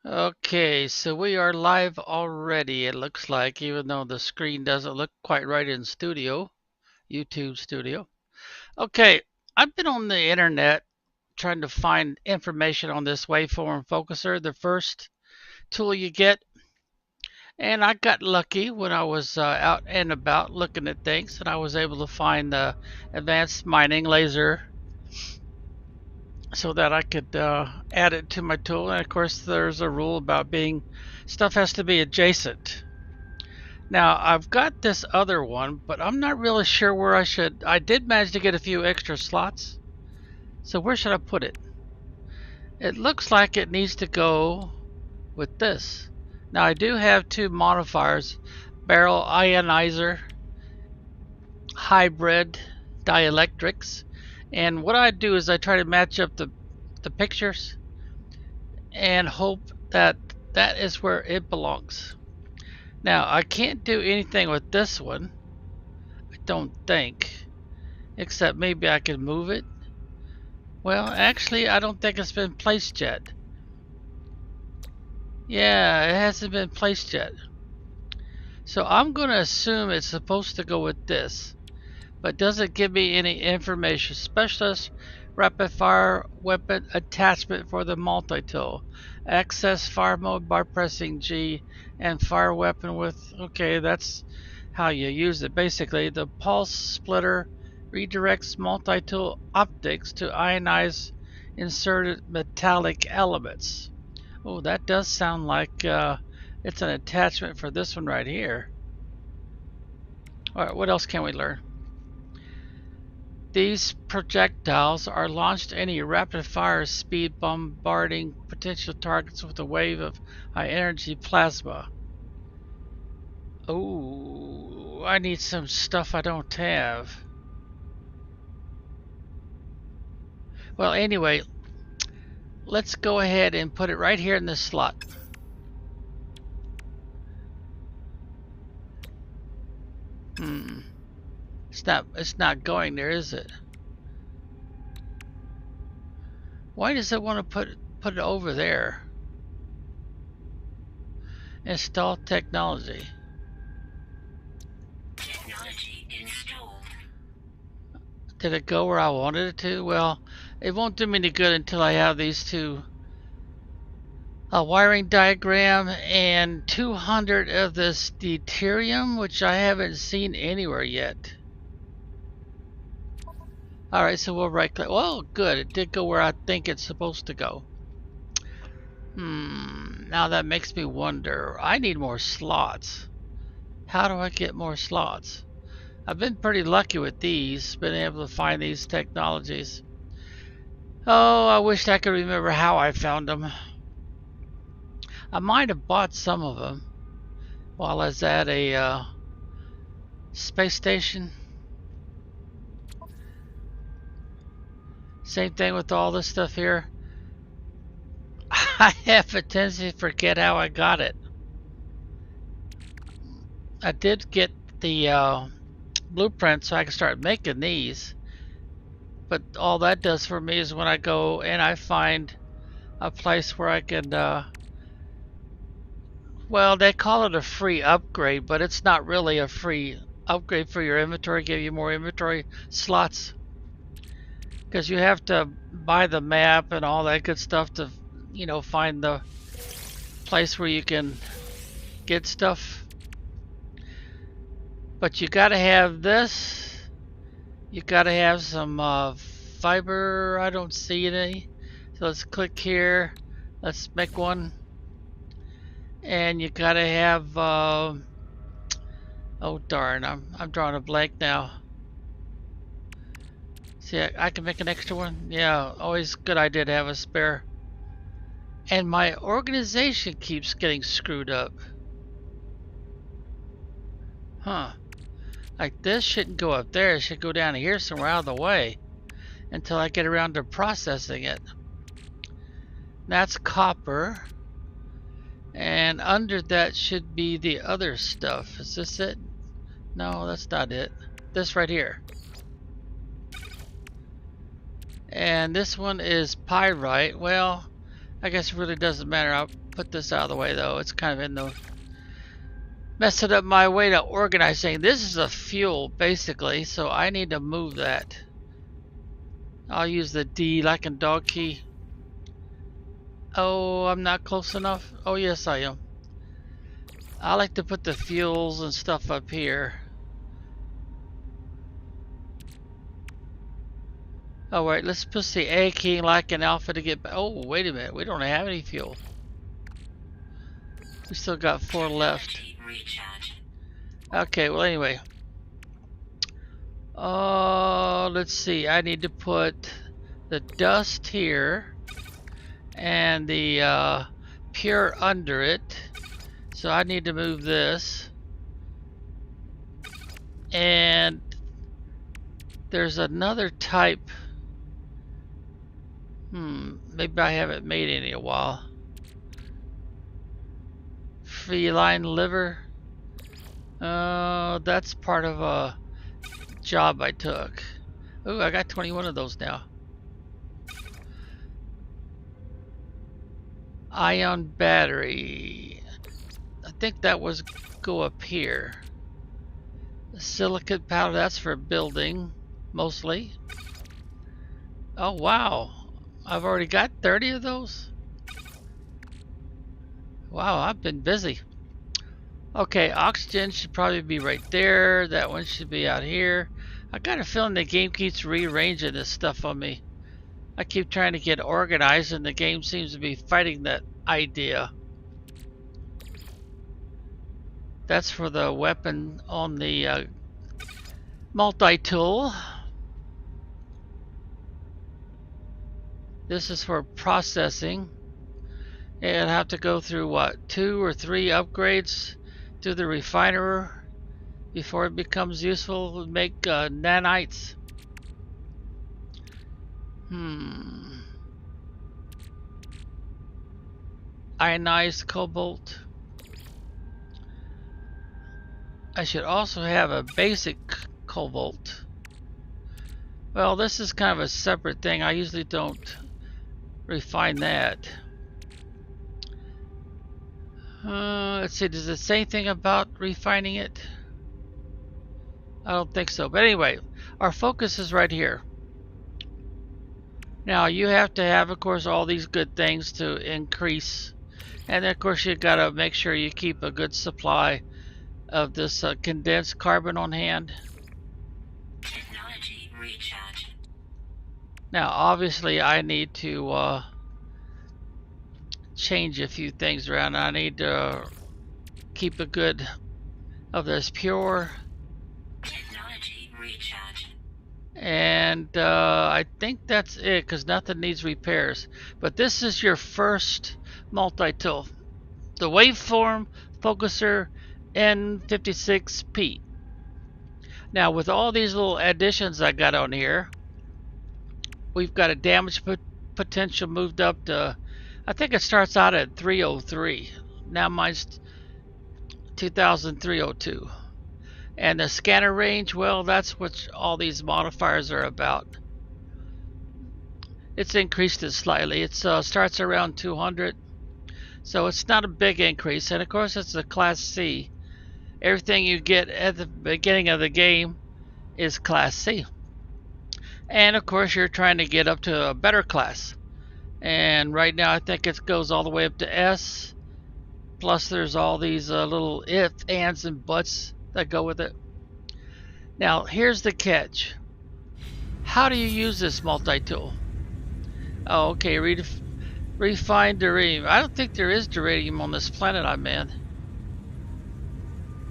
Okay, so we are live already, it looks like, even though the screen doesn't look quite right in studio, YouTube studio. Okay, I've been on the internet trying to find information on this waveform focuser, the first tool you get, and I got lucky when I was out and about looking at things, and I was able to find the advanced mining laser so that I could add it to my tool. And of course, there's a rule about being stuff has to be adjacent. Now, I've got this other one, but I'm not really sure where I should. I did manage to get a few extra slots. So where should I put it? It looks like it needs to go with this. Now, I do have two modifiers, barrel ionizer, hybrid dielectrics. And what I do is I try to match up the pictures and hope that that is where it belongs. Now, I can't do anything with this one, I don't think. Except maybe I can move it. Well, actually, I don't think it's been placed yet. Yeah, it hasn't been placed yet. So I'm going to assume it's supposed to go with this. But doesn't give me any information. Specialist rapid fire weapon attachment for the multi-tool. Access fire mode by pressing G and fire weapon with, okay, that's how you use it. Basically, the pulse splitter redirects multi-tool optics to ionize inserted metallic elements. Oh, that does sound like it's an attachment for this one right here. All right, what else can we learn? These projectiles are launched at any rapid-fire speed, bombarding potential targets with a wave of high-energy plasma. Oh, I need some stuff I don't have. Well, anyway, let's go ahead and put it right here in this slot. It's not going there, is it? Why does it want to put it over there? Install technology. Technology installed. Did it go where I wanted it to? Well, it won't do me any good until I have these two. A wiring diagram and 200 of this deuterium, which I haven't seen anywhere yet. Alright, so we'll right click. Well, good. It did go where I think it's supposed to go. Now that makes me wonder. I need more slots. How do I get more slots? I've been pretty lucky with these, been able to find these technologies. Oh, I wish I could remember how I found them. I might have bought some of them while I was at a space station. Same thing with all this stuff here. I have a tendency to forget how I got it. I did get the blueprint so I can start making these. But all that does for me is when I go and I find a place where I can, well, they call it a free upgrade, but it's not really a free upgrade for your inventory, give you more inventory slots. Because you have to buy the map and all that good stuff to, find the place where you can get stuff. But you gotta have this. You gotta have some fiber. I don't see any. So let's click here. Let's make one. And you gotta have. Oh darn! I'm drawing a blank now. See, I can make an extra one. Yeah, always good idea to have a spare. And my organization keeps getting screwed up. Huh. Like this shouldn't go up there. It should go down here somewhere out of the way until I get around to processing it. That's copper. And under that should be the other stuff. Is this it? No, that's not it. This right here. And this one is pyrite. Well, I guess it really doesn't matter. I'll put this out of the way though. It's kind of in the messing up my way to organizing. This is a fuel basically, so I need to move that. I'll use the D like in dog key. Oh, I'm not close enough. Oh yes I am. I like to put the fuels and stuff up here. Oh wait, let's push the A key like an alpha to get back. Oh wait a minute, we don't have any fuel. We still got 4 left. Okay, well anyway. Let's see, I need to put the dust here and the pure under it. So I need to move this. And there's another type. Maybe I haven't made any in a while. Feline liver. That's part of a job I took. Oh, I got 21 of those now. Ion battery. I think that was go up here. Silicate powder, that's for building, mostly. Oh wow, I've already got 30 of those. Wow, I've been busy. Okay, oxygen should probably be right there. That one should be out here. I got a feeling the game keeps rearranging this stuff on me. I keep trying to get organized and the game seems to be fighting that idea. That's for the weapon on the multi-tool. This is for processing. It'll have to go through what, 2 or 3 upgrades to the refiner before it becomes useful to make nanites. Ionized cobalt. I should also have a basic cobalt. Well, this is kind of a separate thing. I usually don't refine that. Let's see, does it say anything about refining it? I don't think so. But anyway, our focus is right here. Now you have to have, of course, all these good things to increase. And then, of course, you got to make sure you keep a good supply of this condensed carbon on hand. Technology recharge. Now, obviously, I need to change a few things around. I need to keep a good of this pure. Technology recharge. And I think that's it because nothing needs repairs. But this is your first multi-tool. The Waveform Focuser N56P. Now with all these little additions I got on here, we've got a damage potential moved up to, I think it starts out at 303. Now mine's 2302. And the scanner range, well, that's what all these modifiers are about. It's increased it slightly. It starts around 200. So it's not a big increase. And of course it's a Class C. Everything you get at the beginning of the game is Class C. And of course you're trying to get up to a better class. And right now I think it goes all the way up to S. Plus there's all these little ifs, ands, and buts that go with it. Now here's the catch. How do you use this multi-tool? Oh, okay, refine duranium. I don't think there is duranium on this planet I'm in.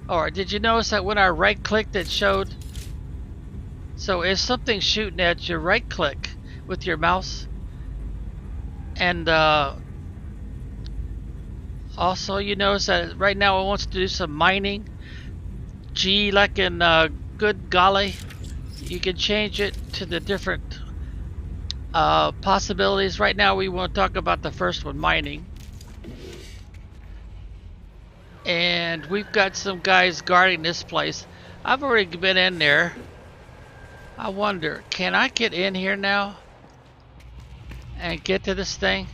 Alright, did you notice that when I right clicked it showed? So if something's shooting at you, right click with your mouse. And also you notice that right now it wants to do some mining. G like in good golly. You can change it to the different possibilities. Right now we want to talk about the first one, mining. And we've got some guys guarding this place. I've already been in there. I wonder, can I get in here now and get to this thing?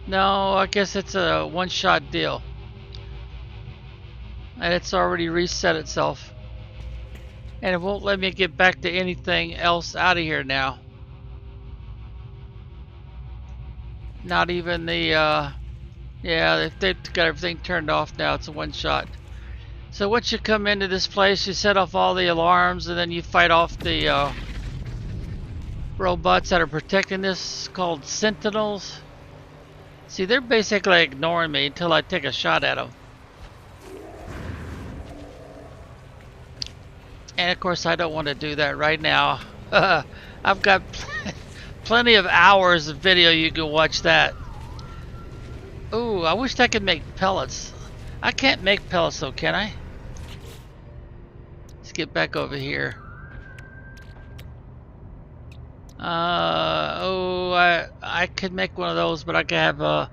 No, I guess it's a one-shot deal. And it's already reset itself. And it won't let me get back to anything else out of here now. Not even the, yeah, if they've got everything turned off now, it's a one-shot. So once you come into this place, you set off all the alarms, and then you fight off the robots that are protecting this, called Sentinels. See, they're basically ignoring me until I take a shot at them. And of course, I don't want to do that right now. I've got plenty of hours of video you can watch that. Ooh, I wish I could make pellets. I can't make pellets though, can I? Let's get back over here. I could make one of those, but I could have a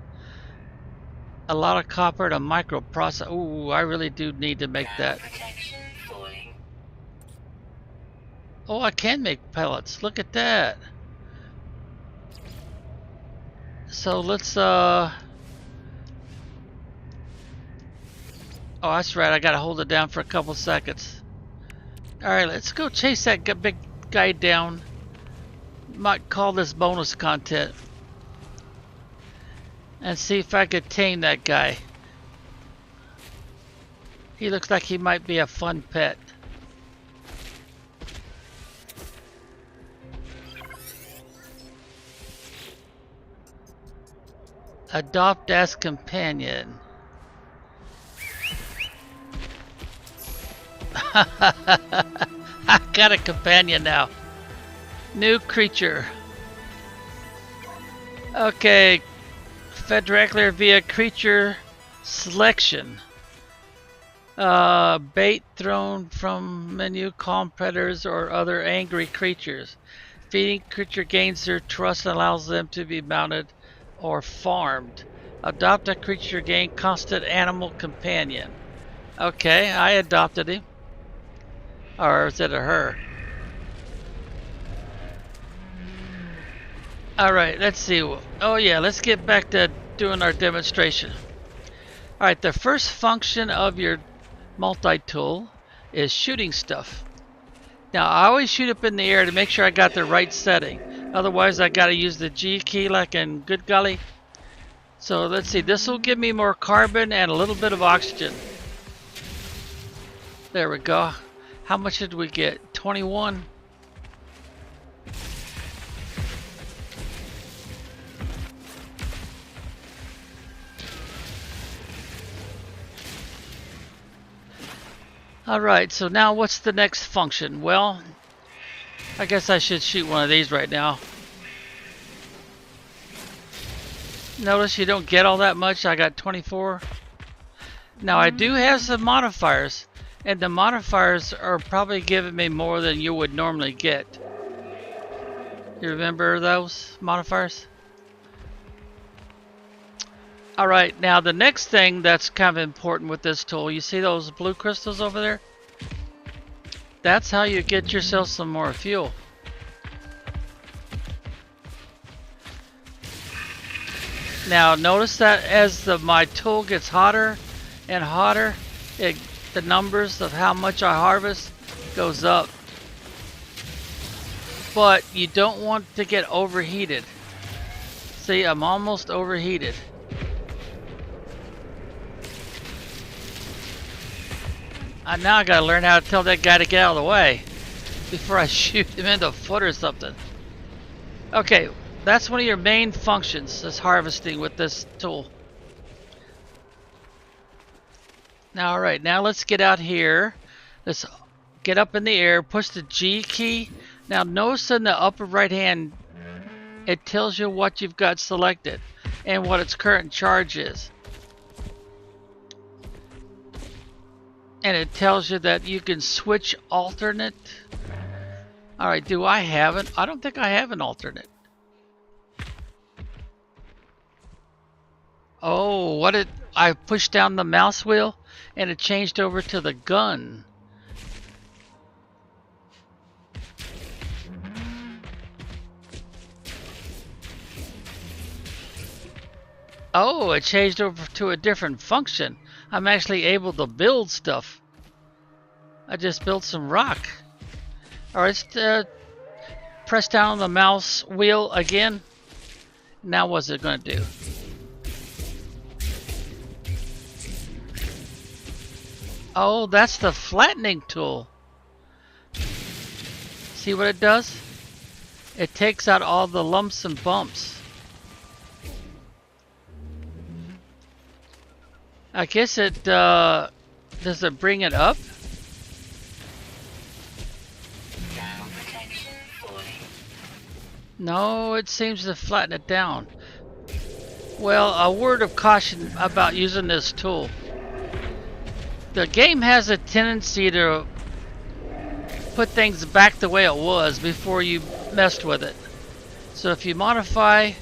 lot of copper and a microprocessor. Ooh, I really do need to make that. Oh, I can make pellets. Look at that. So let's oh, that's right. I gotta hold it down for a couple seconds. Alright, let's go chase that big guy down. Might call this bonus content. And see if I could tame that guy. He looks like he might be a fun pet. Adopt as companion. I got a companion now. New creature. Okay. Fed directly via creature selection. Bait thrown from menu, calm predators or other angry creatures. Feeding creature gains their trust and allows them to be mounted or farmed. Adopt a creature, gain constant animal companion. Okay, I adopted him. Or is it a her? Alright, let's see. Oh yeah, let's get back to doing our demonstration. Alright, the first function of your multi-tool is shooting stuff. Now I always shoot up in the air to make sure I got the right setting. Otherwise I gotta use the G key like in Good Golly. So let's see, this will give me more carbon and a little bit of oxygen. There we go. How much did we get? 21. Alright, so now what's the next function? Well, I guess I should shoot one of these right now. Notice you don't get all that much. I got 24. Now I do have some modifiers, and the modifiers are probably giving me more than you would normally get. You remember those modifiers? Alright, now the next thing that's kind of important with this tool, you see those blue crystals over there? That's how you get yourself some more fuel. Now notice that as my tool gets hotter and hotter, the numbers of how much I harvest goes up. But you don't want to get overheated. See, I'm almost overheated. Now I gotta learn how to tell that guy to get out of the way before I shoot him in the foot or something. Okay, that's one of your main functions, is harvesting with this tool. Now, alright, now let's get out here. Let's get up in the air, push the G key. Now notice in the upper right hand, it tells you what you've got selected and what its current charge is. And it tells you that you can switch alternate. Alright, do I have it? I don't think I have an alternate. Oh, what did I pushed down the mouse wheel and it changed over to the gun. Oh, it changed over to a different function. I'm actually able to build stuff. I just built some rock. Alright, press down on the mouse wheel again. Now what's it gonna do? Oh, that's the flattening tool. See what it does? It takes out all the lumps and bumps. I guess it, does it bring it up? Down protection falling. No, it seems to flatten it down. Well, a word of caution about using this tool. The game has a tendency to put things back the way it was before you messed with it. So if you modify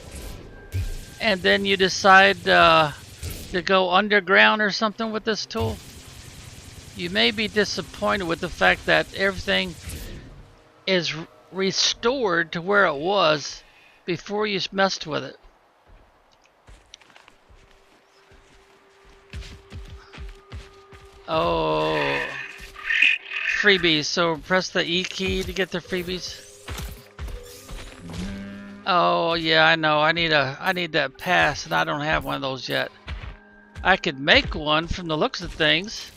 and then you decide to go underground or something with this tool, you may be disappointed with the fact that everything is restored to where it was before you messed with it. Oh, freebies. So press the E key to get the freebies. Oh yeah, I know. I need that pass, and I don't have one of those yet. I could make one from the looks of things.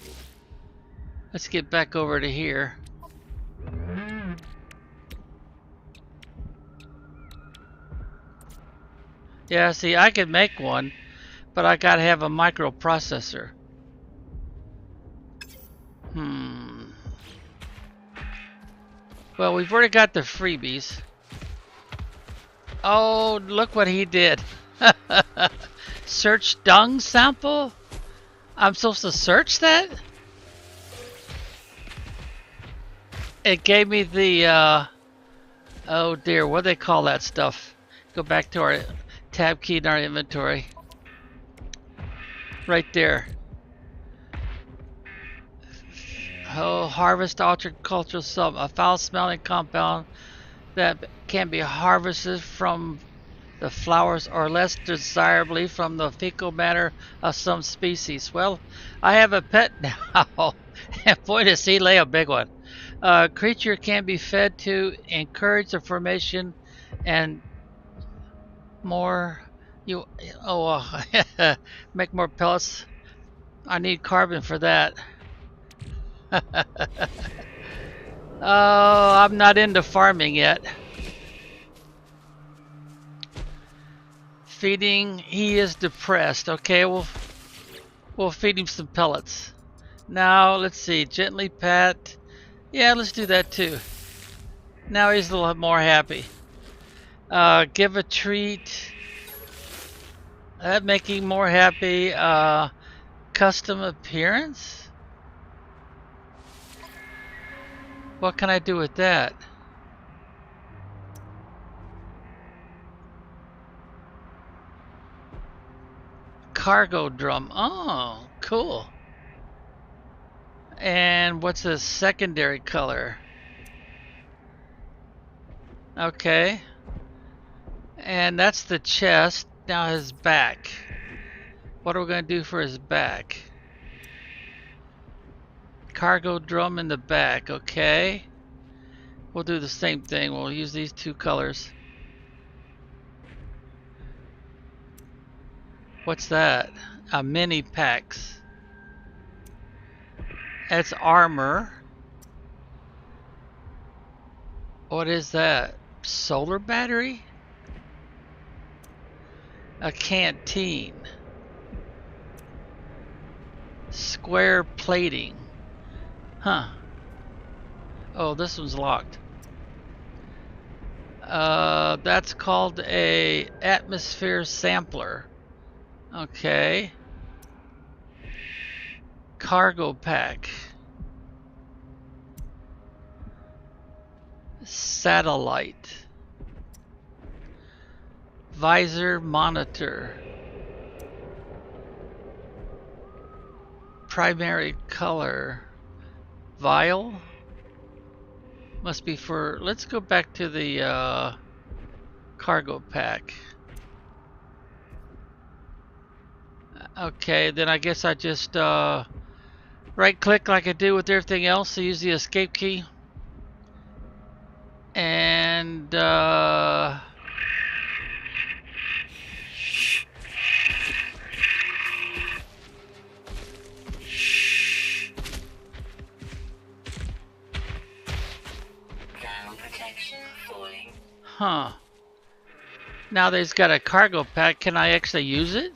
Let's get back over to here. Yeah, see, I could make one, but I gotta have a microprocessor. Well, we've already got the freebies. Oh, look what he did. Search dung sample? I'm supposed to search that? It gave me the, oh dear, what do they call that stuff? Go back to our tab key in our inventory. Right there. Oh, harvest altered cultural sub, a foul-smelling compound that can be harvested from the flowers or less desirably from the fecal matter of some species. Well, I have a pet now. And boy, does he lay a big one. Creature can be fed to encourage the formation and more. Make more pellets. I need carbon for that. Oh, I'm not into farming yet. Feeding, he is depressed. Okay, we'll feed him some pellets. Now, let's see, gently pat. Yeah, let's do that too. Now he's a little more happy. Give a treat. That make him more happy. Custom appearance? What can I do with that? Cargo drum. Oh, cool. And what's the secondary color? Okay. And that's the chest. Now his back. What are we going to do for his back? Cargo drum in the back. Okay. We'll do the same thing. We'll use these two colors. What's that? A mini packs. That's armor. What is that? Solar battery? A canteen. Square plating. Huh. Oh, this one's locked. That's called a atmosphere sampler. Okay. Cargo pack. Satellite. Visor monitor. Primary color. Vial. Must be for, let's go back to the, cargo pack. Okay, then I guess I just right click like I do with everything else to use the escape key. And Ground protection falling. huh. Now they've got a cargo pack. Can I actually use it?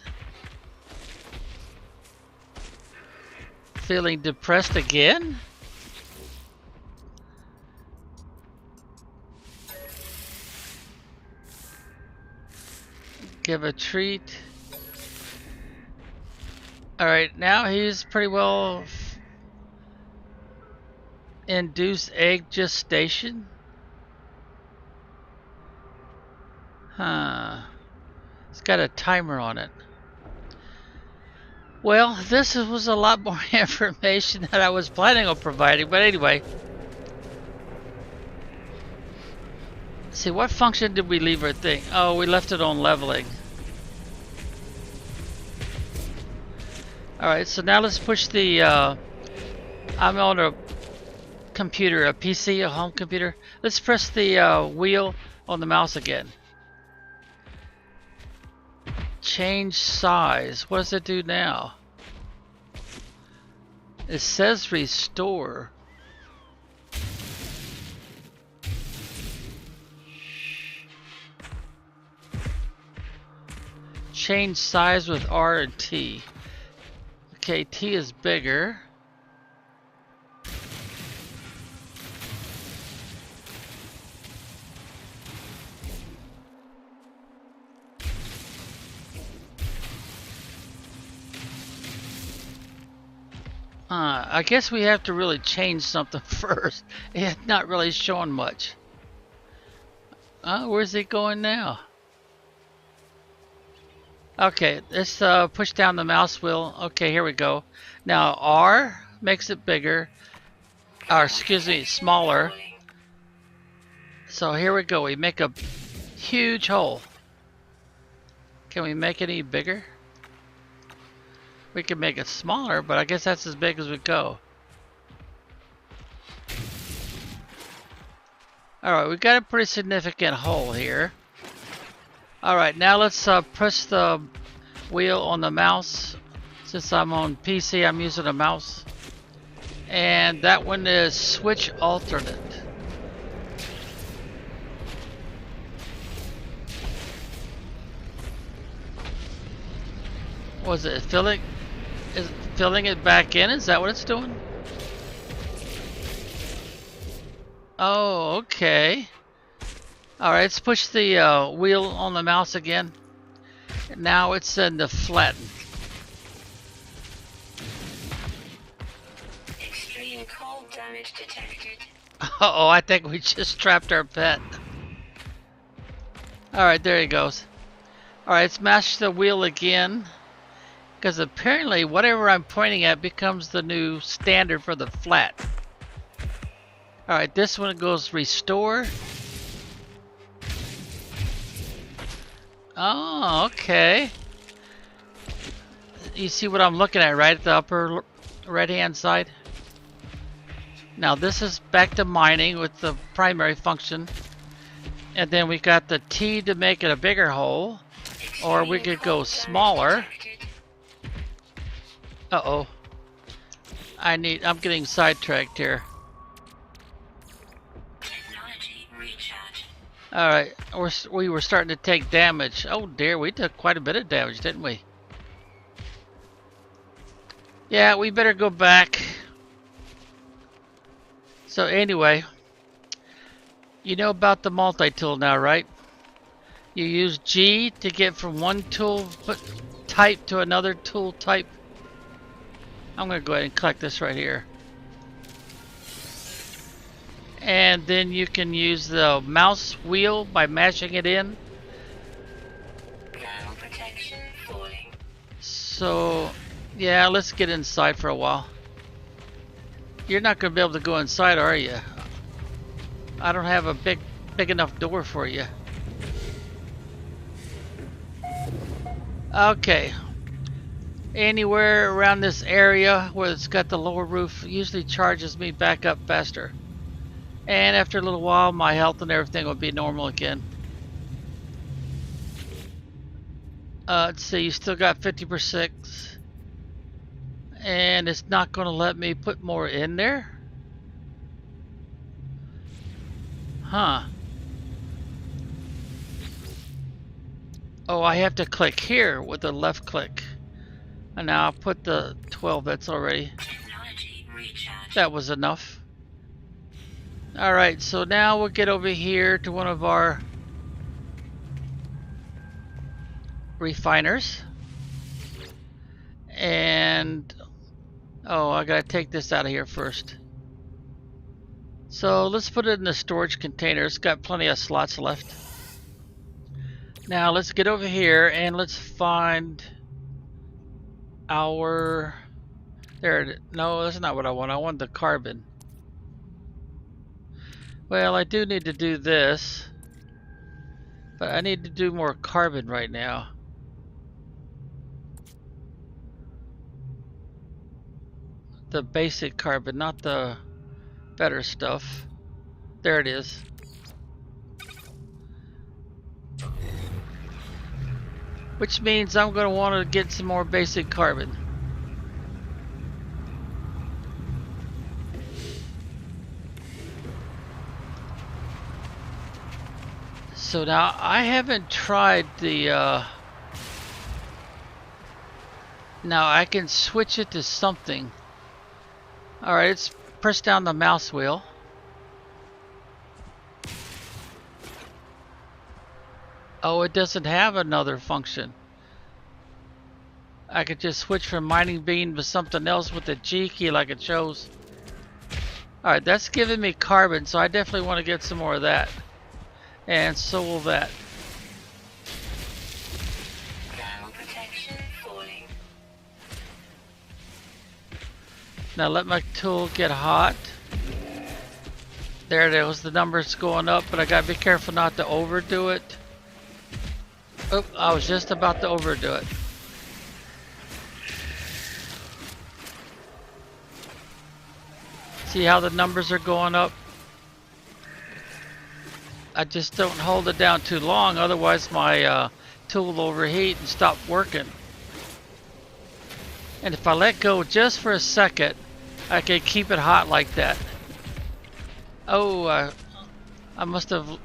Feeling depressed again? Give a treat. Alright, now he's pretty well induced egg gestation. Huh. It's got a timer on it. Well, this was a lot more information than I was planning on providing, but anyway. Let's see, what function did we leave our thing? Oh, we left it on leveling. Alright, so now let's push the, I'm on a computer, a PC, a home computer. Let's press the wheel on the mouse again. Change size. What does it do now? It says restore. Change size with R and T. Okay, T is bigger. I guess we have to really change something first. It's not really showing much. Where's it going now? Okay, let's push down the mouse wheel. Okay, here we go. Now R makes it bigger. Or excuse me, smaller. So here we go. We make a huge hole. Can we make it any bigger? We can make it smaller, but I guess that's as big as we go. Alright, we got a pretty significant hole here. Alright, now let's press the wheel on the mouse. Since I'm on PC, I'm using a mouse. And that one is switch alternate. Was it filling? Is it filling it back in? Is that what it's doing? Oh, okay. Alright, let's push the wheel on the mouse again. Now it's in the flatten. Extreme cold damage detected. Uh-oh, I think we just trapped our pet. Alright, there he goes. Alright, let's mash the wheel again. Because apparently whatever I'm pointing at becomes the new standard for the flat. Alright, this one goes restore. Oh, okay. You see what I'm looking at, right? At the upper right hand side. Now this is back to mining with the primary function. And then we got the T to make it a bigger hole. Or we could go smaller. Uh-oh. I'm getting sidetracked here. Alright, we were starting to take damage. Oh dear, we took quite a bit of damage, didn't we? Yeah, we better go back. So anyway, you know about the multi-tool now, right? You use G to get from one tool type to another tool type. I'm going to go ahead and collect this right here. And then you can use the mouse wheel by mashing it in. Ground protection falling. So, yeah, let's get inside for a while. You're not going to be able to go inside, are you? I don't have a big enough door for you. Okay. anywhere around this area where it's got the lower roof usually charges me back up faster. And after a little while, my health and everything will be normal again. Let's see, you still got 50%. And it's not going to let me put more in there? Huh. Oh, I have to click here with the left click. And now I'll put the 12 that's already. Technology recharge. That was enough. Alright, so now we'll get over here to one of our refiners. And oh, I gotta take this out of here first. So let's put it in the storage container. It's got plenty of slots left. Now let's get over here and let's find our... There it is. No, that's not what I want. I want the carbon. Well, I do need to do this, but I need to do more carbon right now. The basic carbon, not the better stuff. There it is. Which means I'm going to want to get some more basic carbon. So now I haven't tried the now I can switch it to something. Alright, let's press down the mouse wheel. Oh, it doesn't have another function. I could just switch from mining beam to something else with the G key like it shows. Alright, that's giving me carbon, so I definitely want to get some more of that. And so will that. Thermal protection falling. Now let my tool get hot. There it is, the number's going up, but I gotta be careful not to overdo it. Oop, I was just about to overdo it. See how the numbers are going up? I just don't hold it down too long, otherwise my tool will overheat and stop working. And if I let go just for a second, I can keep it hot like that. Oh, I must have...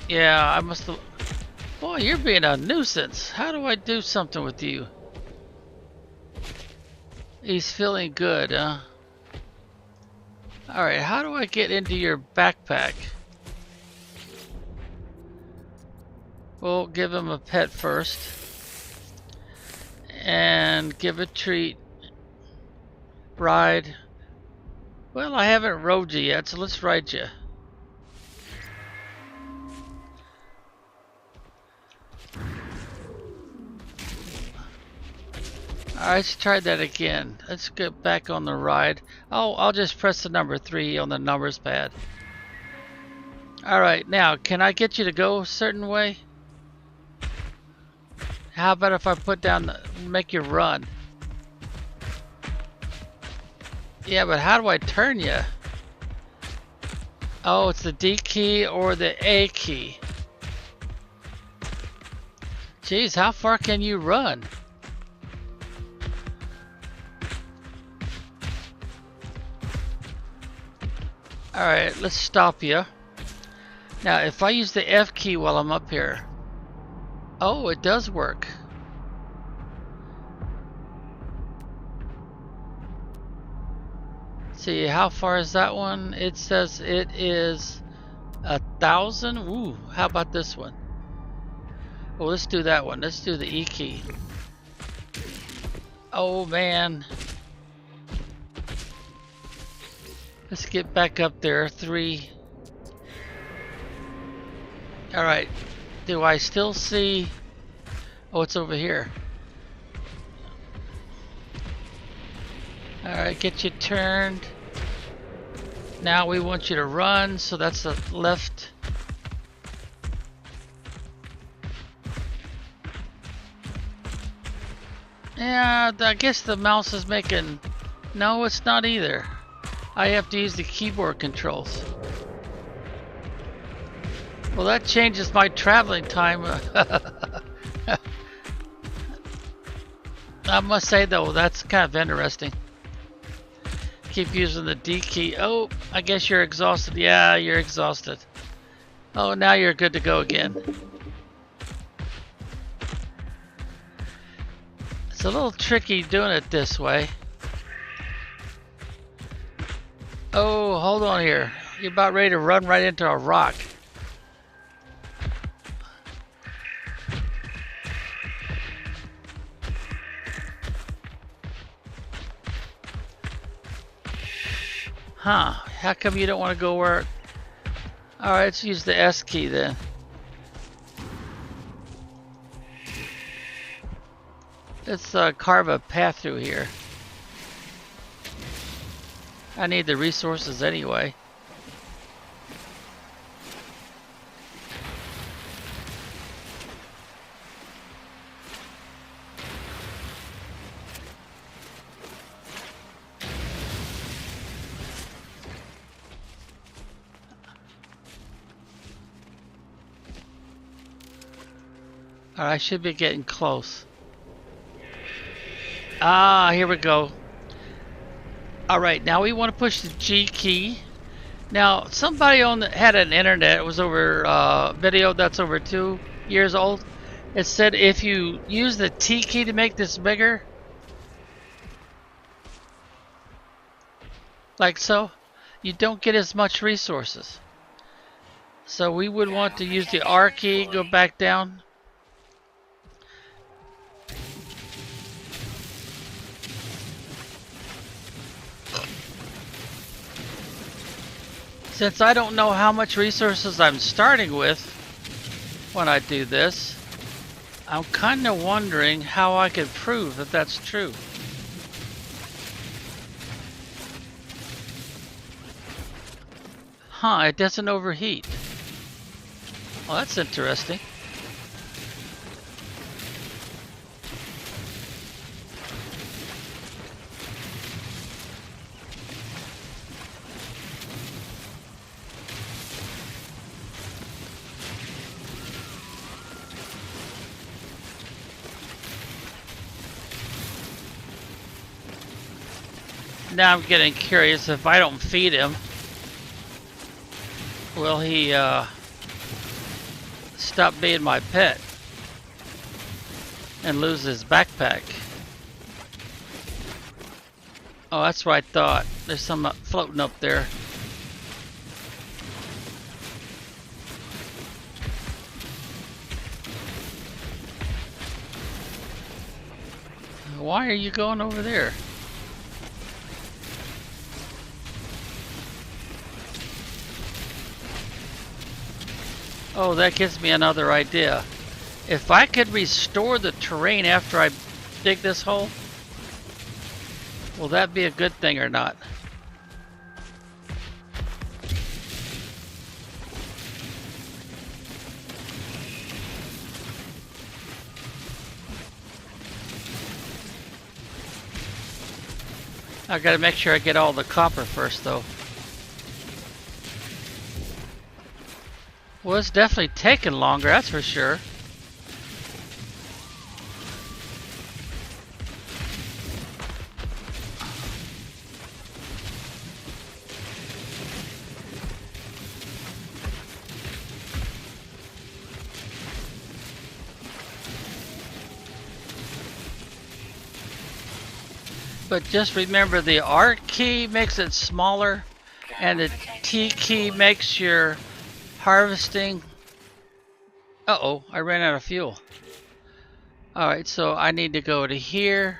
Yeah, I must have... Boy, you're being a nuisance. How do I do something with you? He's feeling good, huh? Alright, how do I get into your backpack? We'll give him a pet first. And give a treat. Ride. Well, I haven't rode you yet, so let's ride you. Alright, let's try that again. Let's get back on the ride. Oh, I'll just press the number 3 on the numbers pad. Alright, now, can I get you to go a certain way? How about if I put down the, make you run? Yeah, but how do I turn you? Oh, it's the D key or the A key. Jeez, how far can you run? Alright, let's stop you. Now, if I use the F key while I'm up here. Oh, it does work. See, how far is that one? It says it is 1,000. Ooh, how about this one? Well, let's do that one. Let's do the E key. Oh, man. Let's get back up there. 3. Alright. Do I still see... Oh, it's over here. Alright, get you turned. Now we want you to run, so that's the left. Yeah, I guess the mouse is making... No, it's not either. I have to use the keyboard controls. Well, that changes my traveling time. I must say though, that's kind of interesting. Keep using the D key. Oh, I guess you're exhausted. Yeah, you're exhausted. Oh, now you're good to go again. It's a little tricky doing it this way. Oh, hold on here. You're about ready to run right into a rock. Huh, how come you don't want to go where... Alright, let's use the S key then. Let's carve a path through here. I need the resources anyway. Alright, I should be getting close. Ah, here we go. Alright, now we want to push the G key. Now, somebody had an internet, it was over video that's over 2 years old. It said if you use the T key to make this bigger, like so, you don't get as much resources. So we would want to use the R key, go back down. Since I don't know how much resources I'm starting with when I do this, I'm kind of wondering how I could prove that that's true. Huh, it doesn't overheat. Well, that's interesting. Now I'm getting curious, if I don't feed him, will he stop being my pet and lose his backpack? Oh, that's what I thought. There's some floating up there. Why are you going over there? Oh, that gives me another idea. If I could restore the terrain after I dig this hole, will that be a good thing or not? I gotta make sure I get all the copper first though. Well, it's definitely taking longer, that's for sure. But just remember, the R key makes it smaller, and the T key makes your harvesting. Uh-oh, I ran out of fuel. Alright, so I need to go to here.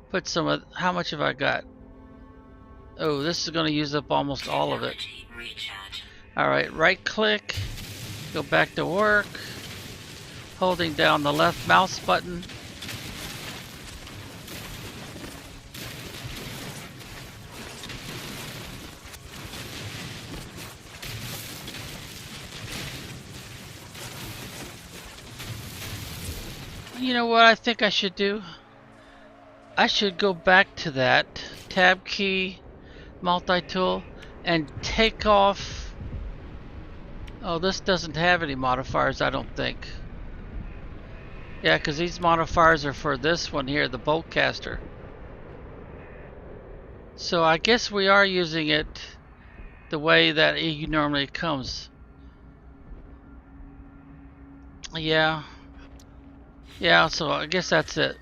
Put some of... How much have I got? Oh, this is going to use up almost all of it. Alright, right click. Go back to work. Holding down the left mouse button. You know what I think I should do? I should go back to that tab key, multi-tool, and take off. Oh, this doesn't have any modifiers, I don't think. Yeah, because these modifiers are for this one here, the Boltcaster. So I guess we are using it the way that it normally comes. Yeah. Yeah, so I guess that's it.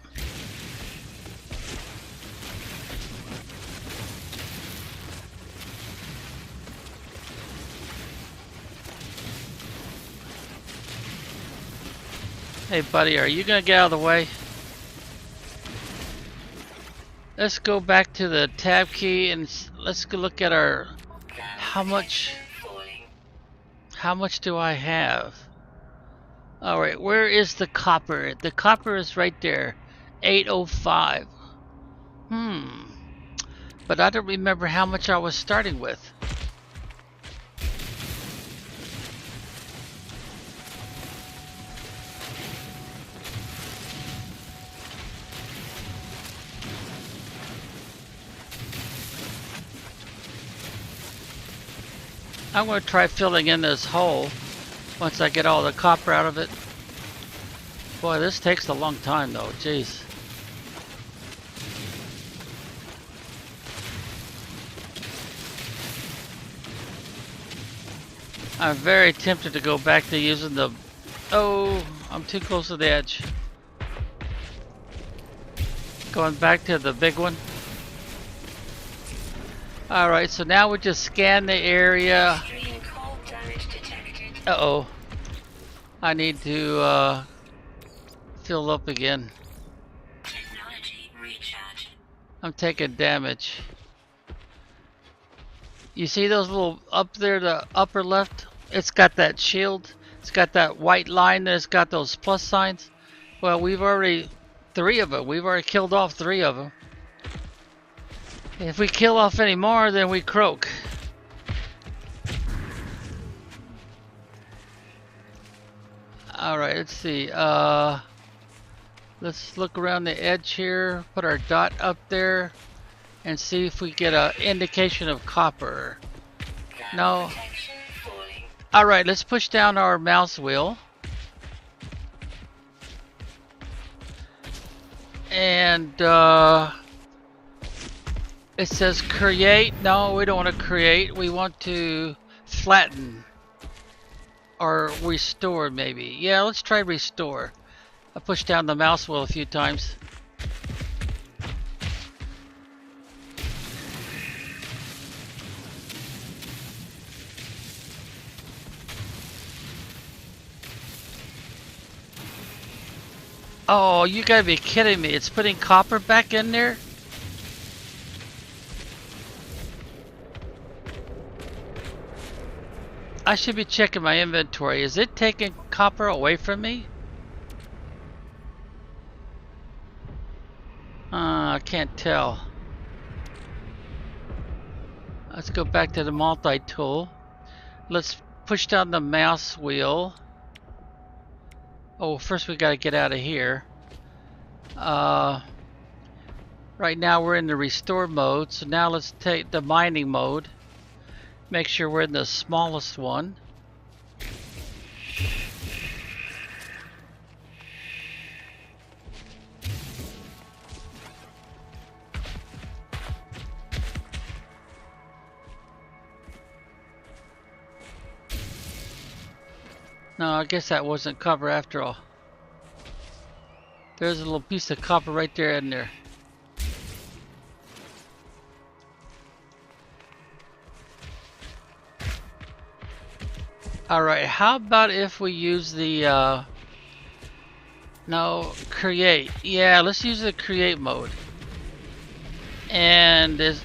Hey buddy, are you gonna get out of the way? Let's go back to the tab key and let's go look at our how much do I have? Alright, where is the copper? The copper is right there. 805. But I don't remember how much I was starting with. I'm going to try filling in this hole once I get all the copper out of it. Boy, this takes a long time though, jeez. I'm very tempted to go back to using the... Oh, I'm too close to the edge. Going back to the big one. Alright, so now we just scan the area. Uh-oh. I need to fill up again. Technology recharge. I'm taking damage. You see those little up there, the upper left? It's got that shield. It's got that white line that's got those plus signs. Well, we've already... 3 of them. We've already killed off 3 of them. If we kill off any more, then we croak. Alright, let's see. Let's look around the edge here, put our dot up there, and see if we get an indication of copper. No. Alright, let's push down our mouse wheel. And it says create. No, we don't want to create. We want to flatten. Or restore maybe. Yeah, let's try restore. I pushed down the mouse wheel a few times. Oh, you gotta be kidding me. It's putting copper back in there? I should be checking my inventory. Is it taking copper away from me? I can't tell. Let's go back to the multi-tool. Let's push down the mouse wheel. Oh, first we gotta get out of here. Right now we're in the restore mode, so now let's take the mining mode. Make sure we're in the smallest one. No, I guess that wasn't copper after all. There's a little piece of copper right there in there. Alright, how about if we use the no, create. Yeah, let's use the create mode. And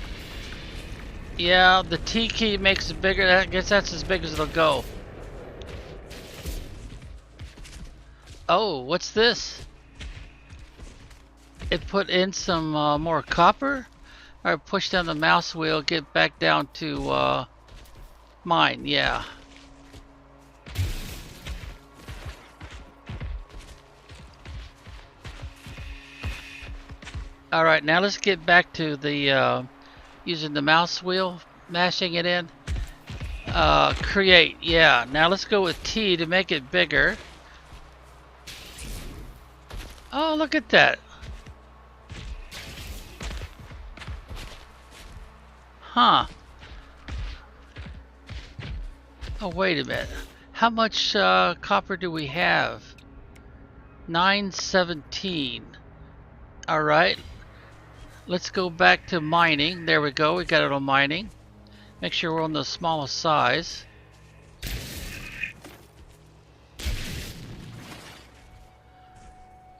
yeah, the T key makes it bigger. I guess that's as big as it'll go. Oh, what's this? It put in some more copper? Alright, push down the mouse wheel, get back down to mine, yeah. Alright, now let's get back to the using the mouse wheel, mashing it in. Create, yeah. Now let's go with T to make it bigger. Oh, look at that. Huh. Oh, wait a minute. How much copper do we have? 917. Alright. Let's go back to mining. There we go. We got it on mining. Make sure we're on the smallest size.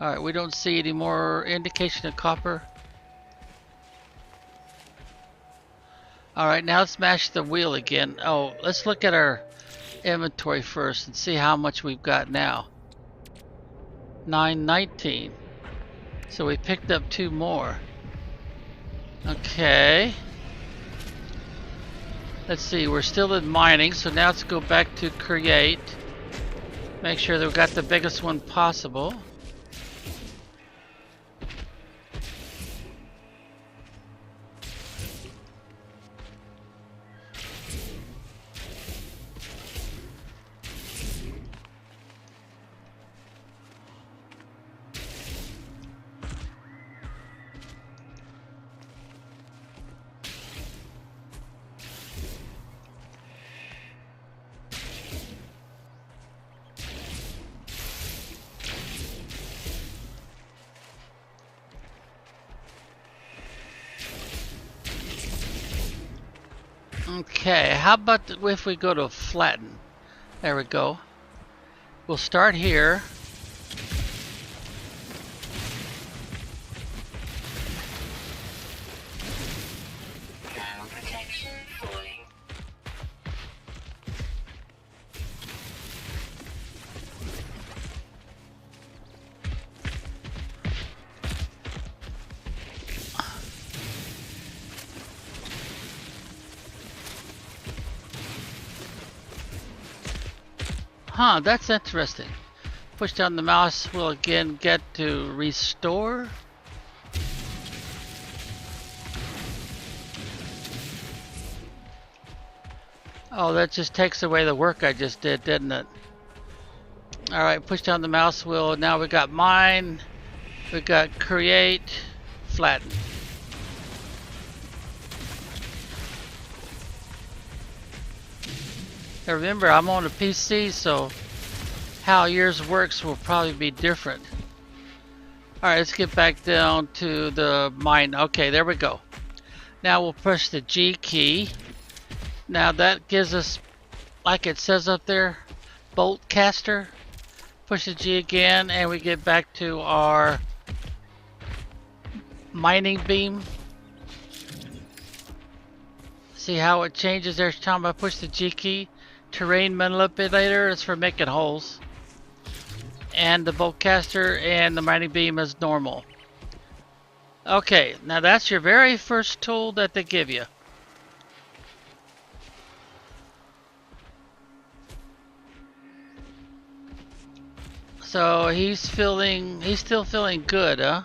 Alright, we don't see any more indication of copper. Alright, now let's mash the wheel again. Oh, let's look at our inventory first and see how much we've got now. 919. So we picked up 2 more. Okay. Let's see, we're still in mining, so now let's go back to create. Make sure that we've got the biggest one possible. Okay, how about if we go to flatten? There we go. We'll start here. Protection falling. Huh, that's interesting. Push down the mouse, we'll again get to restore. Oh, that just takes away the work I just did, didn't it? Alright, push down the mouse wheel. Now we got mine, we got create, flatten. Now remember, I'm on a PC, so how yours works will probably be different. Alright, let's get back down to the mine. Okay, there we go. Now we'll push the G key. Now that gives us, like it says up there, bolt caster. Push the G again and we get back to our mining beam. See how it changes every time I push the G key? Terrain manipulator is for making holes. And the bolt caster and the mining beam is normal. Okay, now that's your very first tool that they give you. So he's still feeling good, huh?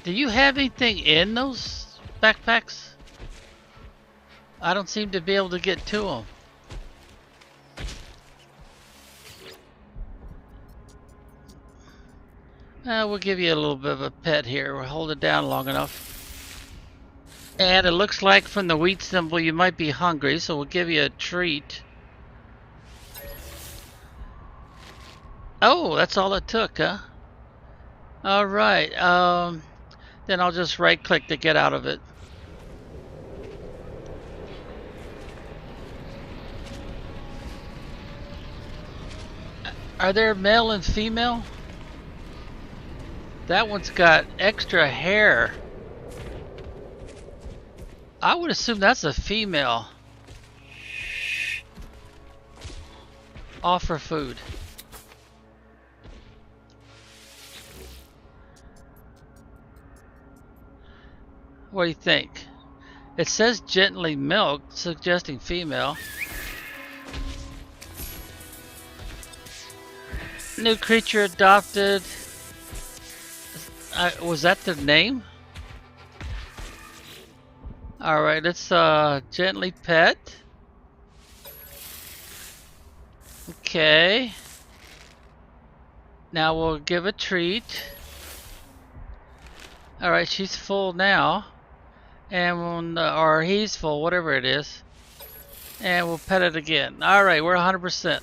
Do you have anything in those backpacks? I don't seem to be able to get to them. We'll give you a little bit of a pet here. We'll hold it down long enough. And it looks like from the wheat symbol you might be hungry, so we'll give you a treat. Oh, that's all it took, huh? Alright, then I'll just right click to get out of it. Are there male and female? That one's got extra hair. I would assume that's a female. Offer food. What do you think? It says gently milked, suggesting female. New creature adopted. Was that the name? Alright, let's gently pet. Okay. Now we'll give a treat. Alright, she's full now. And when, or he's full, whatever it is. And we'll pet it again. Alright, we're 100%.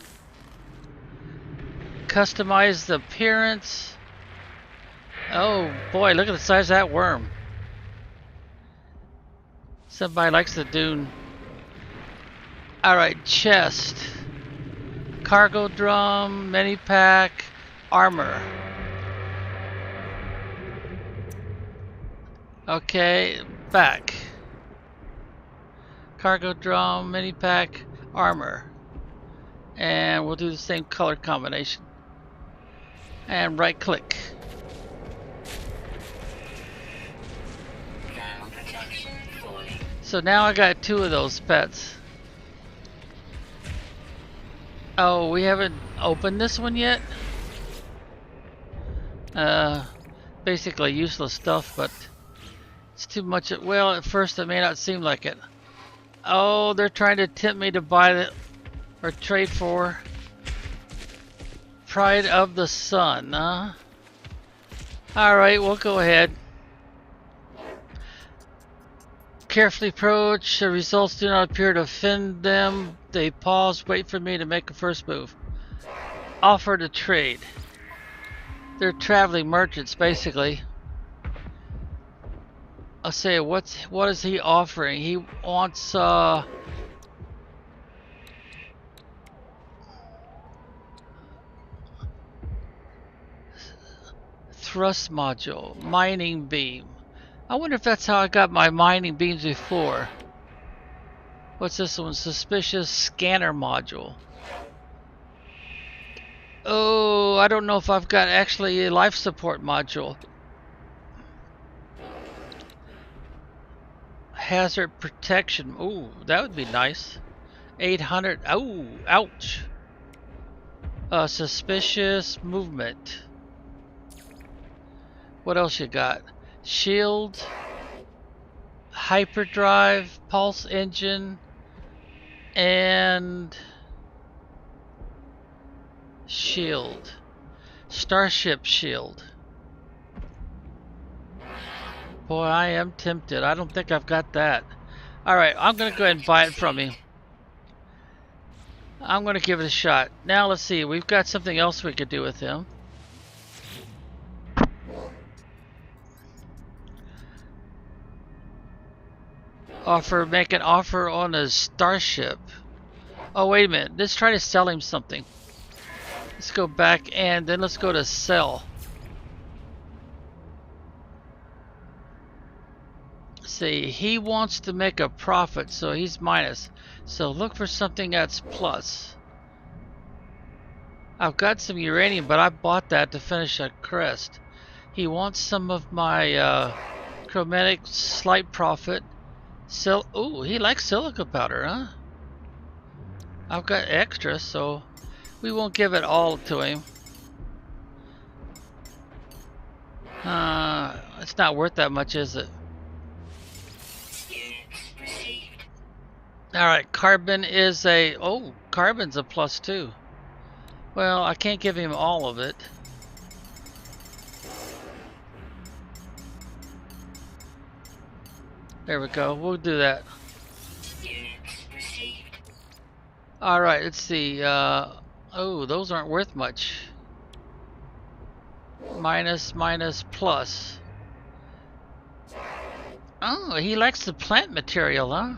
Customize the appearance. Oh boy, look at the size of that worm. Somebody likes the dune. Alright, chest. Cargo drum, mini pack, armor. Okay, back. Cargo drum, mini pack, armor. And we'll do the same color combination. And right click. So now I got 2 of those pets. Oh, we haven't opened this one yet? Basically useless stuff, but it's too much. Well, at first it may not seem like it. Oh, they're trying to tempt me to buy it or trade for Pride of the Sun, huh? Alright, we'll go ahead. Carefully approach. The results do not appear to offend them. They pause, wait for me to make a first move. Offer to trade. They're traveling merchants, basically. I'll say, what is he offering? He wants thrust module, mining beam. I wonder if that's how I got my mining beams before. What's this one? Suspicious scanner module. Oh, I don't know if I've got actually a life support module. Hazard protection. Ooh, that would be nice. 800. Oh, ouch. Suspicious movement. What else you got? Shield, hyperdrive, pulse engine, and shield. Starship shield. Boy, I am tempted. I don't think I've got that. Alright, I'm going to go ahead and buy it from you. I'm going to give it a shot. Now let's see. We've got something else we could do with him. Make an offer on a starship. Oh, wait a minute. Let's try to sell him something. Let's go back and then let's go to sell. See, he wants to make a profit, so he's minus. So look for something that's plus. I've got some uranium, but I bought that to finish a crest. He wants some of my chromatic slight profit. Ooh, he likes silica powder, huh? I've got extra, so we won't give it all to him. It's not worth that much, is it? Alright, carbon is a... Oh, carbon's a plus 2. Well, I can't give him all of it. There we go. We'll do that. Alright, let's see. Oh, those aren't worth much. Minus, minus, plus. Oh, he likes the plant material, huh?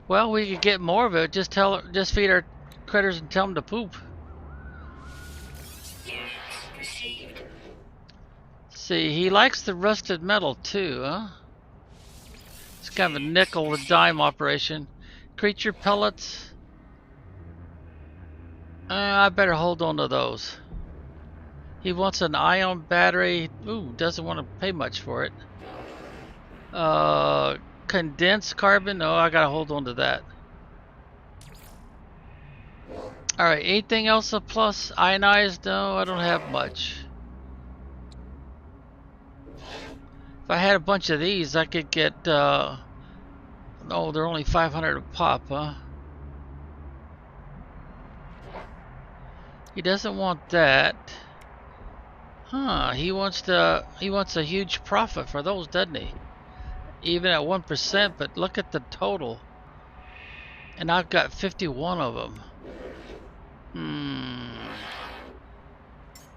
Well, we could get more of it. Just feed our critters and tell them to poop. See, he likes the rusted metal too, huh? It's kind of a nickel and dime operation. Creature pellets. I better hold on to those. He wants an ion battery. Ooh, doesn't want to pay much for it. Condensed carbon. Oh, I gotta hold on to that. Alright, anything else a plus? Ionized? No, I don't have much. If I had a bunch of these, I could get, oh, they're only 500 a pop, huh? He doesn't want that. Huh, he wants a huge profit for those, doesn't he? Even at 1%, but look at the total. And I've got 51 of them.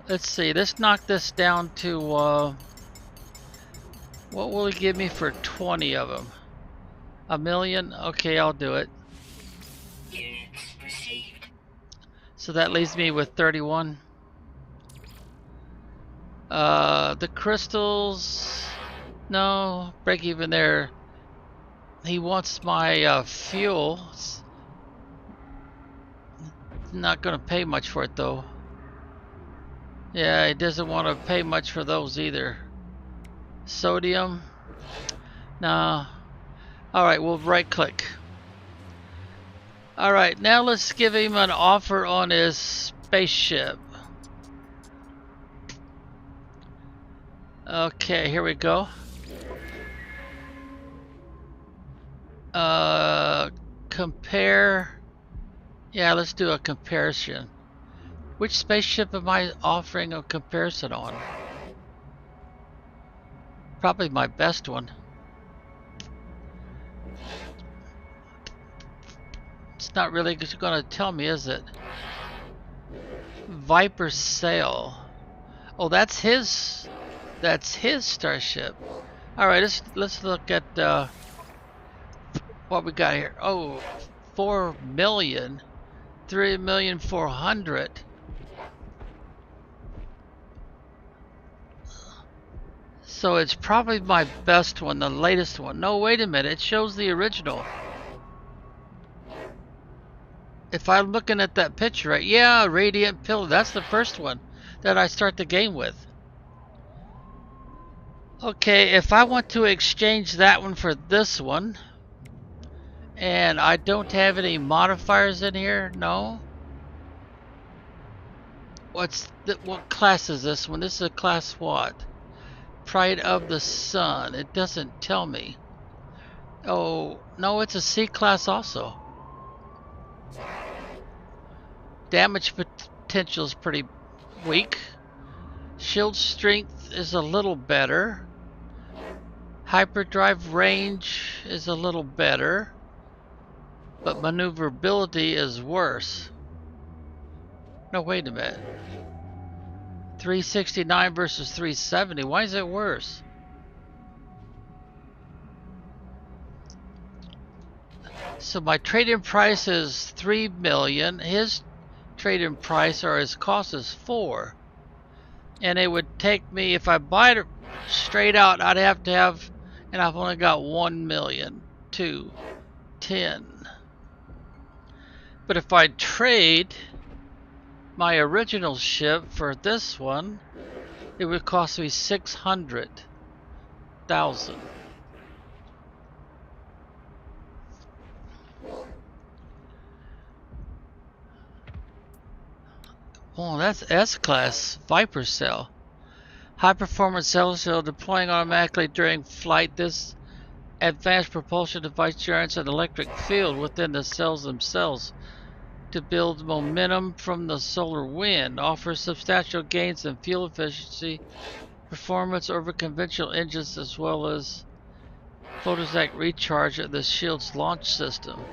Let's see, let's knock this down to, what will he give me for 20 of them? A million? Okay, I'll do it. Units received. So that leaves me with 31. The crystals, no, break even there. He wants my fuel. Not gonna pay much for it though. Yeah, he doesn't want to pay much for those either. Sodium, no. Alright, we'll right click. Alright, now let's give him an offer on his spaceship. Okay, here we go. Compare. Yeah, let's do a comparison. Which spaceship am I offering a comparison on? Probably my best one. It's not really going to tell me, is it? Viper Sail. Oh, that's his starship. All right, let's look at what we got here. Oh, 4 million, 3,400,000. So it's probably my best one, the latest one. No, wait a minute, it shows the original. If I'm looking at that picture, right? Yeah, Radiant Pillar. That's the first one that I start the game with. Okay, if I want to exchange that one for this one, and I don't have any modifiers in here, no. What class is this one? This is a class what? Pride of the Sun. It doesn't tell me. Oh, no, it's a C class also. Damage potential is pretty weak. Shield strength is a little better. Hyperdrive range is a little better. But maneuverability is worse. No, wait a minute. 369 versus 370. Why is it worse? So my trade-in price is 3 million. His trade-in price or his cost is 4. And it would take me, if I buy it straight out, I'd have to have, and I've only got 1 million, 2, 10. But if I trade my original ship for this one, it would cost me 600,000. Oh, that's S-Class Viper Cell. High performance cell deploying automatically during flight. This advanced propulsion device generates an electric field within the cells themselves to build momentum from the solar wind. Offers substantial gains in fuel efficiency, performance over conventional engines, as well as photosynthetic recharge of the shield's launch system.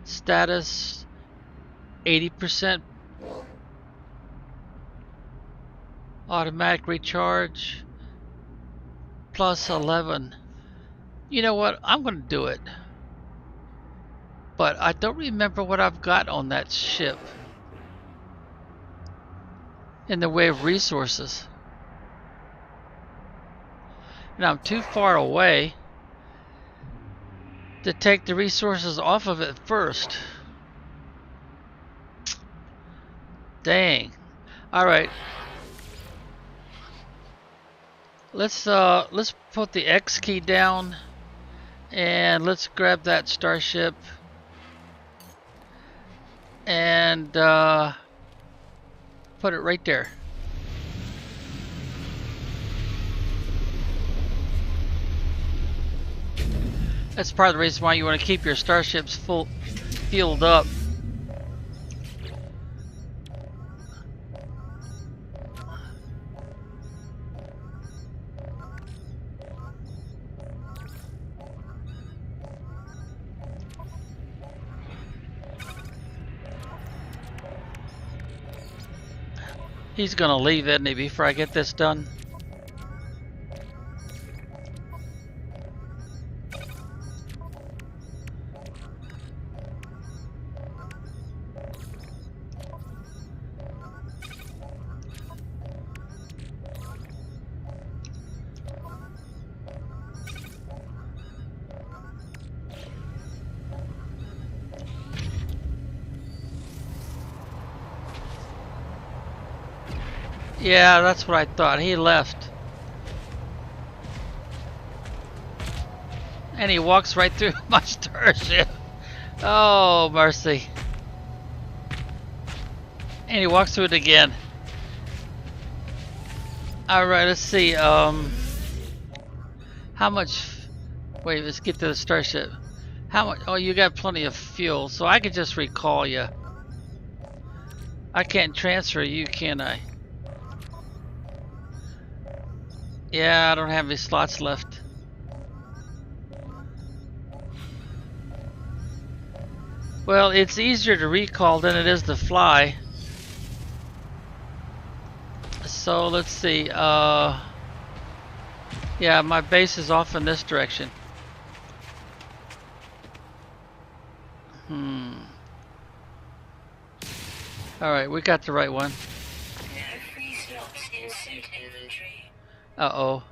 Status 80%. Automatic recharge plus 11. You know what? I'm going to do it. But I don't remember what I've got on that ship in the way of resources. And I'm too far away to take the resources off of it first. Dang. Alright. Let's put the X key down and let's grab that starship. and put it right there. That's part of the reason why you want to keep your starships fueled up. He's gonna leave, isn't he, before I get this done? Yeah, that's what I thought. He left. And he walks right through my starship. Oh, mercy. And he walks through it again. Alright, let's see. How much... Wait, let's get to the starship. How much... Oh, you got plenty of fuel, so I could just recall you. I can't transfer you, can I? Yeah, I don't have any slots left. Well, it's easier to recall than it is to fly. So let's see. Yeah, my base is off in this direction. Alright, we got the right one. No free slots in suit inventory. Uh-oh.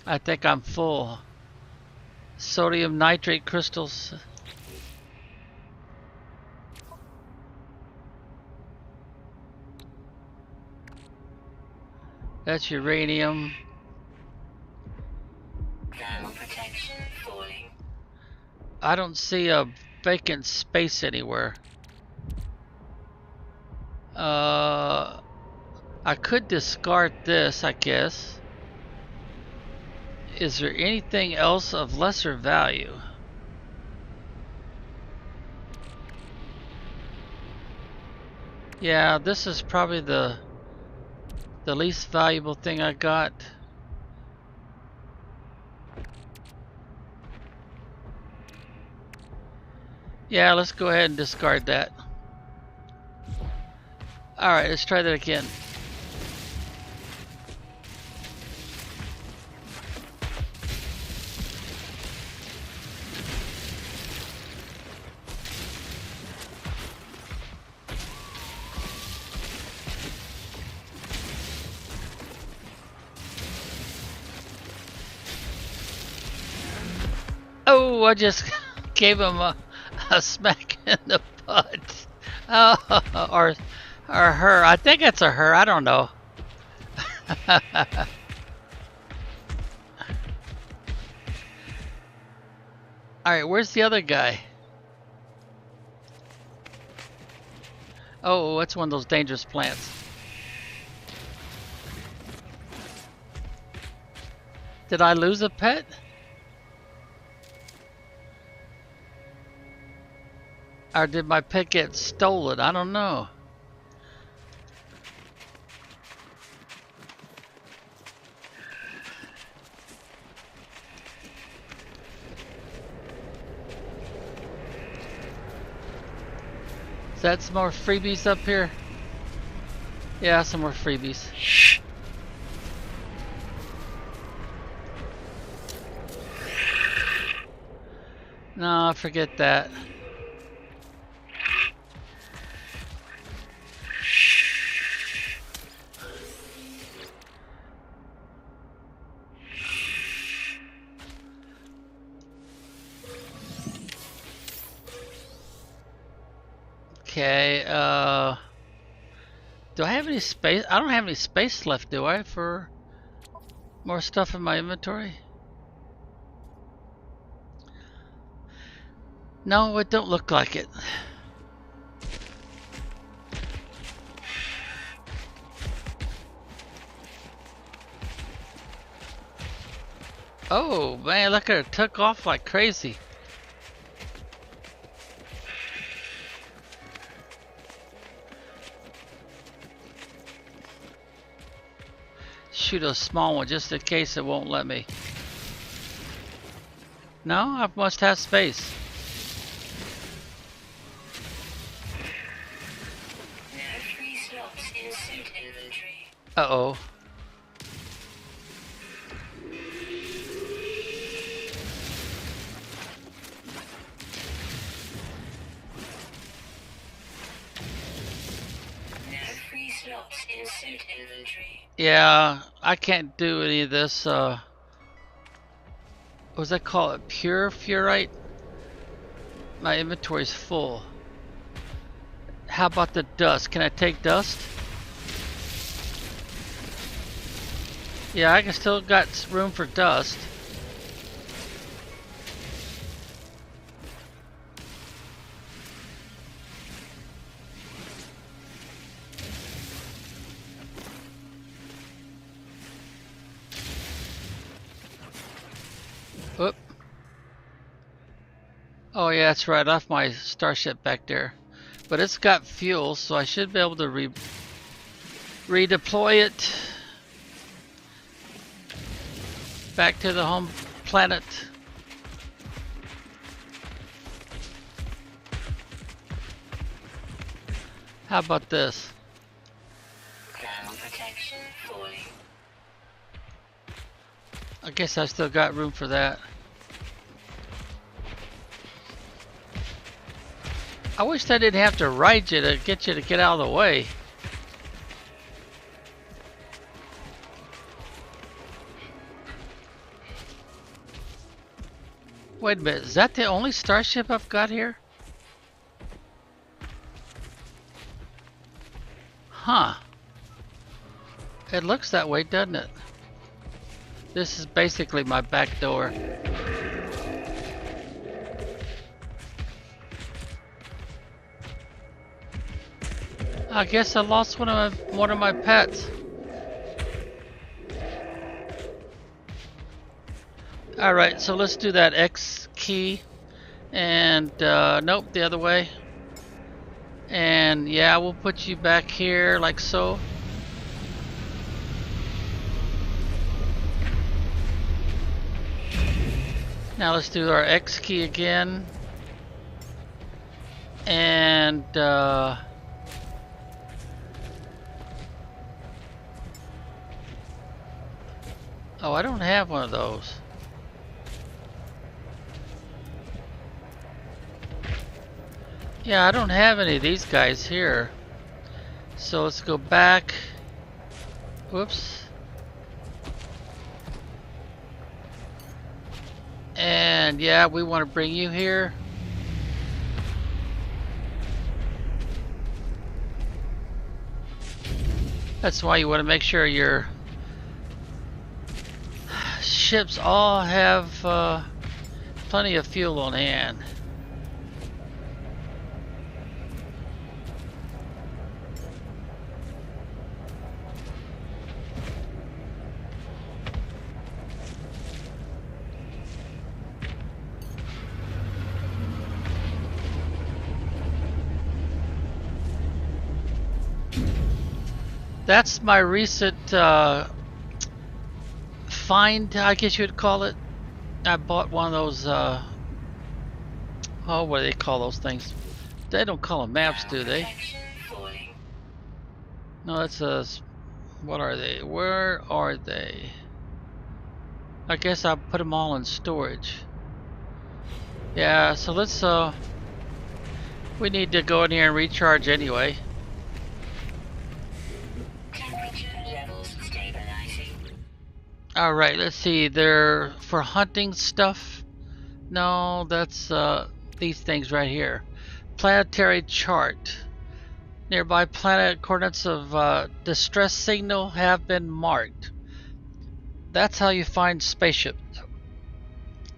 I think I'm full. Sodium nitrate crystals. That's uranium. Thermal protection falling. I don't see a vacant space anywhere. I could discard this, I guess. Is there anything else of lesser value? Yeah, this is probably the least valuable thing I got. Yeah, let's go ahead and discard that. Alright, let's try that again. Oh, I just gave him a smack in the butt. Oh, or her. I think it's a her. I don't know. Alright, where's the other guy? Oh, it's one of those dangerous plants. Did I lose a pet? Or did my pet get stolen? I don't know. Is that some more freebies up here? Yeah, some more freebies. No, forget that. Okay, do I have any space? I don't have any space left, do I, for more stuff in my inventory? No, it don't look like it. Oh man, look at it, took off like crazy. Shoot a small one just in case it won't let me. No, I must have space. There are 3 slots in suit inventory. Uh-oh. There are 3 slots in suit inventory. Yeah, I can't do any of this, what does that call it? Pure Furite? My inventory's full. How about the dust? Can I take dust? Yeah, I can still got room for dust. Oop. Oh yeah, that's right, off my starship back there. But it's got fuel, so I should be able to redeploy it back to the home planet. How about this? Ground protection falling. I guess I still got room for that. I wish I didn't have to ride you to get out of the way. Wait a minute, is that the only starship I've got here? Huh. It looks that way, doesn't it? This is basically my back door. I guess I lost one of my pets. All right, so let's do that X key, and nope, the other way. And yeah, we'll put you back here like so. Now let's do our X key again, and oh, I don't have one of those. Yeah, I don't have any of these guys here. So let's go back. Whoops. And yeah, we want to bring you here. That's why you want to make sure your ships all have plenty of fuel on hand. That's my recent find, I guess you would call it. I bought one of those, oh, what do they call those things? They don't call them maps, do they? No, that's a, what are they? Where are they? I guess I'll put them all in storage. Yeah, so let's, we need to go in here and recharge anyway. Alright, let's see, they're for hunting stuff. No, that's these things right here. Planetary chart. Nearby planet coordinates of distress signal have been marked. That's how you find spaceships.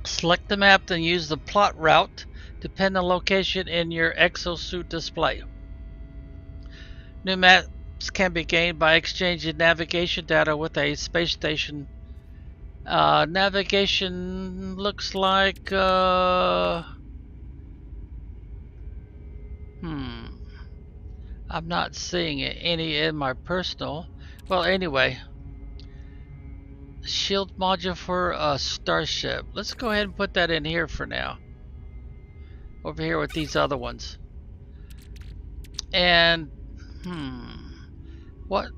Select the map, then use the plot route depend on location in your exosuit display. New maps can be gained by exchanging navigation data with a space station. Navigation looks like I'm not seeing any in my personal. Well, anyway, shield module for a starship. Let's go ahead and put that in here for now. Over here with these other ones. And what?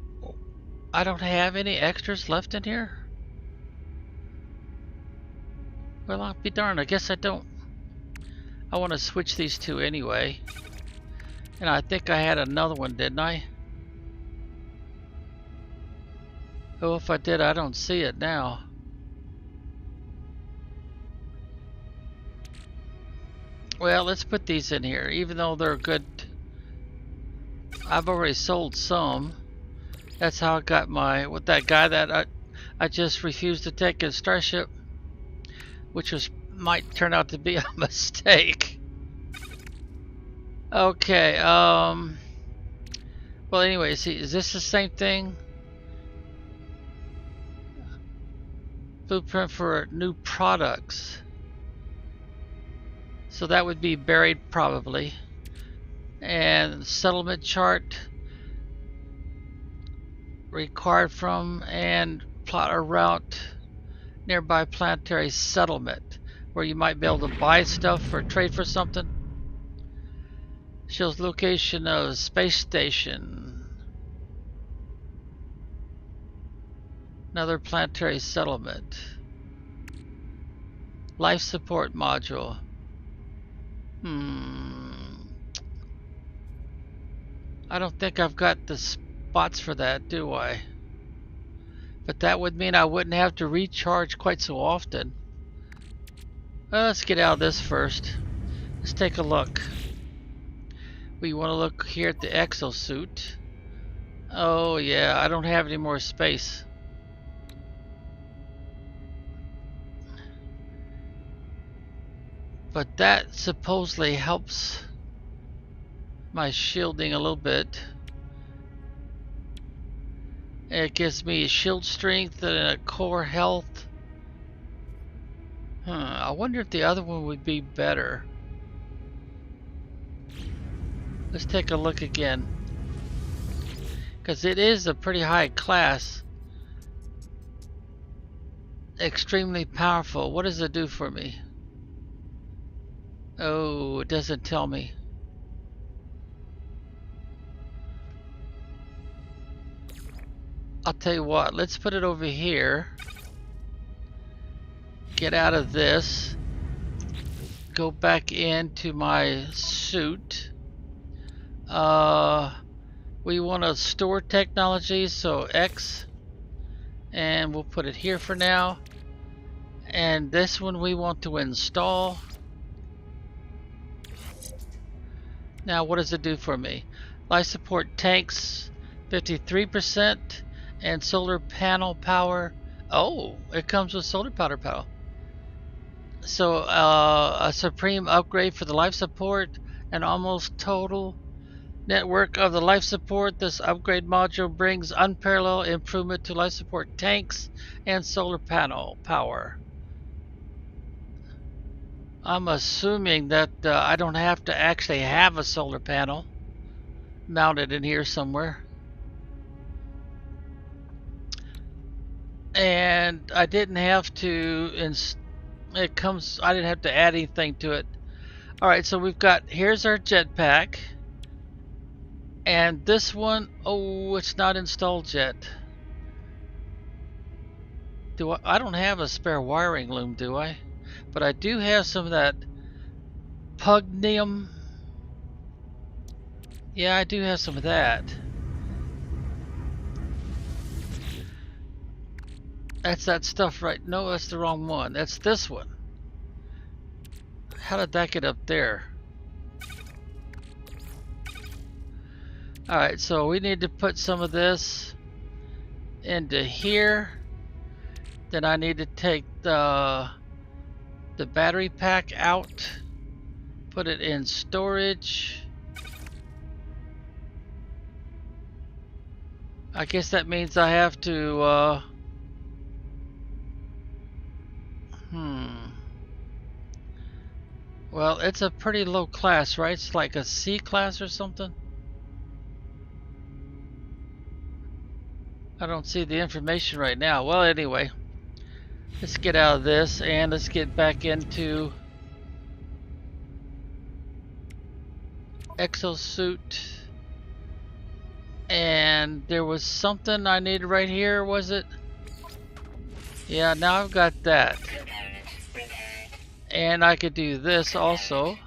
I don't have any extras left in here? Well, I'll be darned, I guess I don't. I want to switch these two anyway. And I think I had another one, didn't I? Oh, if I did, I don't see it now. Well, let's put these in here, even though they're good. I've already sold some. That's how I got my, with that guy that I just refused to take his starship, which might turn out to be a mistake. Okay, well anyway, see, is this the same thing? Blueprint for new products. So that would be buried probably. And settlement chart required from and plot a route nearby planetary settlement where you might be able to buy stuff or trade for something. Shows location of space station. Another planetary settlement. Life support module. I don't think I've got the spots for that, do I? But that would mean I wouldn't have to recharge quite so often. Well, let's get out of this first. Let's take a look. We want to look here at the exosuit. Oh yeah, I don't have any more space. But that supposedly helps my shielding a little bit. It gives me shield strength and a core health. I wonder if the other one would be better. Let's take a look again. Because it is a pretty high class. Extremely powerful. What does it do for me? Oh, it doesn't tell me. I'll tell you what, let's put it over here. Get out of this. Go back into my suit. We want to store technology, so X. And we'll put it here for now. And this one we want to install. Now what does it do for me? Life support tanks 53% and solar panel power. Oh, it comes with solar power. So a supreme upgrade for the life support and almost total network of the life support. This upgrade module brings unparalleled improvement to life support tanks and solar panel power. I'm assuming that I don't have to actually have a solar panel mounted in here somewhere. And I didn't have to, I didn't have to add anything to it. Alright, so we've got, here's our jetpack. And this one, oh, it's not installed yet. I don't have a spare wiring loom, do I? But I do have some of that pugnium. Yeah, I do have some of that. That's that stuff, right? No, that's the wrong one. That's this one. How did that get up there? Alright, so we need to put some of this into here. Then I need to take the battery pack out. Put it in storage. I guess that means I have to, well, it's a pretty low class, right? It's like a C class or something. I don't see the information right now. Well, anyway, let's get out of this and let's get back into exosuit. And there was something I needed right here, was it? Yeah, now I've got that. And I could do this also.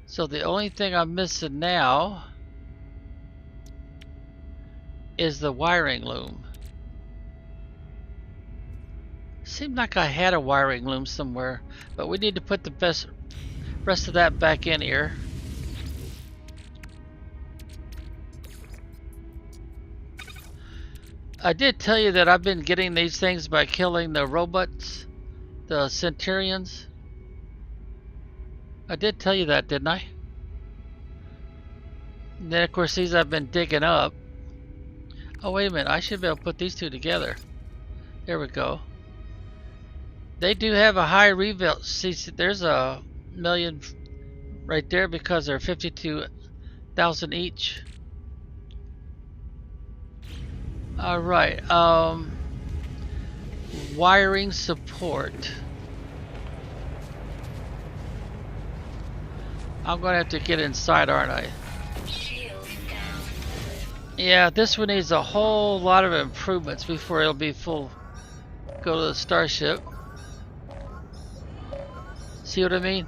So the only thing I'm missing now is the wiring loom. Seemed like I had a wiring loom somewhere, but we need to put the rest of that back in here. I did tell you that I've been getting these things by killing the robots, the Centurions. I did tell you that, didn't I? And then of course these I've been digging up. Oh wait a minute, I should be able to put these two together. There we go. They do have a high reveal. See, there's a million right there because they're 52,000 each. Alright, wiring support. I'm gonna have to get inside, aren't I? Yeah, this one needs a whole lot of improvements before it'll be full. Go to the starship. See what I mean?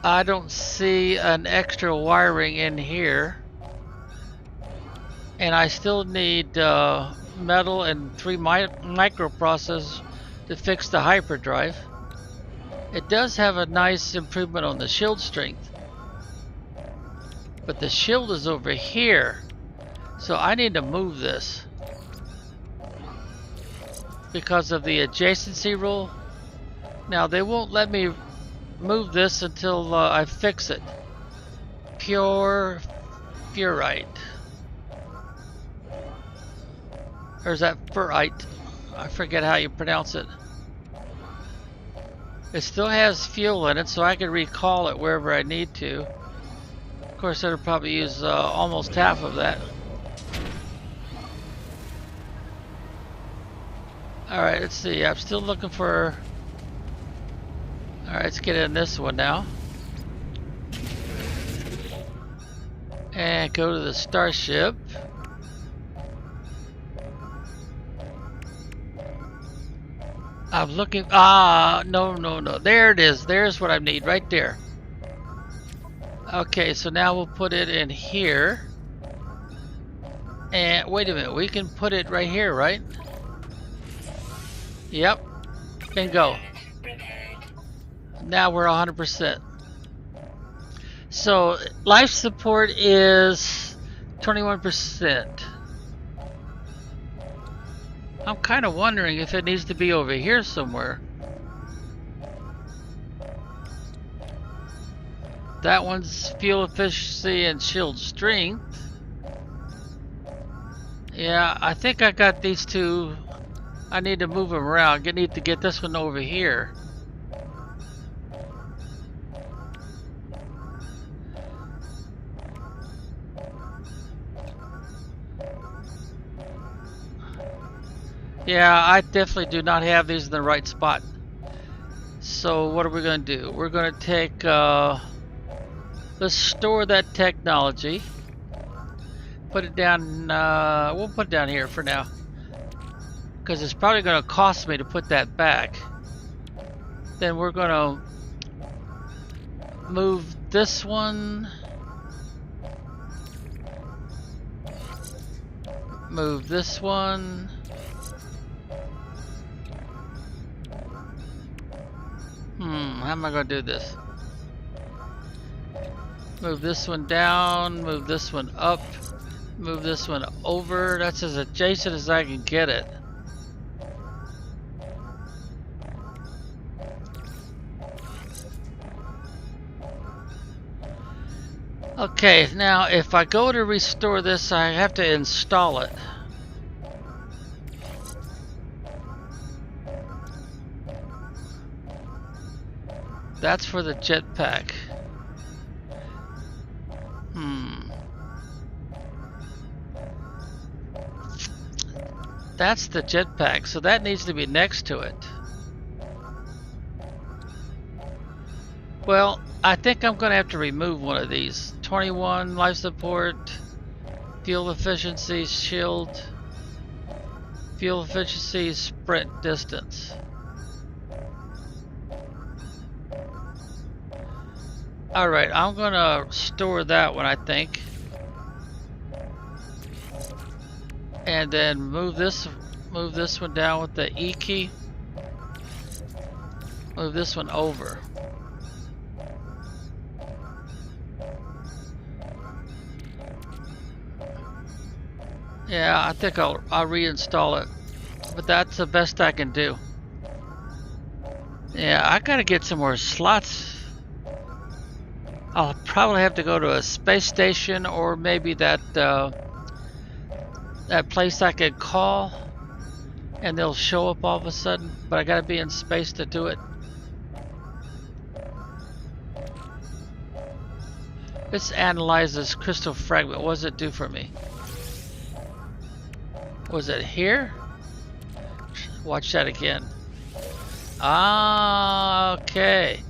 I don't see an extra wiring in here. And I still need metal and 3 microprocessors to fix the hyperdrive. It does have a nice improvement on the shield strength. But the shield is over here. So I need to move this. Because of the adjacency rule. Now they won't let me move this until I fix it. Pure ferrite. Or is that ferrite? I forget how you pronounce it. It still has fuel in it, so I can recall it wherever I need to. Of course, it'll probably use almost half of that. Alright, let's see. I'm still looking for... Alright, let's get in this one now. And go to the starship. I'm looking... no. There it is. There's what I need right there. Okay, so now we'll put it in here. And wait a minute. We can put it right here, right? Yep. Bingo. Now we're 100%. So life support is 21%. I'm kind of wondering if it needs to be over here somewhere. That one's fuel efficiency and shield strength. Yeah, I think I got these two. I need to move them around. I need to get this one over here. Yeah, I definitely do not have these in the right spot. So what are we going to do? We're going to take, let's store that technology. Put it down, we'll put it down here for now. Because it's probably going to cost me to put that back. Then we're going to move this one. Move this one. How am I going to do this? Move this one down, move this one up, move this one over. That's as adjacent as I can get it. Okay, now if I go to restore this, I have to install it. That's for the jetpack. That's the jetpack, so that needs to be next to it. Well, I think I'm going to have to remove one of these. 21 life support, fuel efficiency, shield, fuel efficiency, sprint distance. Alright, I'm going to store that one, I think. And then move this one down with the E key. Move this one over. Yeah, I think I'll reinstall it. But that's the best I can do. Yeah, I gotta get some more slots. I'll probably have to go to a space station or maybe that that place I could call and they'll show up all of a sudden, but I gotta be in space to do it. Let's analyze this crystal fragment. What does it do for me? Was it here? Watch that again. Ah, okay.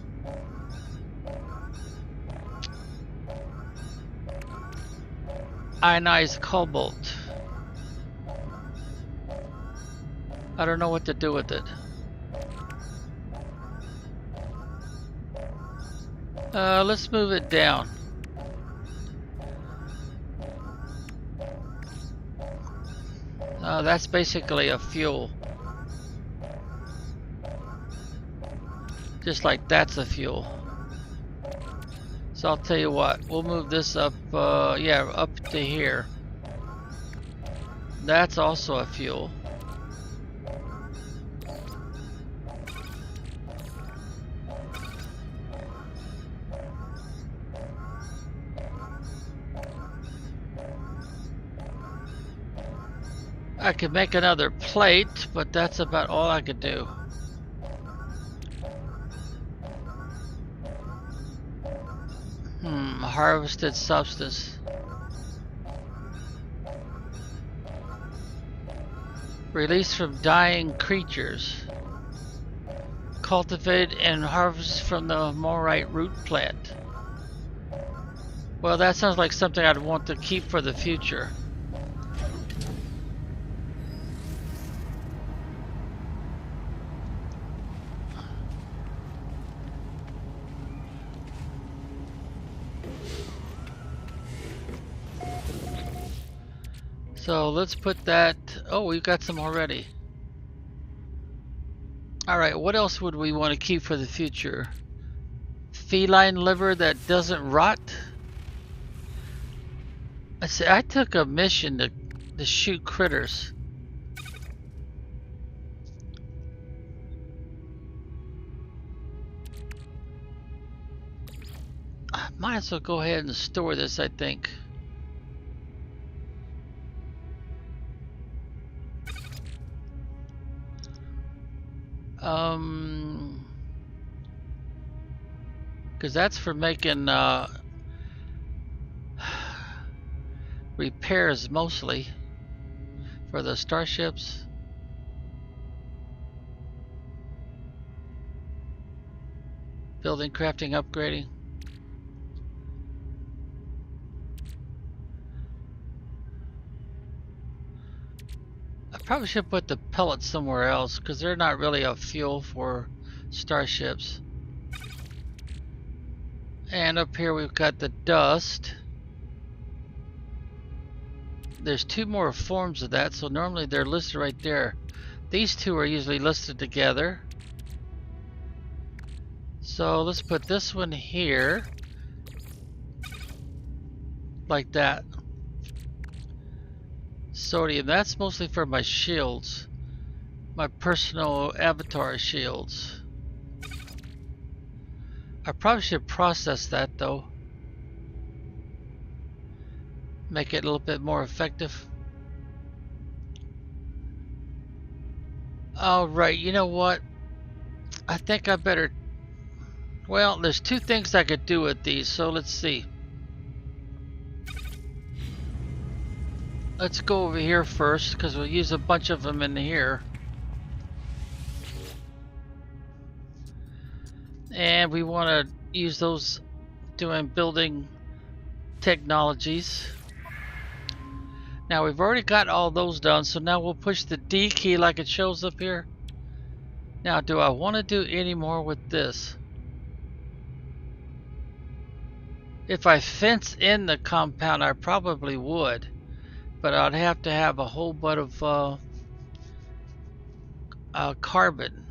Ionized cobalt. I don't know what to do with it. Let's move it down. That's basically a fuel. Just like that's a fuel. So I'll tell you what, we'll move this up, yeah, up to here. That's also a fuel. I could make another plate, but that's about all I could do. Harvested substance. Released from dying creatures. Cultivated and harvested from the Morite root plant. Well, that sounds like something I'd want to keep for the future. So let's put that. Oh, we've got some already. Alright, what else would we want to keep for the future? Feline liver that doesn't rot? I say I took a mission to shoot critters. I might as well go ahead and store this, I think. Because that's for making repairs mostly for the starships. Building, crafting, upgrading. I probably should put the pellets somewhere else because they're not really a fuel for starships. And up here we've got the dust. There's two more forms of that, so normally they're listed right there. These two are usually listed together. So let's put this one here. Like that. Sodium, that's mostly for my shields. My personal avatar shields. I probably should process that though. Make it a little bit more effective. Alright, you know what? I think I better... Well, there's two things I could do with these, so let's see. Let's go over here first, because we'll use a bunch of them in here. And we want to use those doing building technologies. Now we've already got all those done, so now we'll push the D key like it shows up here. Now, do I want to do any more with this? If I fence in the compound, I probably would, but I'd have to have a whole bunch of carbon.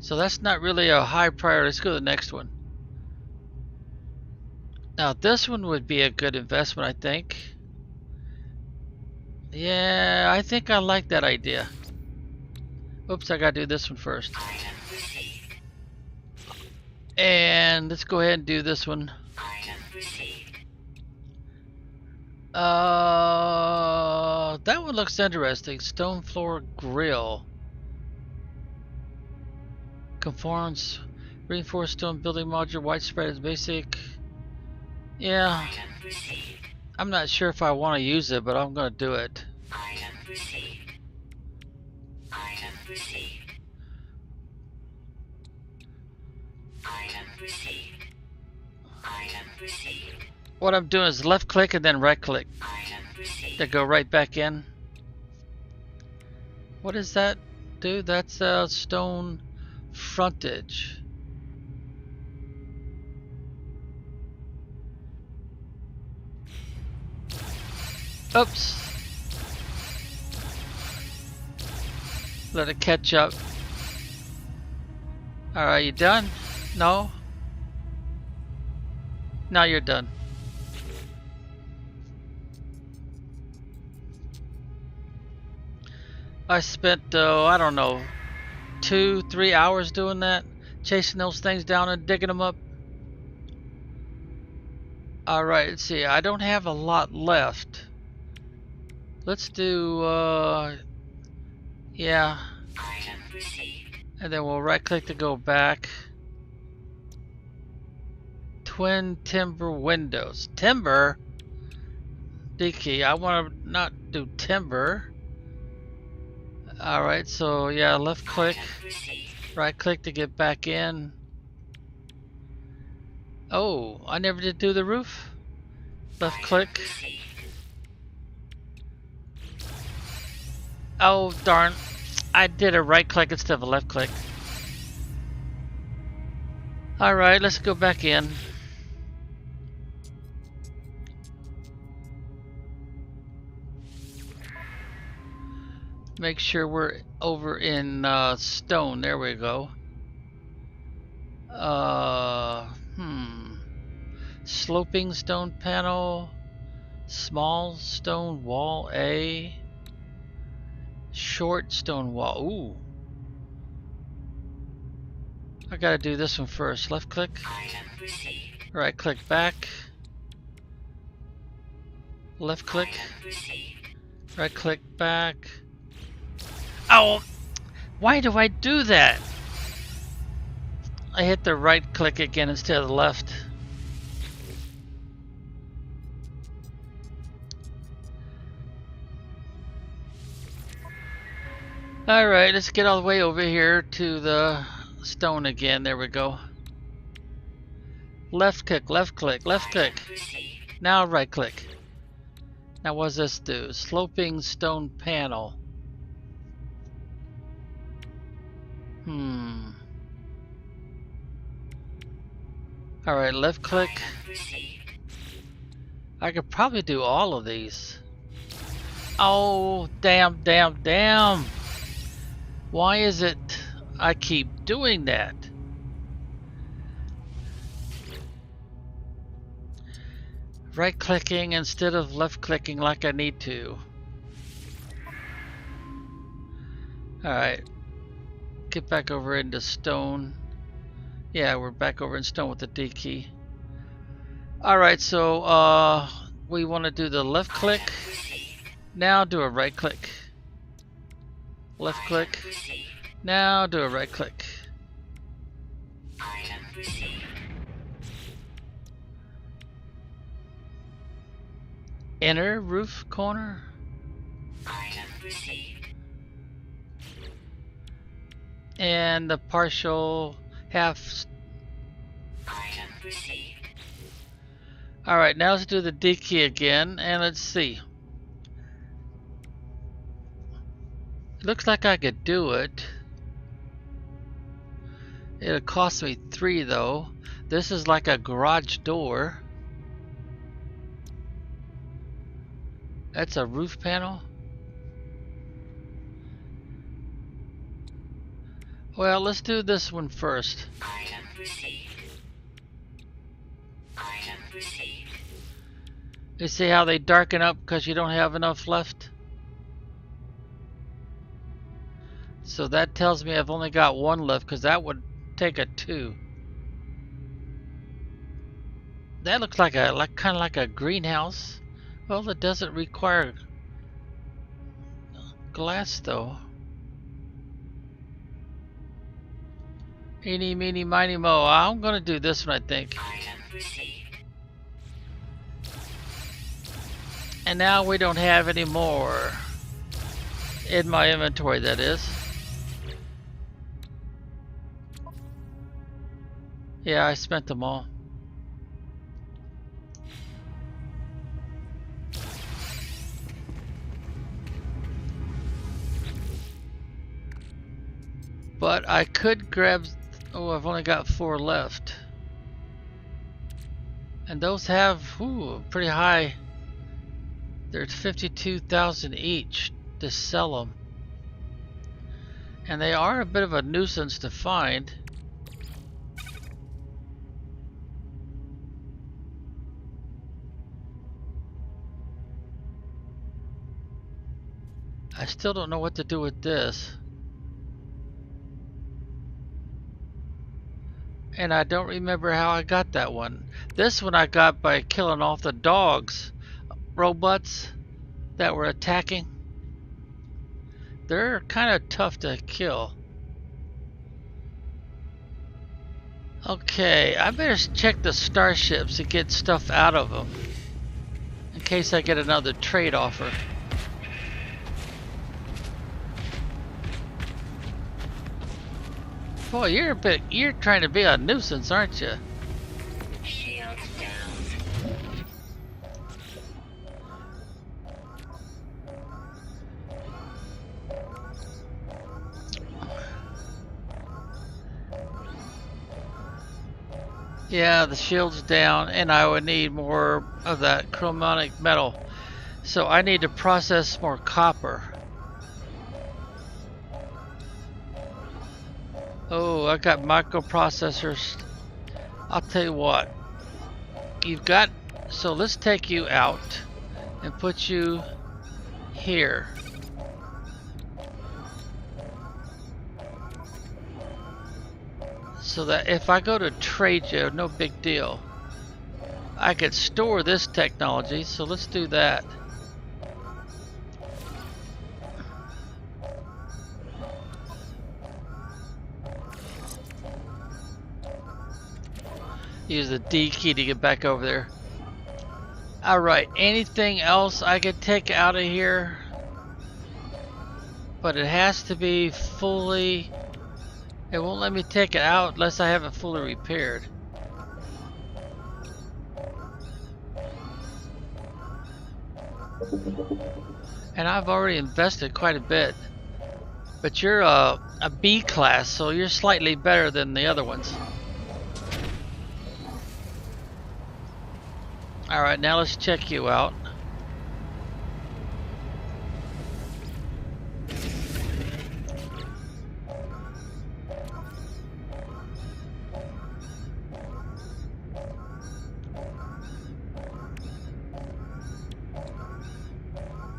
So that's not really a high priority. Let's go to the next one. Now this one would be a good investment, I think. Yeah, I think I like that idea. Oops, I gotta do this one first. And let's go ahead and do this one. That one looks interesting. Stone floor grill. Conforms reinforced stone building module, widespread as basic. Yeah. I'm not sure if I want to use it, but I'm going to do it. What I'm doing is left click and then right click to go right back in. What does that do? That's stone frontage. Oops. Let it catch up. Alright, you done? No? Now you're done. I spent, I don't know, 2-3 hours doing that, chasing those things down and digging them up. Alright, let's see, I don't have a lot left. Let's do, yeah. And then we'll right click to go back. Twin timber windows. Timber? D key, I want to not do timber. Alright, so yeah, left click, right click to get back in. Oh, I never did do the roof. Left click. Oh darn, I did a right click instead of a left click. Alright, let's go back in. Make sure we're over in stone. There we go. Sloping stone panel, small stone wall A, short stone wall. Ooh. I gotta do this one first. Left click, right click back, left click, right click back. Oh, why do I do that? I hit the right click again instead of the left. Alright, let's get all the way over here to the stone again. There we go. Left click, left click, left click. Now right click. Now what does this do? Sloping stone panel. Alright, left click. I could probably do all of these. Oh, damn. Why is it I keep doing that? Right clicking instead of left clicking like I need to. Alright. Get back over into stone. Yeah, we're back over in stone with the D key. Alright, so we want to do the left click. Now do a right click. Left click. Now do a right click. Item received. Inner roof corner. Item received. And the partial half. Item received. Alright, now let's do the D key again, and let's see. It looks like I could do it. It'll cost me 3 though. This is like a garage door. That's a roof panel. Well, let's do this one first. Item received. Item received. You see how they darken up because you don't have enough left? So that tells me I've only got 1 left, because that would take a 2. That looks like a kind of like a greenhouse. Well, it doesn't require glass though. Eeny, meeny, miny, mo. I'm gonna do this one, I think. Item received. And now we don't have any more in my inventory, that is. Yeah, I spent them all. But I could grab... Oh, I've only got 4 left. And those have, ooh, pretty high. They're 52,000 each to sell them. And they are a bit of a nuisance to find. I still don't know what to do with this. And I don't remember how I got that one. This one I got by killing off the dogs, robots that were attacking. They're kind of tough to kill. Okay, I better check the starships to get stuff out of them in case I get another trade offer. Boy, you're trying to be a nuisance, aren't you? Shield down. Yeah, the shield's down, and I would need more of that chromatic metal. So I need to process more copper. Oh, I got microprocessors. I'll tell you what. You've got... So let's take you out and put you here. So that if I go to trade you, no big deal. I could store this technology, so let's do that. Use the D key to get back over there. Alright, anything else I could take out of here? But it has to be fully... It won't let me take it out unless I have it fully repaired. And I've already invested quite a bit. But you're a B class, so you're slightly better than the other ones. Alright, now let's check you out.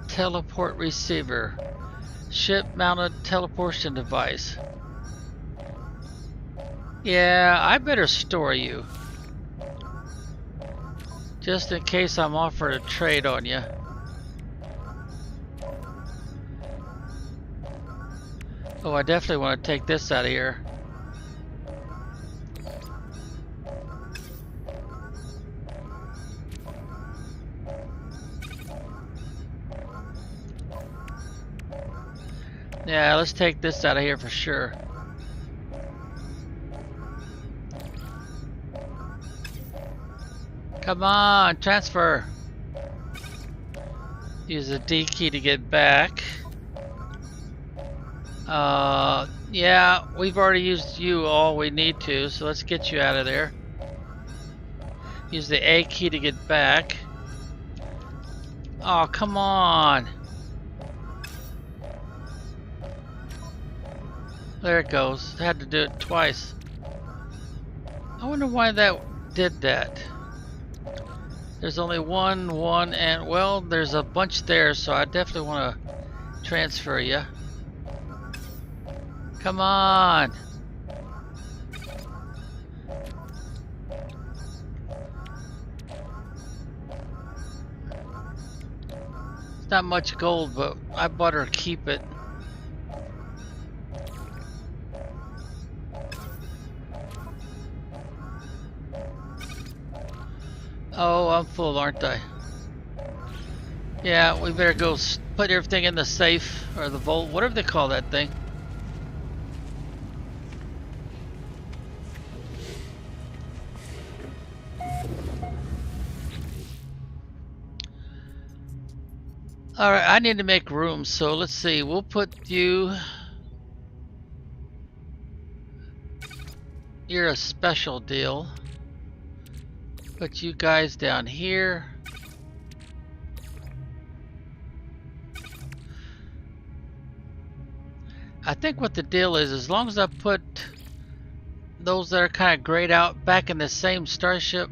Teleport receiver. Ship mounted teleportation device. Yeah, I better store you. Just in case I'm offered a trade on you. Oh, I definitely want to take this out of here. Yeah, let's take this out of here for sure. Come on, transfer. Use the D key to get back. Yeah, we've already used you all we need to, so let's get you out of there. Use the A key to get back. Oh, come on. There it goes. I had to do it twice. I wonder why that did that. There's only one, and well, there's a bunch there, so I definitely want to transfer you. Come on. It's not much gold, but I better keep it. Oh, I'm full, aren't I? Yeah, we better go put everything in the safe, or the vault, whatever they call that thing. Alright, I need to make room, so let's see, we'll put you... You're a special deal. Put you guys down here. I think what the deal is, as long as I put those that are kind of grayed out back in the same starship,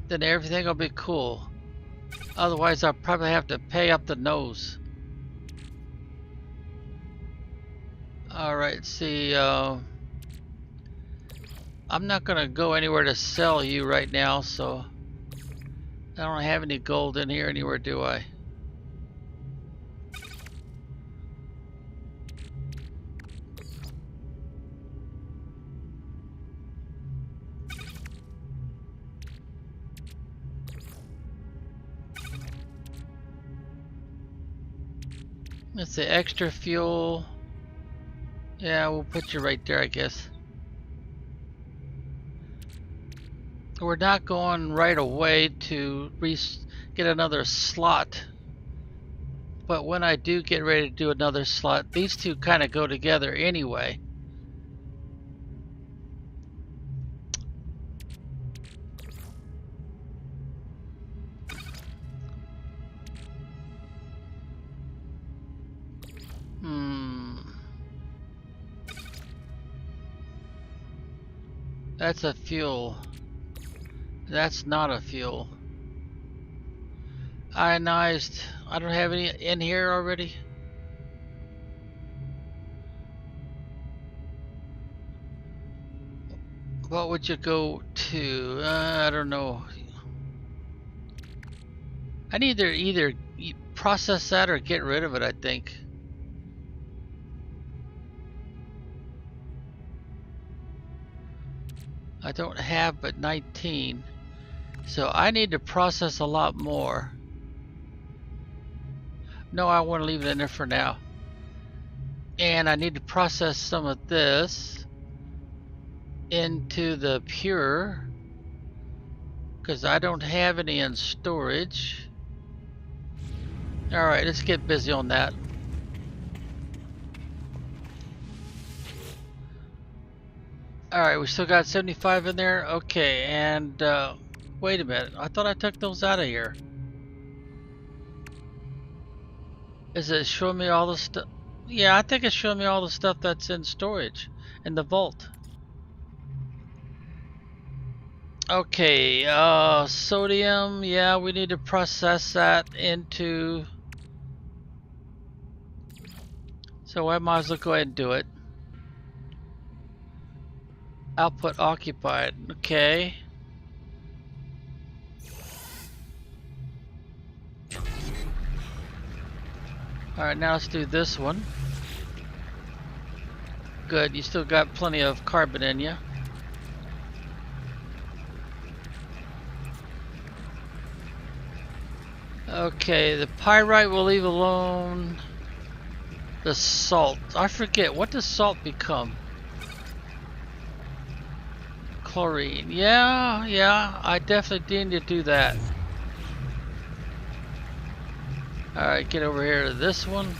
then everything will be cool. Otherwise, I'll probably have to pay up the nose. Alright, see, I'm not gonna go anywhere to sell you right now, so I don't have any gold in here anywhere, do I? Let's say extra fuel. Yeah, we'll put you right there, I guess. We're not going right away to get another slot. But when I do get ready to do another slot, these two kind of go together anyway. That's a fuel. That's not a fuel. Ionized. I don't have any in here already. What would you go to? I don't know. I need to either process that or get rid of it, I think. I don't have but 19. So I need to process a lot more. No, I want to leave it in there for now. And I need to process some of this into the pure, because I don't have any in storage. Alright, let's get busy on that. Alright, we still got 75 in there. Okay, and wait a minute. I thought I took those out of here. Is it showing me all the stuff? Yeah, I think it's showing me all the stuff that's in storage in the vault. Okay, sodium. Yeah, we need to process that into... So I might as well go ahead and do it. Output occupied. Okay. Alright, now let's do this one. Good, you still got plenty of carbon in you. Okay, the pyrite we'll leave alone. The salt. I forget, what does salt become? Chlorine. Yeah, I definitely need to do that. Alright, get over here to this one.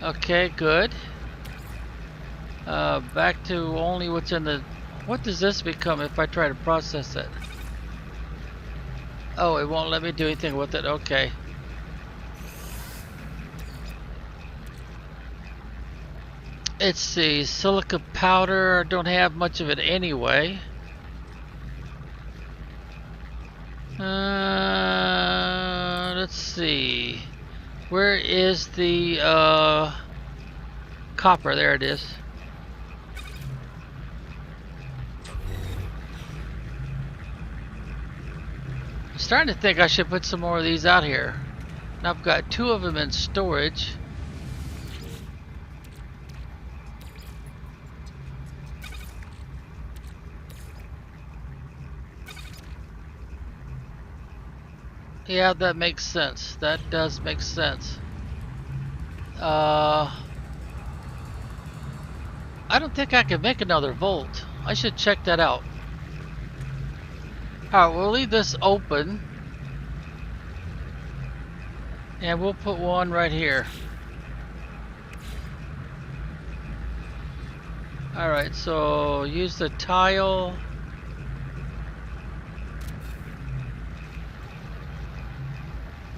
Okay, good. Back to only what's in the... What does this become if I try to process it? Oh, it won't let me do anything with it. Okay. It's the silica powder. I don't have much of it anyway. Let's see. Where is the copper? There it is. I'm starting to think I should put some more of these out here. Now I've got 2 of them in storage. Yeah, that makes sense. That does make sense. I don't think I can make another volt. I should check that out. Alright, we'll leave this open. And we'll put one right here. Alright, so use the tile.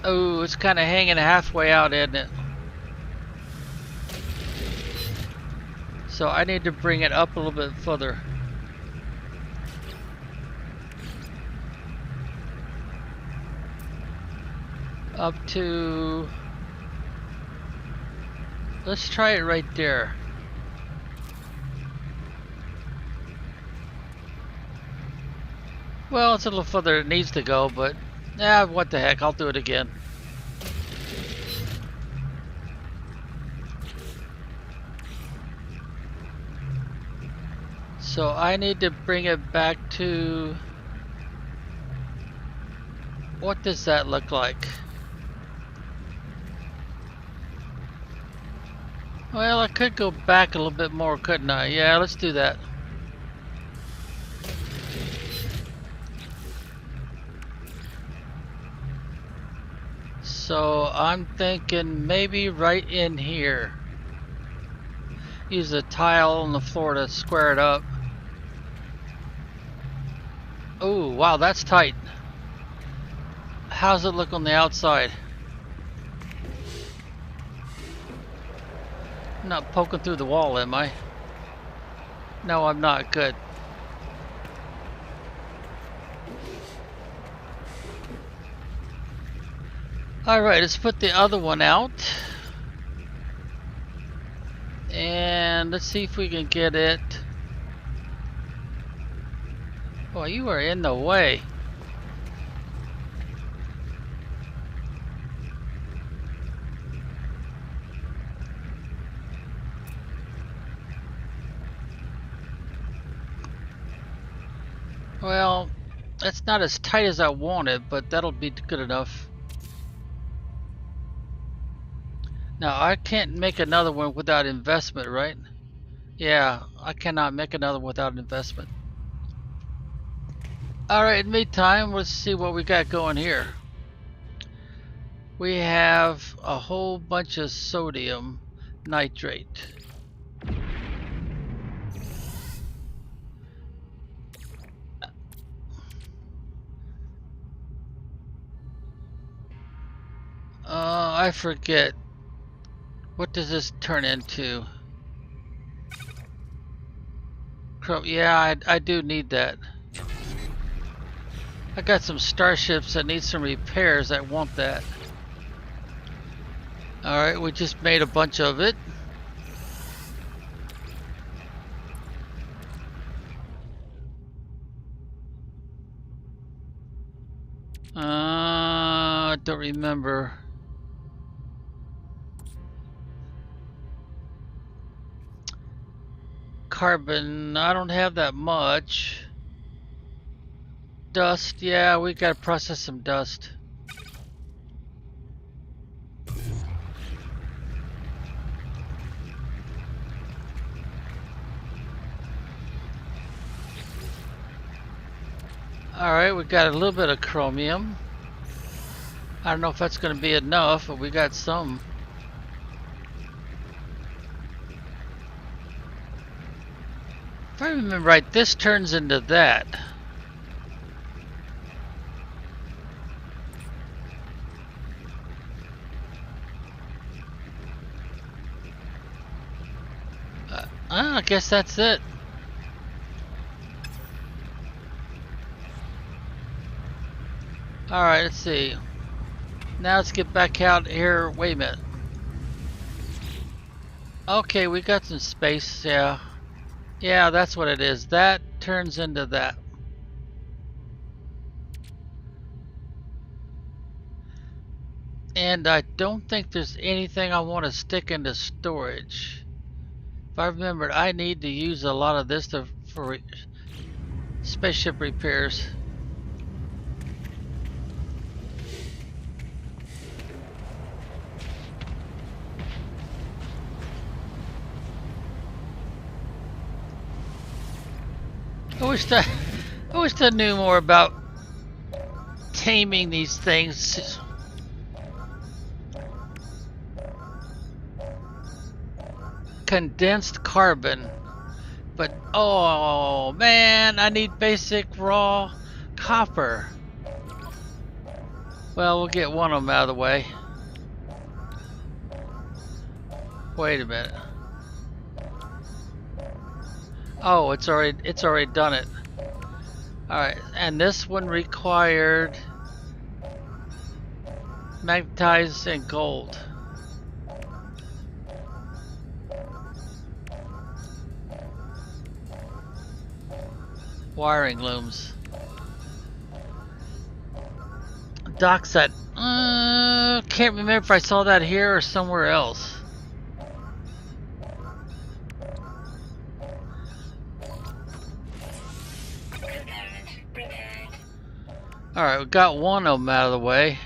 Oh, it's kind of hanging halfway out, isn't it? So I need to bring it up a little bit further. Up to... Let's try it right there. Well, it's a little further than it needs to go, but... what the heck, I'll do it again. So I need to bring it back to... What does that look like? Well, I could go back a little bit more, couldn't I? Yeah, let's do that. So I'm thinking maybe right in here. Use a tile on the floor to square it up. Oh, wow, that's tight. How's it look on the outside? I'm not poking through the wall, am I? No, I'm not. Good. Alright, let's put the other one out. And let's see if we can get it. Boy, you are in the way. Well, that's not as tight as I wanted, but that'll be good enough. Now, I can't make another one without investment, right? Yeah, I cannot make another one without investment. Alright, in the meantime, let's see what we got going here. We have a whole bunch of sodium nitrate. I forget. What does this turn into? Yeah, I do need that. I got some starships that need some repairs that want that. Alright, we just made a bunch of it. I don't remember. Carbon, I don't have that much. Dust, yeah, we gotta process some dust. Alright, we got a little bit of chromium. I don't know if that's gonna be enough, but we got some. If I remember right, this turns into that. I guess that's it. Alright, let's see. Now let's get back out here. Wait a minute. Okay, we got some space, yeah. Yeah, that's what it is. That turns into that. And I don't think there's anything I want to stick into storage. If I remember, I need to use a lot of this for spaceship repairs. I wish I knew more about taming these things. Condensed carbon, but oh man, I need basic raw copper. Well, we'll get one of them out of the way. Wait a minute. Oh, it's already done it. Alright, and this one required magnetized and gold. Wiring looms. Dock set. Can't remember if I saw that here or somewhere else. Alright, we got one of them out of the way.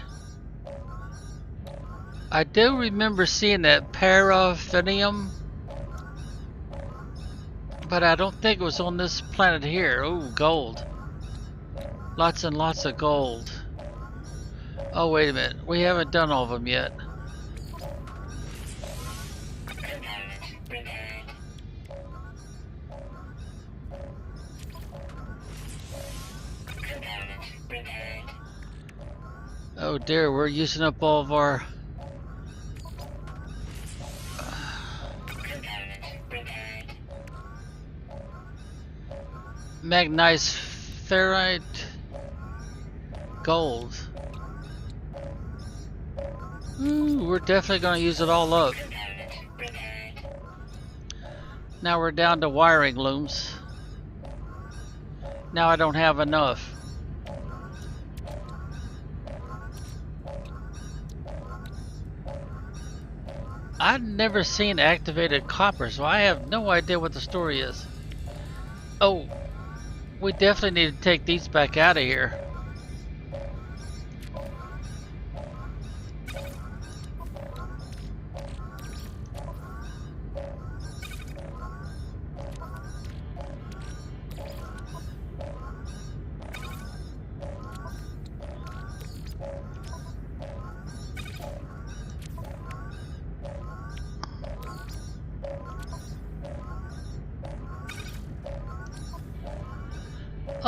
I do remember seeing that paraffinium, but I don't think it was on this planet here. Ooh, gold. Lots and lots of gold. Oh, wait a minute. We haven't done all of them yet. Oh dear, we're using up all of our... magnetized ferrite gold. Ooh, we're definitely going to use it all up. Now we're down to wiring looms. Now I don't have enough. I've never seen activated copper, so I have no idea what the story is. Oh, we definitely need to take these back out of here.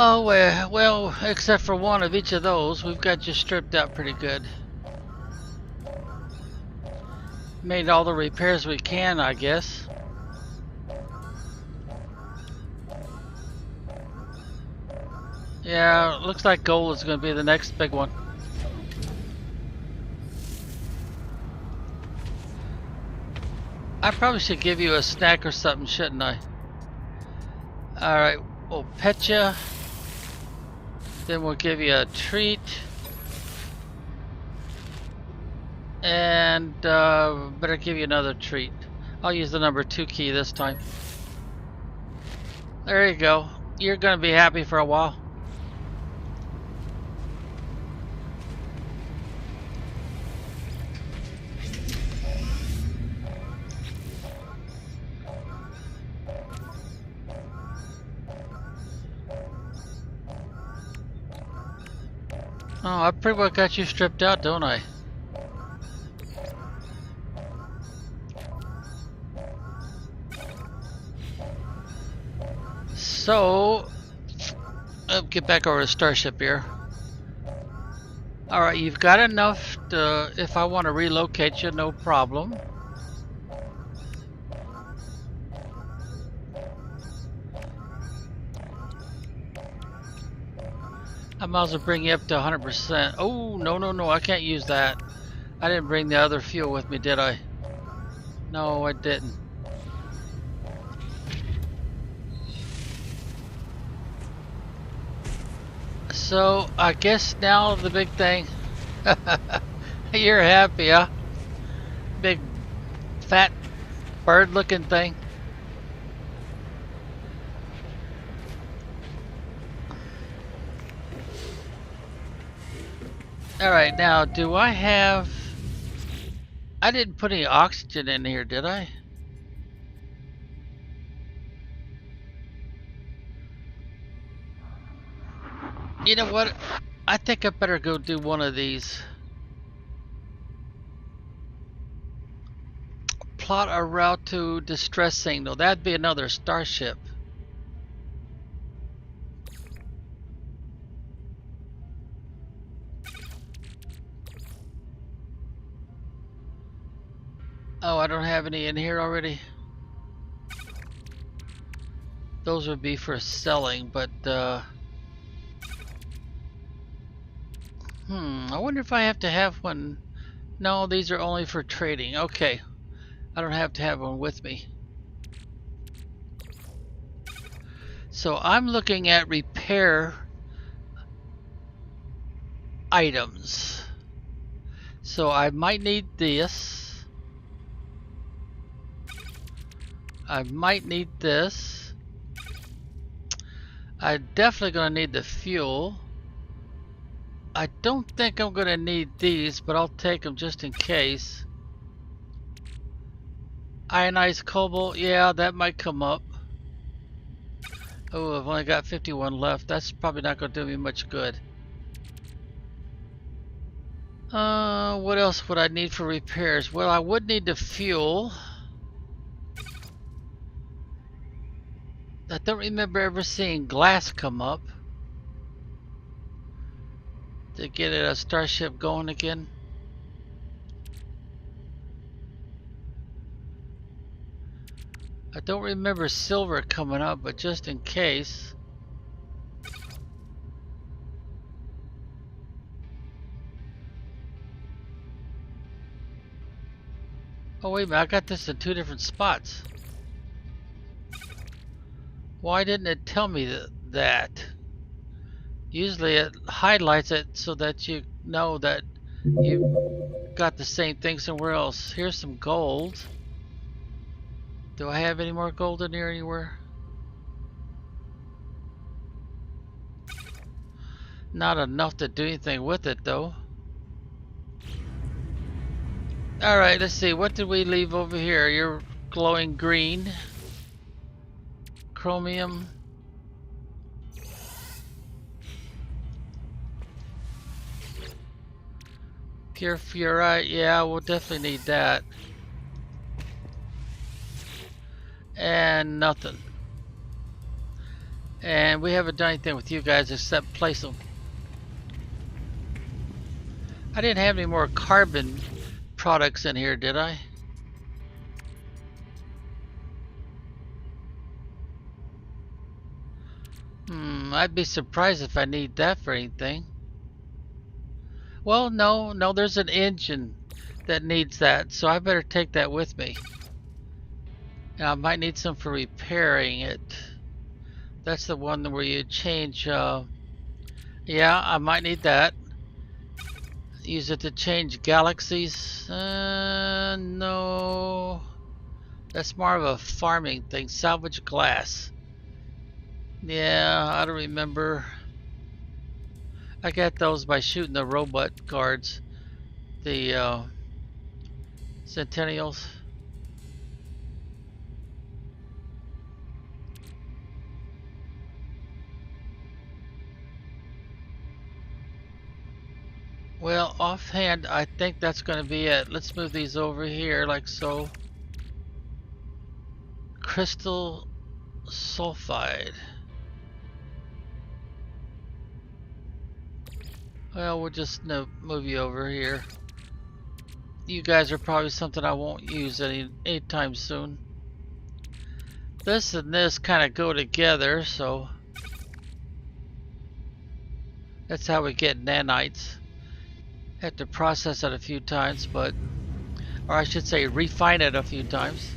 Oh, well, except for one of each of those, we've got you stripped out pretty good. Made all the repairs we can, I guess. Yeah, looks like gold is going to be the next big one. I probably should give you a snack or something, shouldn't I? Alright, we'll pet you. Then we'll give you a treat. And better give you another treat. I'll use the number 2 key this time. There you go. You're gonna be happy for a while. Oh, I pretty well got you stripped out, don't I? So, I'll get back over to Starship here. Alright, you've got enough to, if I want to relocate you, no problem. I might as well bring you up to 100%. Oh, no, I can't use that. I didn't bring the other fuel with me, did I? No, I didn't. So, I guess now the big thing. You're happy, huh? Big, fat, bird-looking thing. Alright, now, do I have... I didn't put any oxygen in here, did I? You know what? I think I better go do one of these. Plot a route to distress signal. That'd be another starship. Oh, I don't have any in here already. Those would be for selling, but I wonder if I have to have one. No, these are only for trading. Okay. I don't have to have one with me. So I'm looking at repair items. So I might need this. I might need this. I'm definitely going to need the fuel. I don't think I'm going to need these, but I'll take them just in case. Ionized cobalt, yeah, that might come up. Oh, I've only got 51 left. That's probably not going to do me much good. What else would I need for repairs? Well, I would need the fuel. I don't remember ever seeing glass come up to get a starship going again. I don't remember silver coming up, but just in case. Oh wait a minute, I got this in 2 different spots. Why didn't it tell me that? Usually it highlights it so that you know that you got the same thing somewhere else. Here's some gold. Do I have any more gold in here anywhere? Not enough to do anything with it though. Alright, let's see. What did we leave over here? You're glowing green. Chromium. Pure fluorite. Yeah, we'll definitely need that. And nothing. And we haven't done anything with you guys except place them. I didn't have any more carbon products in here, did I? I'd be surprised if I need that for anything. Well, no, there's an engine that needs that, so I better take that with me. And I might need some for repairing it. That's the one where you change, yeah, I might need that. Use it to change galaxies. No. That's more of a farming thing. Salvage glass. Yeah, I don't remember. I got those by shooting the robot guards, the Centennials. Well, offhand, I think that's going to be it. Let's move these over here like so. Crystal sulfide. Well, we'll just move you over here. You guys are probably something I won't use anytime soon. This and this kind of go together, so that's how we get nanites. Have to process it a few times, or I should say refine it a few times.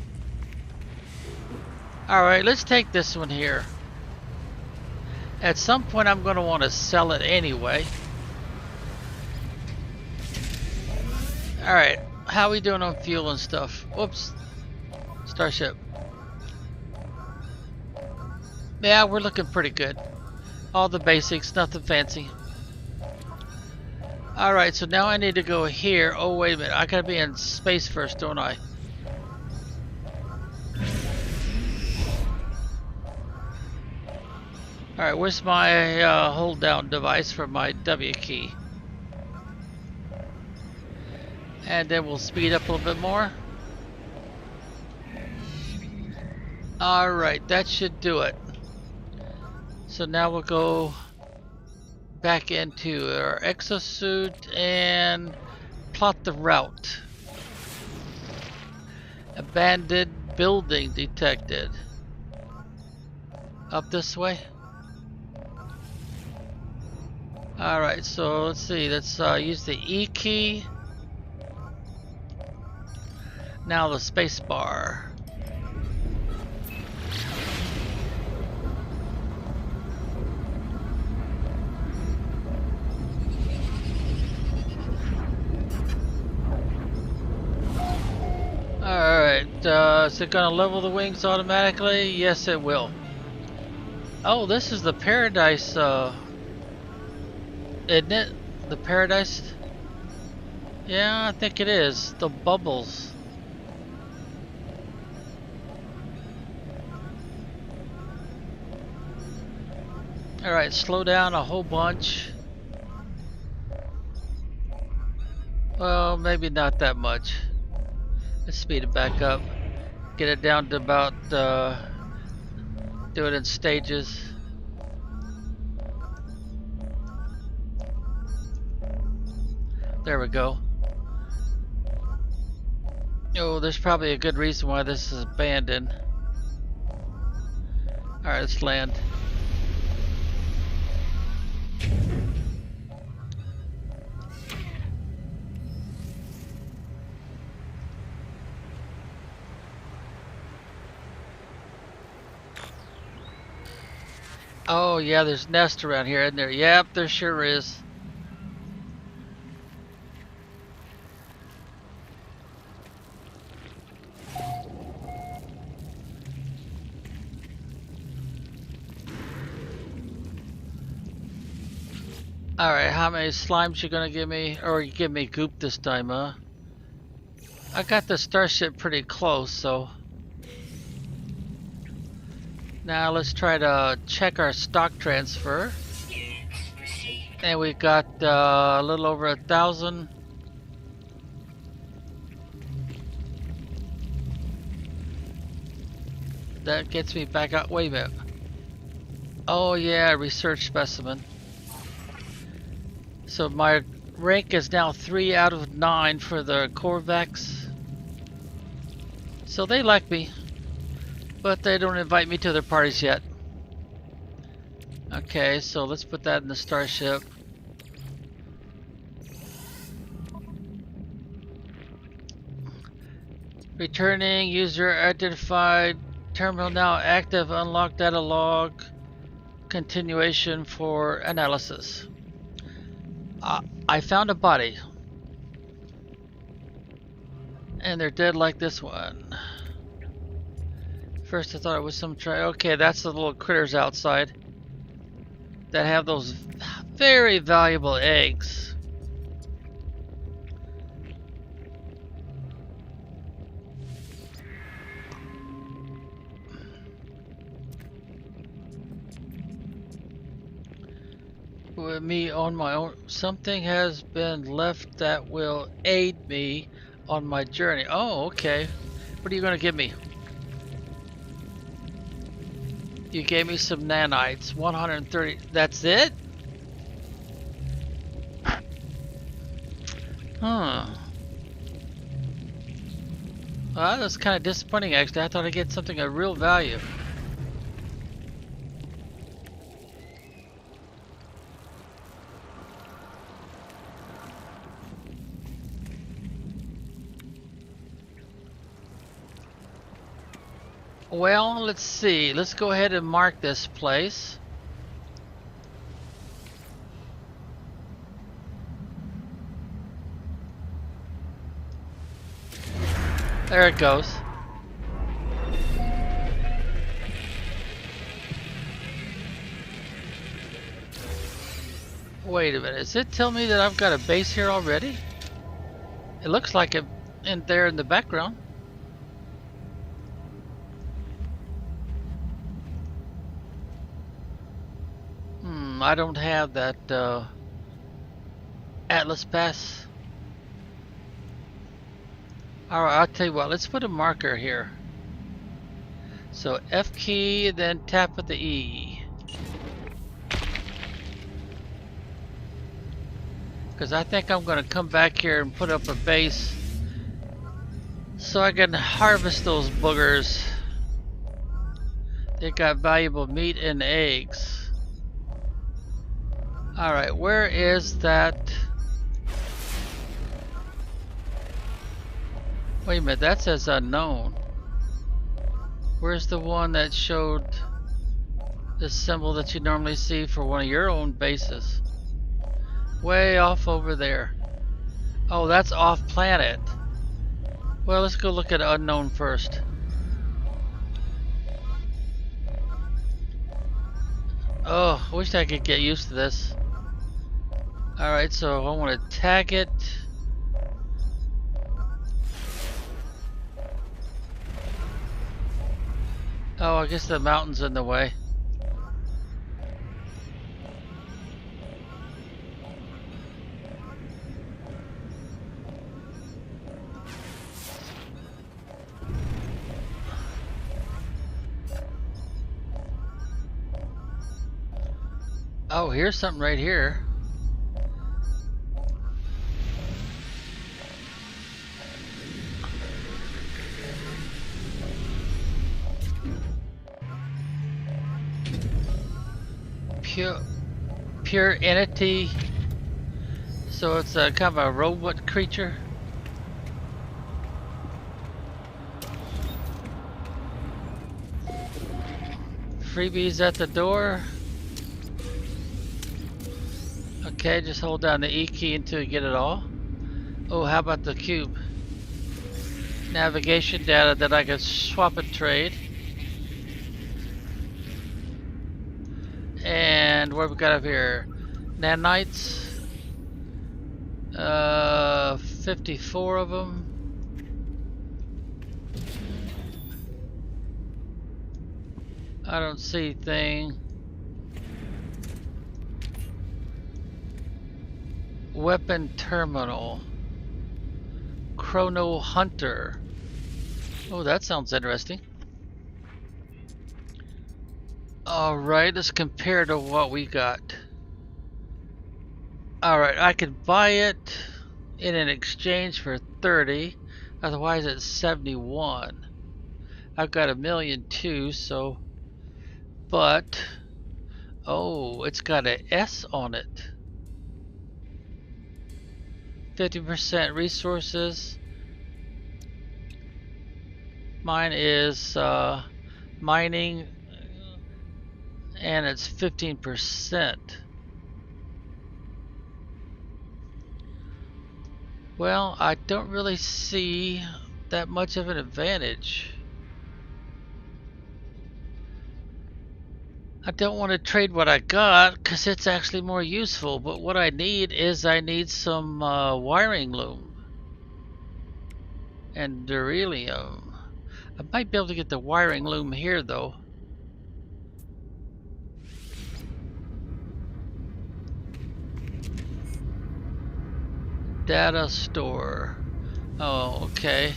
Alright, let's take this one here. At some point I'm going to want to sell it anyway. Alright, how we doing on fuel and stuff? Whoops. Starship. Yeah, we're looking pretty good. All the basics, nothing fancy. Alright, so now I need to go here. Oh, wait a minute. I gotta be in space first, don't I? Alright, where's my hold down device for my W key? And then we'll speed up a little bit more. Alright, that should do it. So now we'll go back into our exosuit and plot the route. Abandoned building detected. Up this way. Alright, so let's see, let's use the E key. Now the space bar. Alright, is it gonna level the wings automatically? Yes, it will. Oh, this is the Paradise, isn't it? The Paradise? Yeah, I think it is. The bubbles. Alright, slow down a whole bunch. Well, maybe not that much. Let's speed it back up. Get it down to about, do it in stages. There we go. Oh, there's probably a good reason why this is abandoned. Alright, let's land. Oh yeah, there's nests around here, isn't there? Yep, there sure is. Alright, how many slimes you gonna give me? Or you give me goop this time, huh? I got the starship pretty close, so... Now let's try to check our stock transfer. And we got a little over 1,000. That gets me back out. Wait a minute. Oh yeah, research specimen. So my rank is now 3 out of 9 for the Corvex. So they like me. But they don't invite me to their parties yet. Okay, so let's put that in the starship. Returning user identified. Terminal now active. Unlock data log. Continuation for analysis. I found a body. And they're dead like this one. First I thought it was some okay, that's the little critters outside that have those very valuable eggs. With me on my own, something has been left that will aid me on my journey. Oh, okay. What are you gonna give me? You gave me some nanites, 130. That's it? Huh. Well, that's kind of disappointing actually. I thought I'd get something of real value. Well, let's see. Let's go ahead and mark this place. There it goes. Wait a minute. Does it tell me that I've got a base here already? It looks like it in there in the background. I don't have that Atlas Pass. Alright, I'll tell you what, let's put a marker here. So F key, then tap with the E. Because I think I'm going to come back here and put up a base so I can harvest those boogers. They got valuable meat and eggs. Alright, where is that? Wait a minute, that says unknown. Where's the one that showed the symbol that you normally see for one of your own bases? Way off over there. Oh, that's off planet. Well, let's go look at unknown first. Oh, I wish I could get used to this. Alright, so I want to tag it. Oh, I guess the mountain's in the way. Oh, here's something right here. Pure entity. So it's a kind of a robot creature. Freebies at the door. Okay, just hold down the E key until you get it all. Oh, how about the cube? Navigation data that I can swap and trade. And what we got up here? Nanites. 54 of them. I don't see anything. Weapon terminal. Chrono Hunter. Oh, that sounds interesting. Alright, let's compare to what we got. Alright, I could buy it in an exchange for 30. Otherwise it's 71. I've got 1,000,002, so... But... Oh, it's got an S on it. 50% resources. Mine is mining, and it's 15%. Well, I don't really see that much of an advantage. I don't want to trade what I got because it's actually more useful, but what I need is I need some wiring loom and beryllium. I might be able to get the wiring loom here though. Data store. Oh, okay.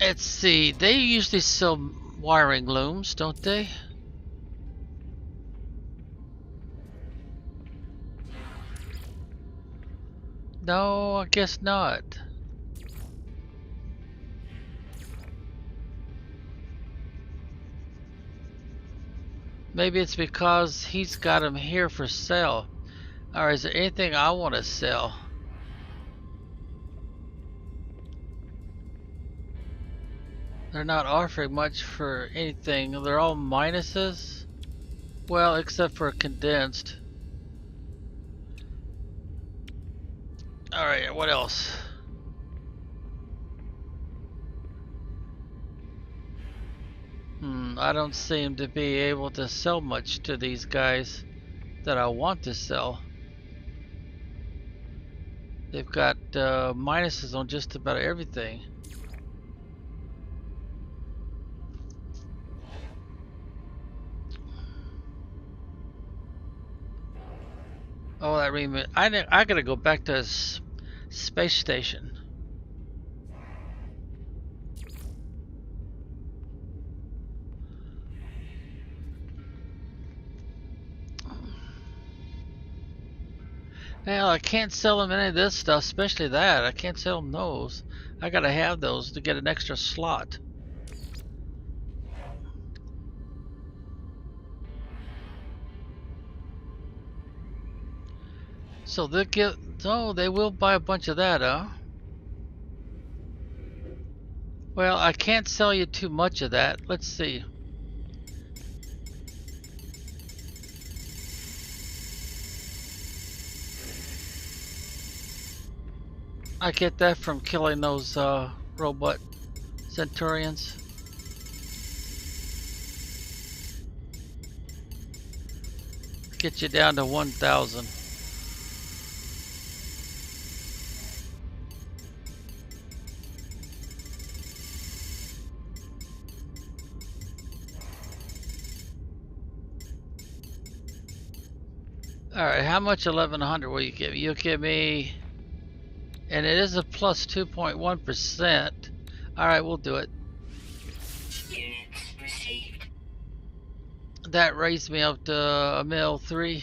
Let's see. They usually sell wiring looms, don't they? No, I guess not. Maybe it's because he's got them here for sale. Or is there anything I want to sell? They're not offering much for anything. They're all minuses. Well, except for condensed. Alright, what else? I don't seem to be able to sell much to these guys that I want to sell. They've got minuses on just about everything. Oh, that reminds me. I gotta go back to space station. Well, I can't sell them any of this stuff, especially that. I can't sell them those. I gotta have those to get an extra slot. So they'll get. Oh, they will buy a bunch of that, huh? Well, I can't sell you too much of that. Let's see. I get that from killing those robot Centurions. Get you down to 1,000. Alright, how much 1100 will you give me? You'll give me, and it is a plus 2.1%. Alright, we'll do it. Units received. That raised me up to a mil 3.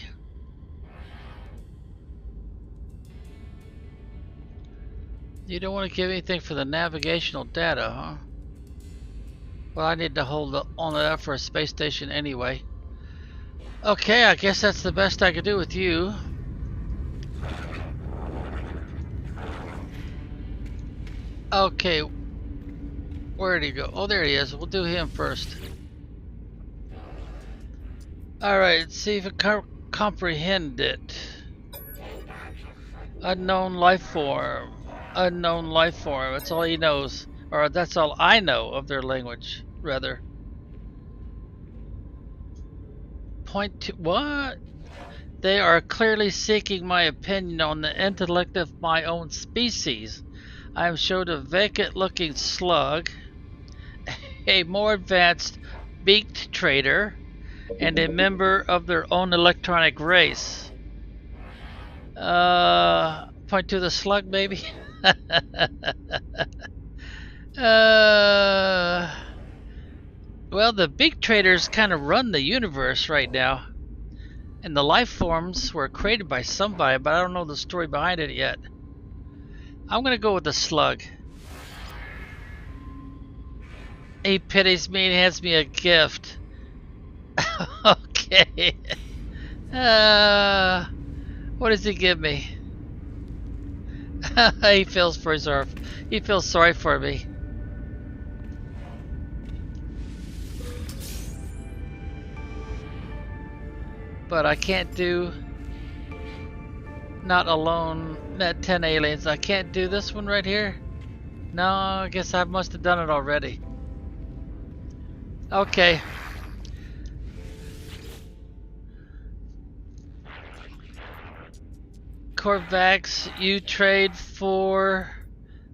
You don't want to give anything for the navigational data, huh? Well, I need to hold on to that for a space station anyway. Okay, I guess that's the best I could do with you. Okay, where'd he go? Oh, there he is. We'll do him first. Alright, let's see if it comprehend it. Unknown life form. Unknown life form. That's all he knows. Or that's all I know of their language, rather. Point to what? They are clearly seeking my opinion on the intellect of my own species. I am showed a vacant-looking slug, a more advanced beaked trader, and a member of their own electronic race. Point to the slug, maybe. Well, the big traders kind of run the universe right now. And the life forms were created by somebody, but I don't know the story behind it yet. I'm gonna go with the slug. He pities me and hands me a gift. Okay. What does he give me? He feels sorry for me. But I can't do not alone net 10 aliens. I can't do this one right here. No, I guess I must have done it already. Okay. Corvax, you trade for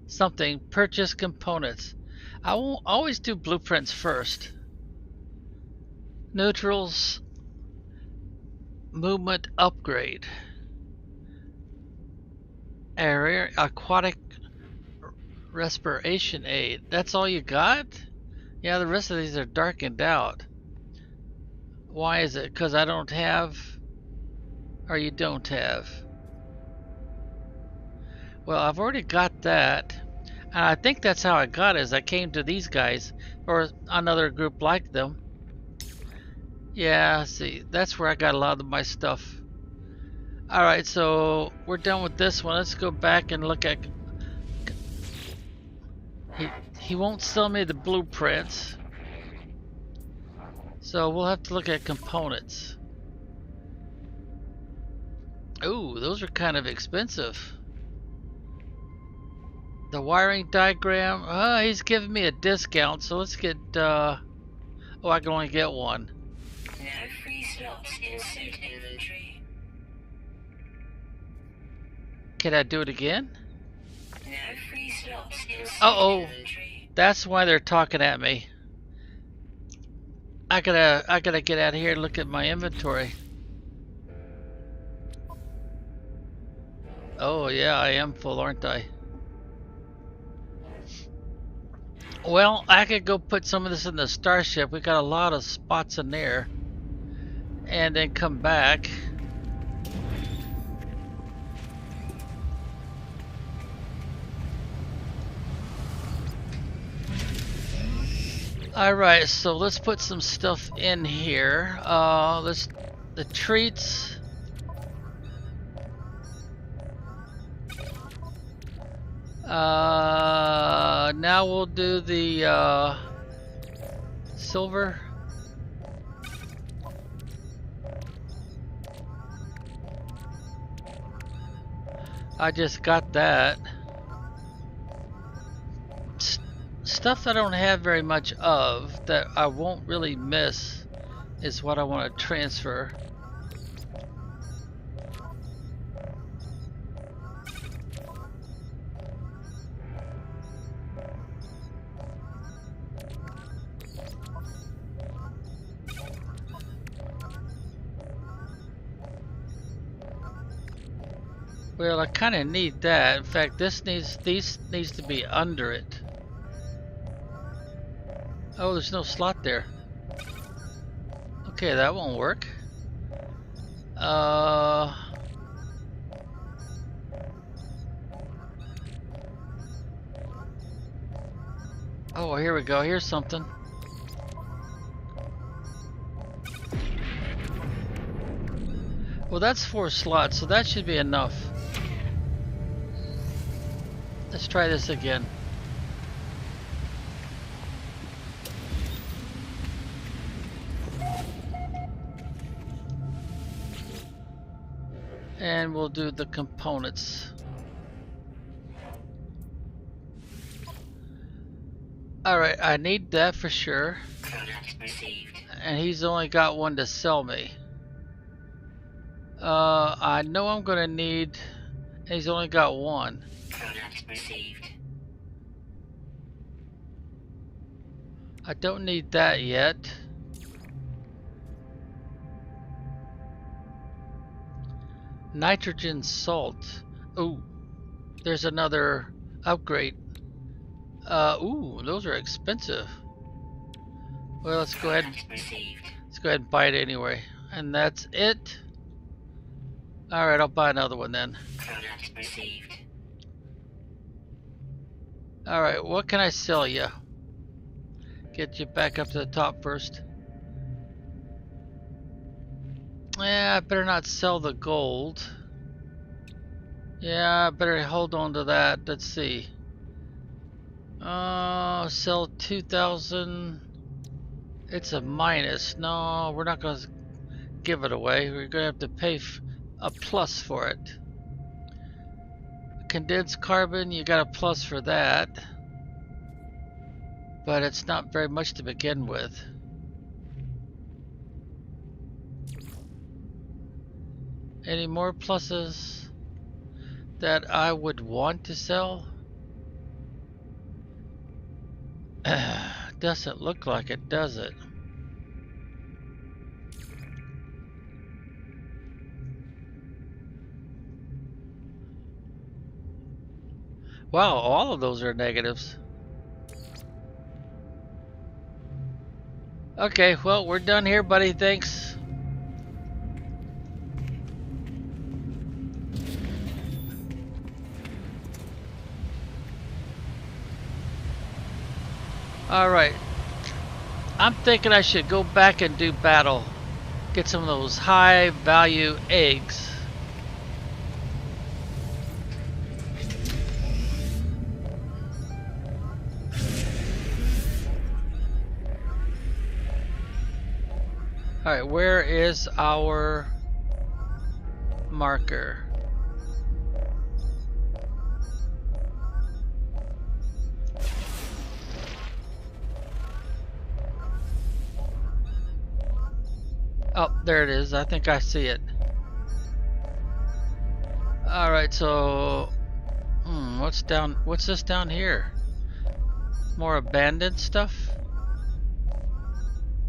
something. Purchase components. I will always do blueprints first. Neutrals. Movement upgrade. Area aquatic respiration aid. That's all you got? Yeah, the rest of these are darkened out. Why is it? Because I don't have, or you don't have? Well, I've already got that. And I think that's how I got it, is I came to these guys, or another group like them. Yeah, see, that's where I got a lot of my stuff. Alright, so we're done with this one. Let's go back and look at... He won't sell me the blueprints. So we'll have to look at components. Ooh, those are kind of expensive. The wiring diagram, he's giving me a discount, so let's get, oh, I can only get one. No free slots in suit inventory. Can I do it again? No free slots in suit inventory. That's why they're talking at me. I gotta get out of here and look at my inventory. Oh yeah, I am full, aren't I? Well, I could go put some of this in the starship. We got a lot of spots in there. And then come back. Alright, so let's put some stuff in here. The treats. Now we'll do the silver. I just got that. Stuff I don't have very much of that I won't really miss is what I want to transfer. Well, I kind of need that. In fact, these needs to be under it. Oh, there's no slot there. Okay, that won't work. Oh, here we go. Here's something. Well, that's 4 slots, so that should be enough. Let's try this again. And we'll do the components. Alright, I need that for sure. And he's only got one to sell me. I know I'm gonna need... He's only got one. I don't need that yet. Nitrogen salt. Ooh, there's another upgrade. Ooh, those are expensive. Well, let's go ahead. Let's go ahead and buy it anyway. And that's it. All right, I'll buy another one then. All right, what can I sell you? Get you back up to the top first. Yeah, I better not sell the gold. Yeah, I better hold on to that. Let's see. Sell 2,000. It's a minus. No, we're not going to give it away. We're going to have to pay a plus for it. Condensed carbon, you got a plus for that. But it's not very much to begin with. Any more pluses? that I would want to sell? Doesn't look like it, does it? Wow, all of those are negatives. Okay, well, we're done here, buddy. Thanks. Alright. I'm thinking I should go back and do battle. Get some of those high value eggs. Alright, where is our marker? Oh, there it is. I think I see it. Alright, so what's this down here? More abandoned stuff?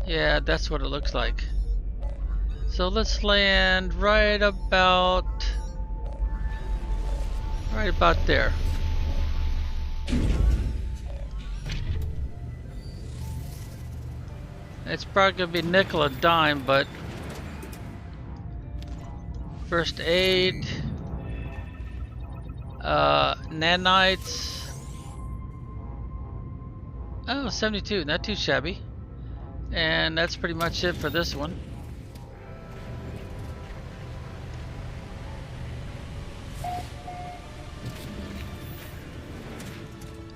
Yeah, that's what it looks like. So let's land right about there. It's probably gonna be nickel and dime, but first aid, nanites. Oh, 72, not too shabby. And that's pretty much it for this one.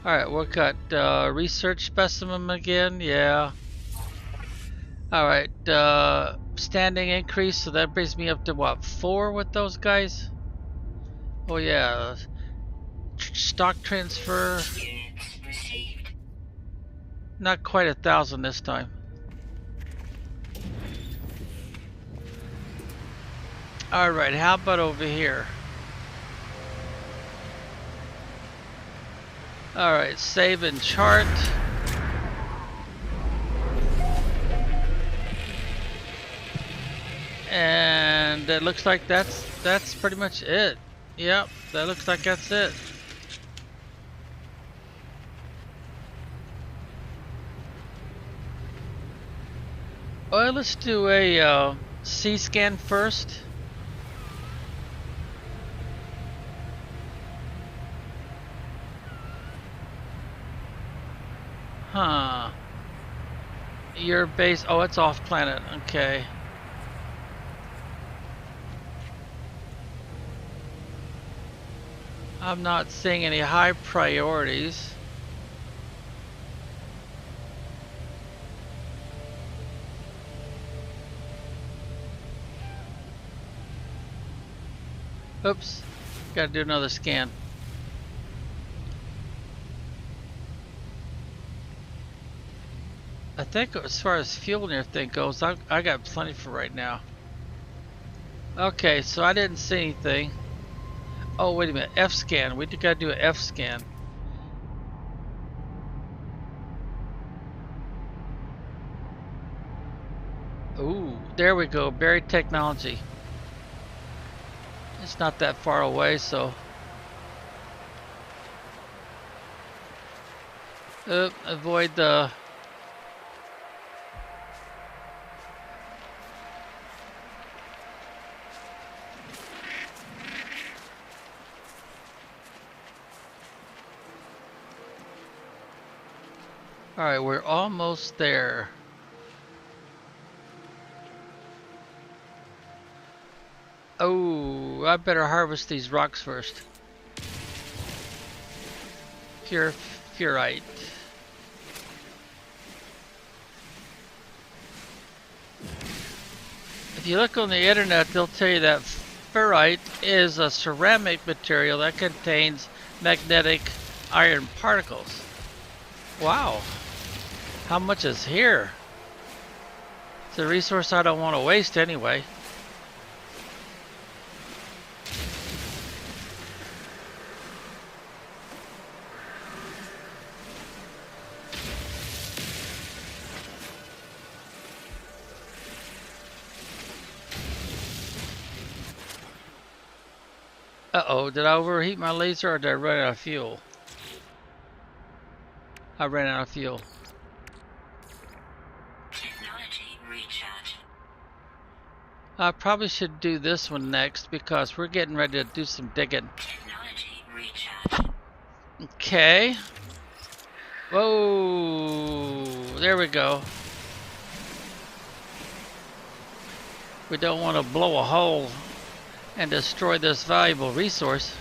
Alright, we'll cut research specimen again, yeah. Alright, standing increase, so that brings me up to what, 4 with those guys? Oh yeah, stock transfer. Units received. Not quite 1,000 this time. Alright, how about over here? Alright, save and chart. And it looks like that's pretty much it. Yep, that looks like that's it. Well, let's do a C-scan first. Huh. Your base, oh, it's off planet, okay. I'm not seeing any high priorities. Oops, gotta do another scan. I think as far as fuel and everything goes, I got plenty for right now. Okay, so I didn't see anything. Oh, wait a minute, F scan. We gotta do an F scan. Ooh, there we go, buried technology. It's not that far away, so. Avoid the. Alright, we're almost there. Oh, I better harvest these rocks first. Furite. If you look on the internet, they'll tell you that ferrite is a ceramic material that contains magnetic iron particles. Wow. How much is here? It's a resource I don't want to waste anyway. Uh-oh, did I overheat my laser or did I run out of fuel? I ran out of fuel. Technology recharge. I probably should do this one next because we're getting ready to do some digging. Technology recharge. Okay. Whoa, there we go. We don't want to blow a hole and destroy this valuable resource.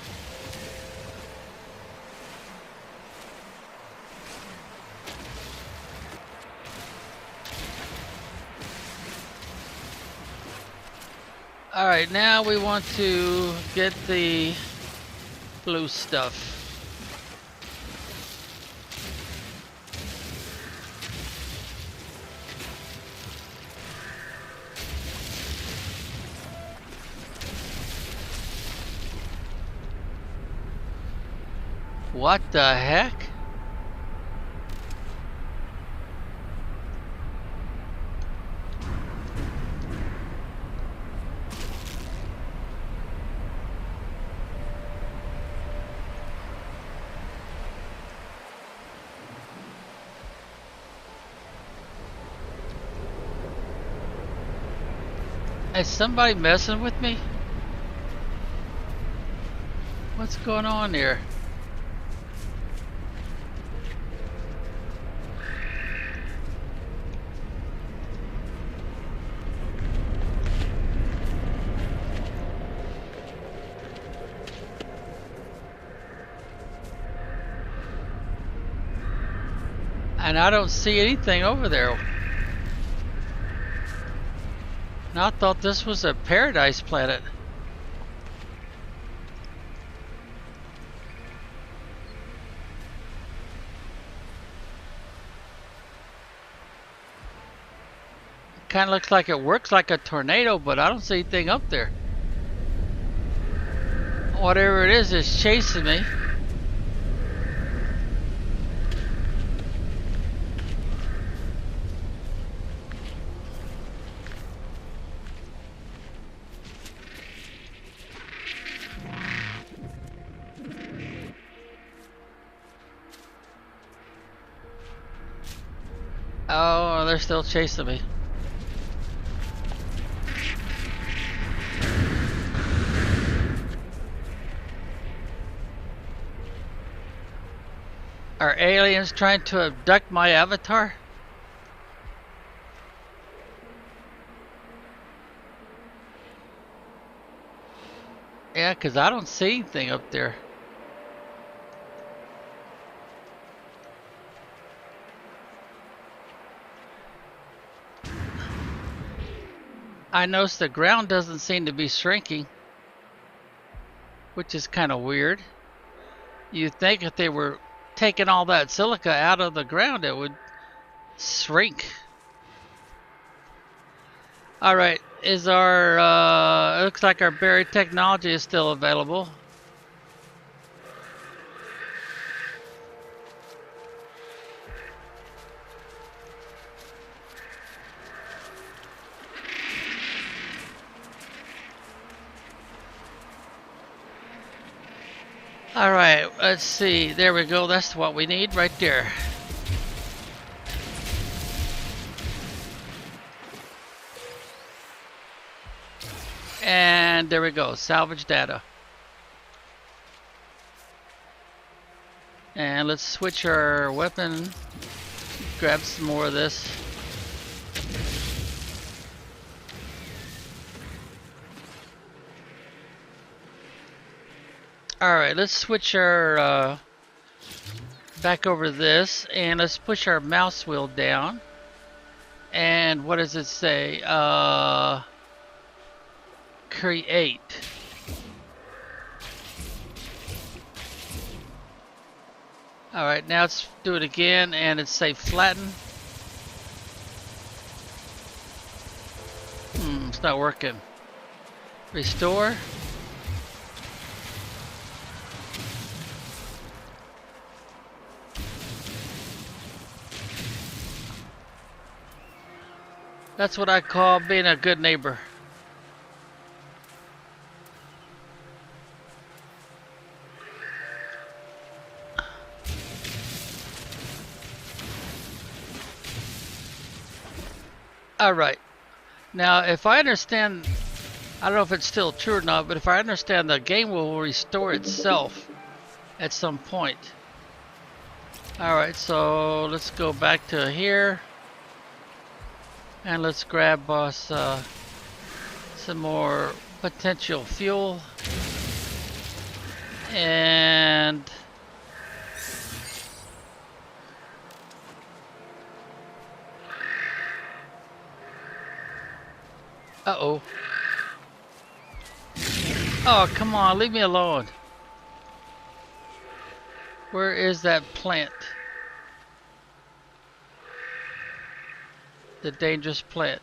Alright, now we want to get the blue stuff. What the heck? Is somebody messing with me? What's going on here? And I don't see anything over there. And I thought this was a paradise planet. Kind of looks like it works like a tornado, but I don't see anything up there. Whatever it is chasing me. Oh, they're still chasing me. Are aliens trying to abduct my avatar? Yeah, 'cause I don't see anything up there. I noticed the ground doesn't seem to be shrinking, which is kind of weird. You'd think if they were taking all that silica out of the ground, it would shrink. Alright, is our, it looks like our buried technology is still available. Alright, let's see. There we go. That's what we need right there. And there we go. Salvage data. And let's switch our weapon. Grab some more of this. Alright, let's switch our back over this and let's push our mouse wheel down. And what does it say? Create. Alright, now let's do it again and it's say flatten. It's not working. Restore. That's what I call being a good neighbor. Alright. Now, if I understand, I don't know if it's still true or not, but if I understand, the game will restore itself at some point. Alright, so let's go back to here. And let's grab us some more potential fuel. And uh-oh. Oh, come on, leave me alone. Where is that plant? The dangerous plant.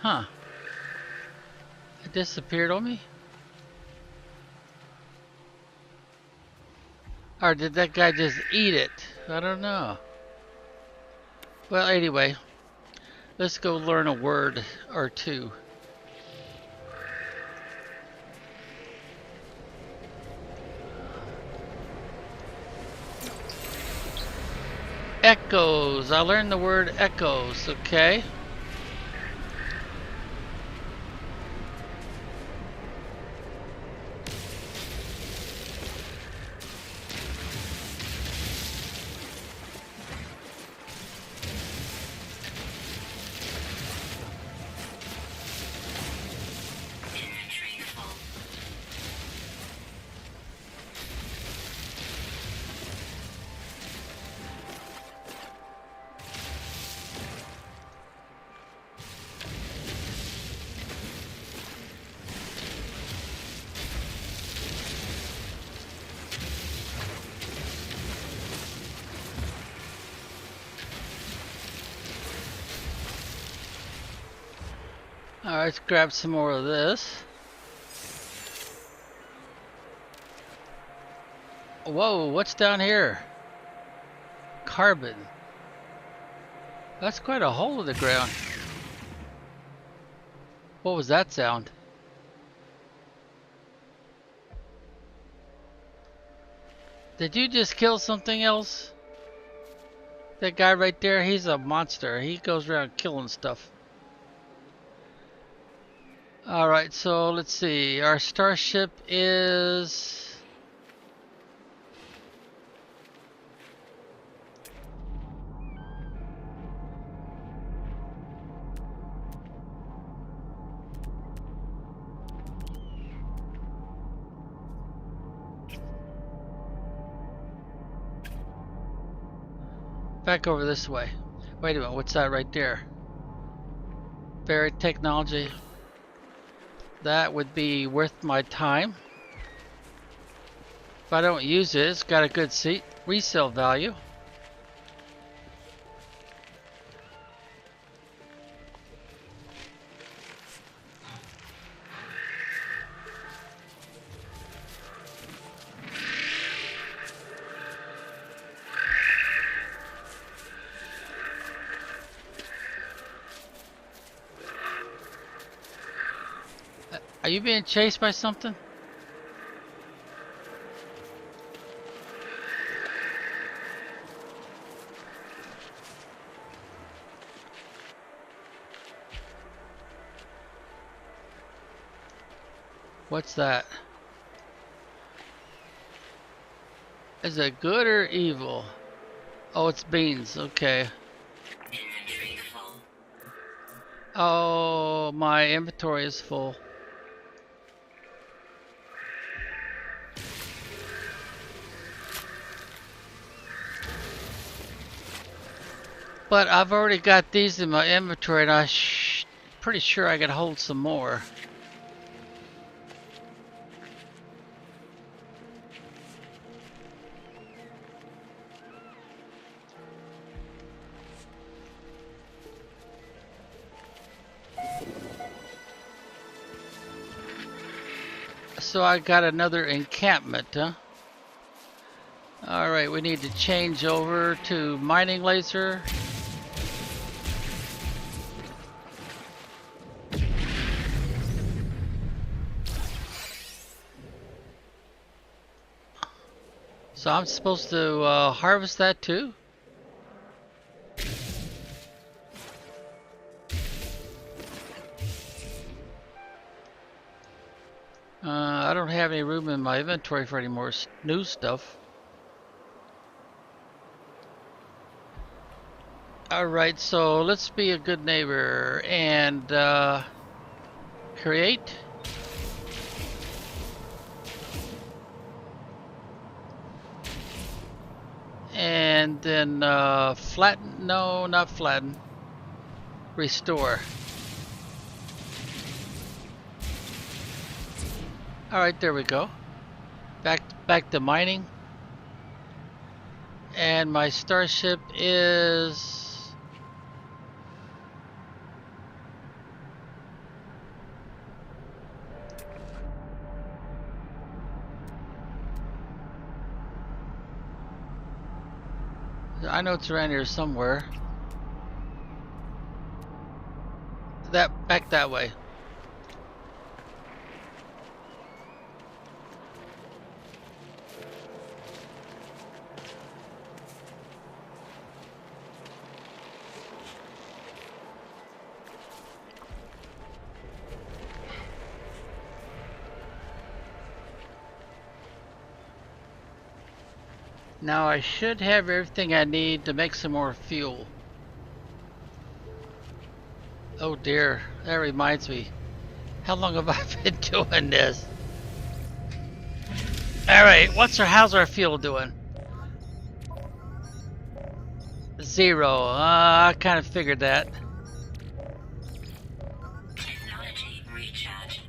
Huh. It disappeared on me? Or did that guy just eat it? I don't know. Well, anyway, let's go learn a word or two. Echoes. I learned the word echoes, okay? Inventory full. Alright, let's grab some more of this. Whoa, what's down here? Carbon. That's quite a hole in the ground. What was that sound? Did you just kill something else? That guy right there, he's a monster. He goes around killing stuff. Alright, so let's see. Our starship is... back over this way. Wait a minute, what's that right there? Buried technology. That would be worth my time. If I don't use it, it's got a good resale value. Are you being chased by something? What's that? Is it good or evil? Oh, it's beans. Okay. Inventory full. Oh, my inventory is full. But I've already got these in my inventory, and I'm pretty sure I can hold some more. So I got another encampment, huh? Alright, we need to change over to mining laser. So I'm supposed to harvest that too? I don't have any room in my inventory for any more new stuff. Alright, so let's be a good neighbor and create. And then flatten, no, not flatten. Restore. Alright, there we go. Back to mining. And my starship is... I know it's around here somewhere. Back that way. Now I should have everything I need to make some more fuel. Oh dear, that reminds me. How long have I been doing this? Alright, how's our fuel doing? 0. I kind of figured that. Technology recharge.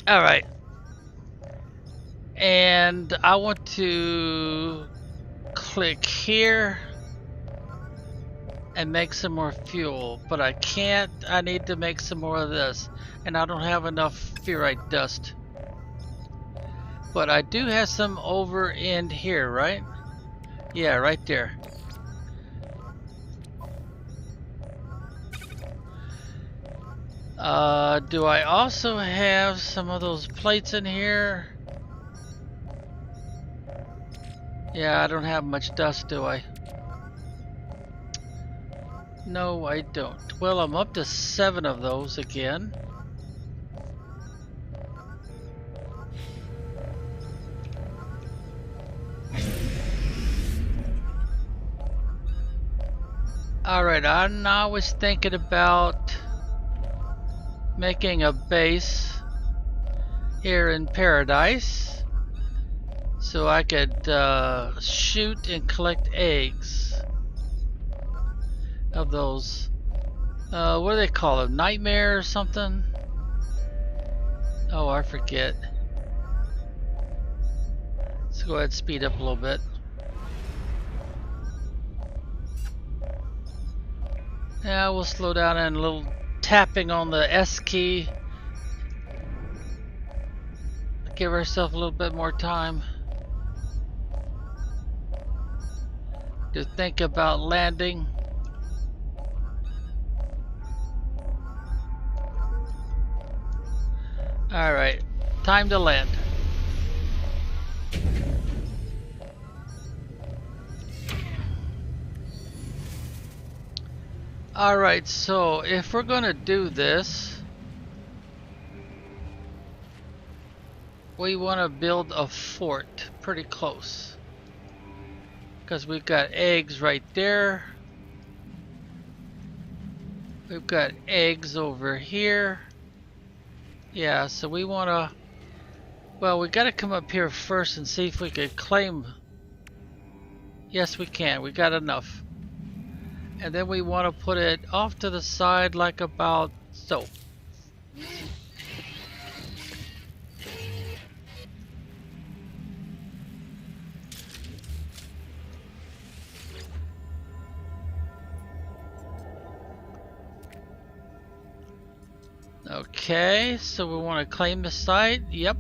Alright. And I want to click here and make some more fuel, but I can't. I need to make some more of this, and I don't have enough ferrite dust. But I do have some over in here, right? Yeah, right there. Do I also have some of those plates in here? Yeah, I don't have much dust, do I? No, I don't. Well, I'm up to 7 of those again. Alright, I was thinking about making a base here in Paradise so I could shoot and collect eggs of those, what do they call them? Nightmare or something? Oh, I forget. Let's go ahead and speed up a little bit. Yeah, we'll slow down and a little tapping on the S key. Give ourselves a little bit more time to think about landing. Alright, time to land. Alright, so if we're gonna do this, we want to build a fort pretty close, because we've got eggs right there. We've got eggs over here. Yeah, so we want to, well, we got to come up here first and see if we could claim. Yes, we can. We got enough. And then we want to put it off to the side like about so. Okay, so we want to claim the site. Yep.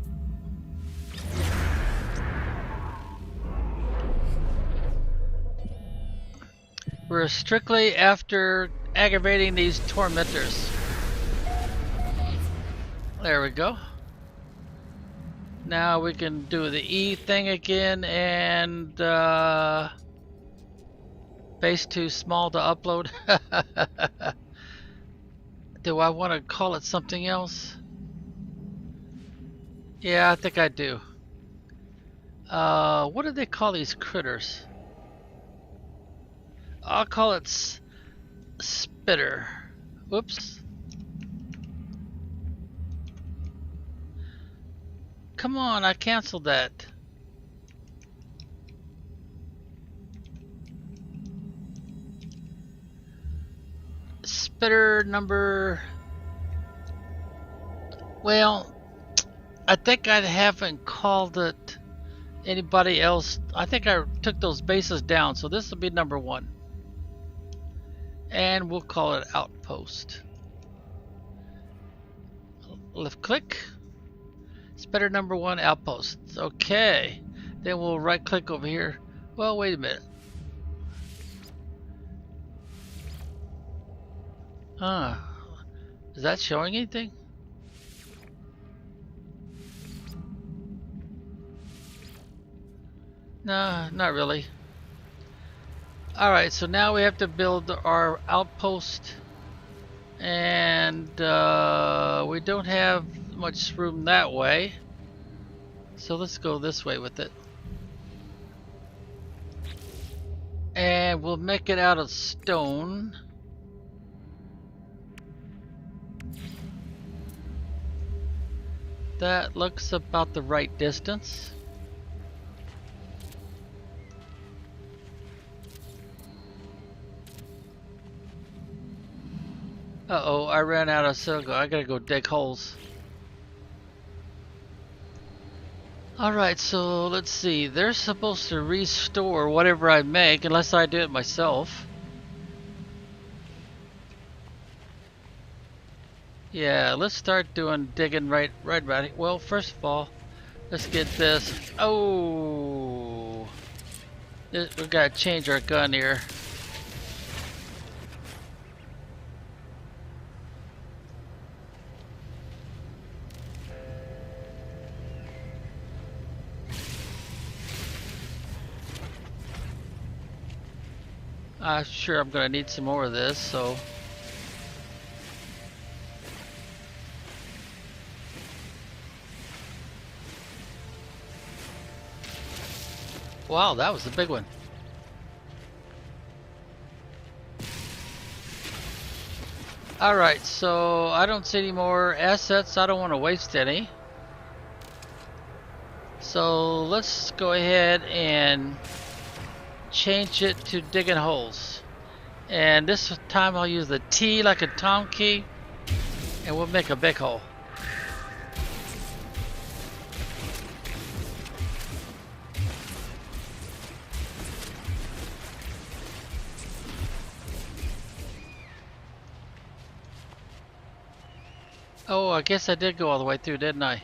We're strictly after aggravating these tormentors. There we go. Now we can do the E thing again, and base too small to upload. Do I want to call it something else? Yeah, I think I do. What do they call these critters? I'll call it spitter. Whoops. Come on, I canceled that. Spitter number... Well, I think I haven't called it anybody else. I think I took those bases down, so this will be number 1. And we'll call it Outpost. Left click. Spitter number 1, Outpost. Okay. Then we'll right click over here. Well, wait a minute. Is that showing anything? No, not really. Alright, so now we have to build our outpost. And we don't have much room that way. So let's go this way with it. And we'll make it out of stone. That looks about the right distance. Uh-oh, I ran out of silicone. I gotta go dig holes. Alright, so let's see. They're supposed to restore whatever I make, unless I do it myself. Yeah, let's start doing digging right about it. Well, first of all, let's get this. Oh, we gotta change our gun here. Sure, I'm gonna need some more of this, so. Wow, that was a big one. Alright, so I don't see any more assets. I don't want to waste any. So let's go ahead and change it to digging holes. And this time I'll use the T like a Tom key, and we'll make a big hole. Oh, I guess I did go all the way through, didn't I?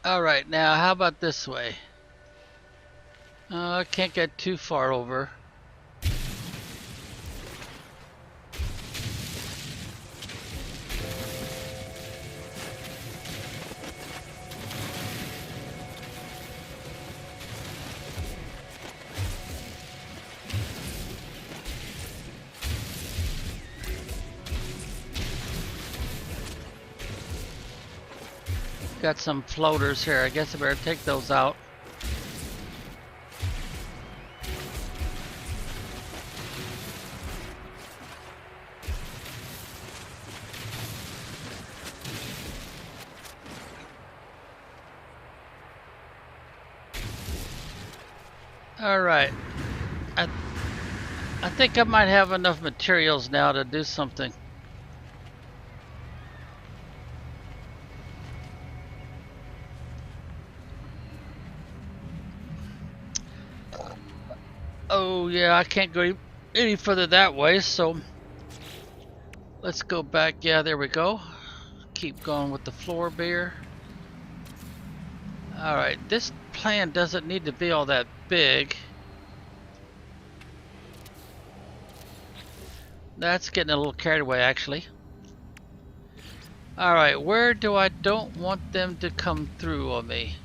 Alright, now how about this way? I can't get too far over. Got some floaters here. I guess I better take those out. Alright. I think I might have enough materials now to do something. Oh yeah, I can't go any further that way, so Let's go back. Yeah, there we go. Keep going with the floor beer. Alright, this plan doesn't need to be all that big. That's getting a little carried away, actually. Alright, where do I don't want them to come through on me?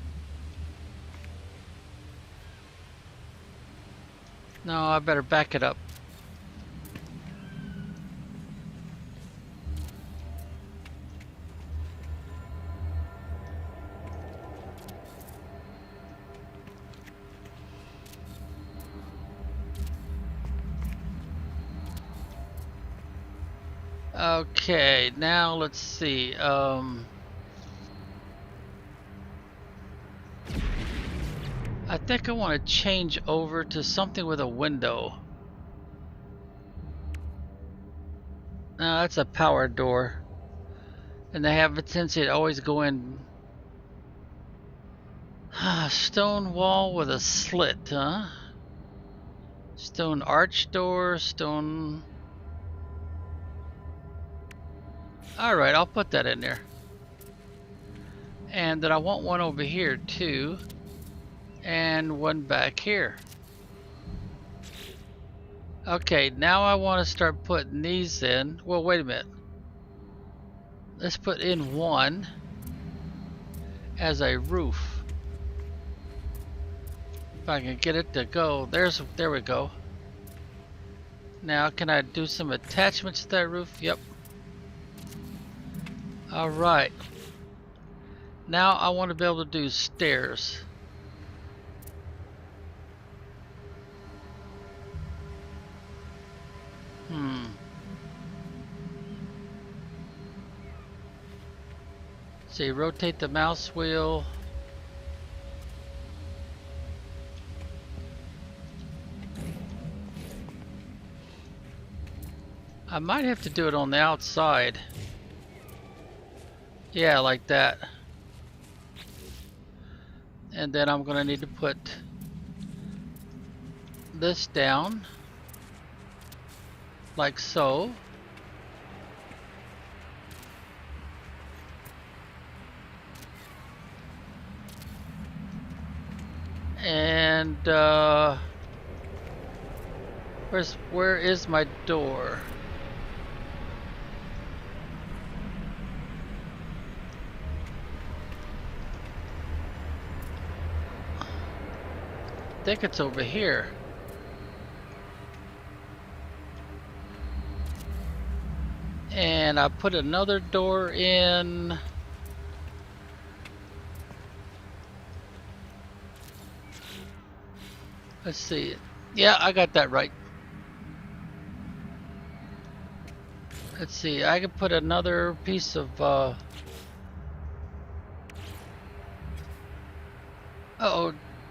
No, I better back it up. Okay, now let's see. I think I want to change over to something with a window. No, that's a power door. And they have a tendency to always go in. Stone wall with a slit, huh? Stone arch door, stone... Alright, I'll put that in there. And then I want one over here too. And one back here. Okay, now I want to start putting these in. Well, wait a minute. Let's put in one as a roof. If I can get it to go. There we go. Now, can I do some attachments to that roof? Yep. Alright. Now I want to be able to do stairs. See, rotate the mouse wheel. I might have to do it on the outside. Yeah, like that. And then I'm gonna need to put this down like so. And where is my door? I think it's over here. And I put another door in. Let's see. Yeah, I got that right. Let's see. I can put another piece of uh-oh.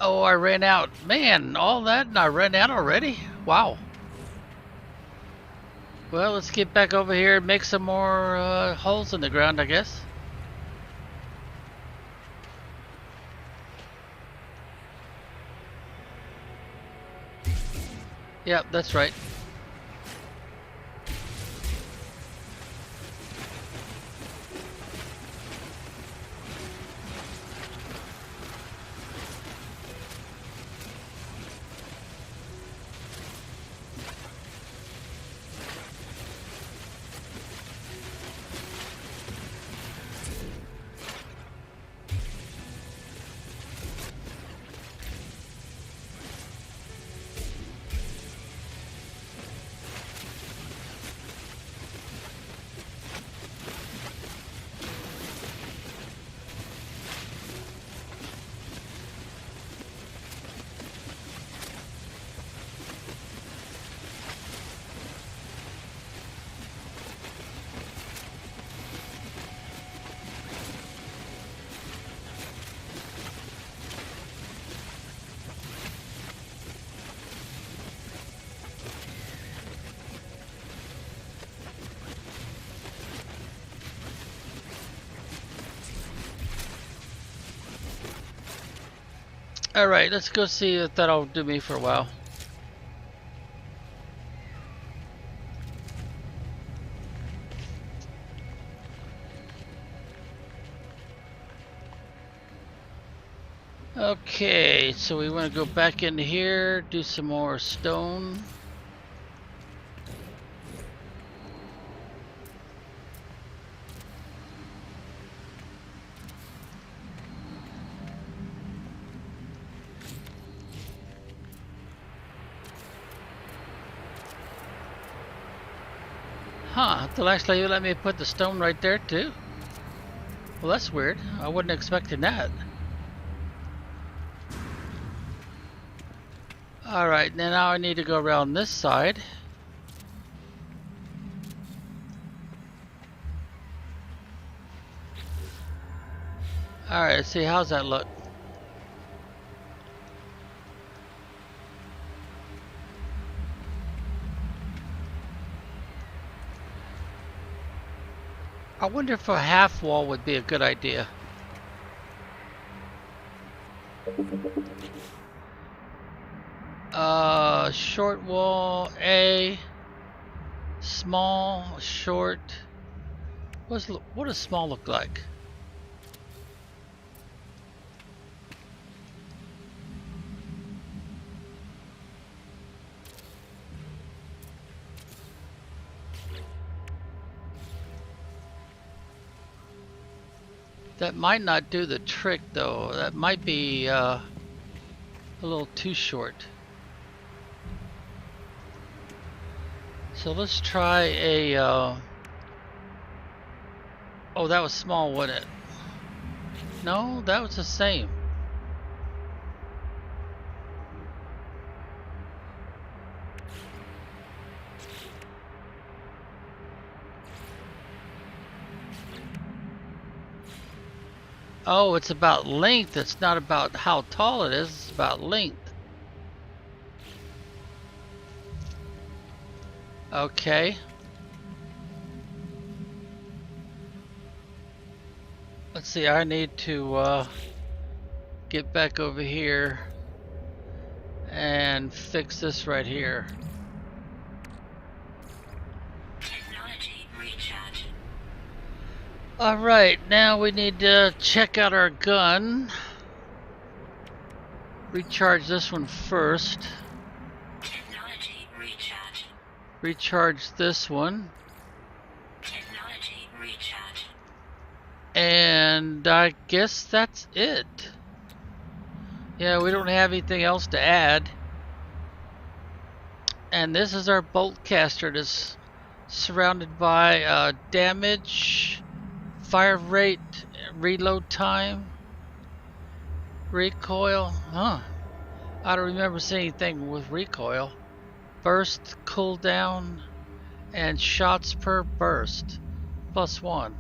Oh, I ran out. Man, all that and I ran out already? Wow. Well, let's get back over here and make some more holes in the ground, I guess. Yep, that's right. Alright, let's go see if that'll do me for a while. Okay, so we want to go back into here, do some more stone. Huh, they'll actually let me put the stone right there too. Well, that's weird. I wasn't expecting that. Alright, now I need to go around this side. Alright, let's see, how's that look? I wonder if a half wall would be a good idea. Short wall, A. Small, short. What does small look like? That might not do the trick though. That might be a little too short. So let's try a oh, that was small, wasn't it? No, that was the same. Oh, it's about length. It's not about how tall it is. It's about length. Okay. Let's see, I need to get back over here and fix this right here. Technology recharge. Alright, now we need to check out our gun. Recharge this one first. Technology recharge. Recharge this one. Technology recharge. And I guess that's it. Yeah, we don't have anything else to add. And this is our bolt caster. It is surrounded by damage, fire rate, reload time, recoil. Huh. I don't remember seeing anything with recoil. Burst, cooldown, and shots per burst. +1.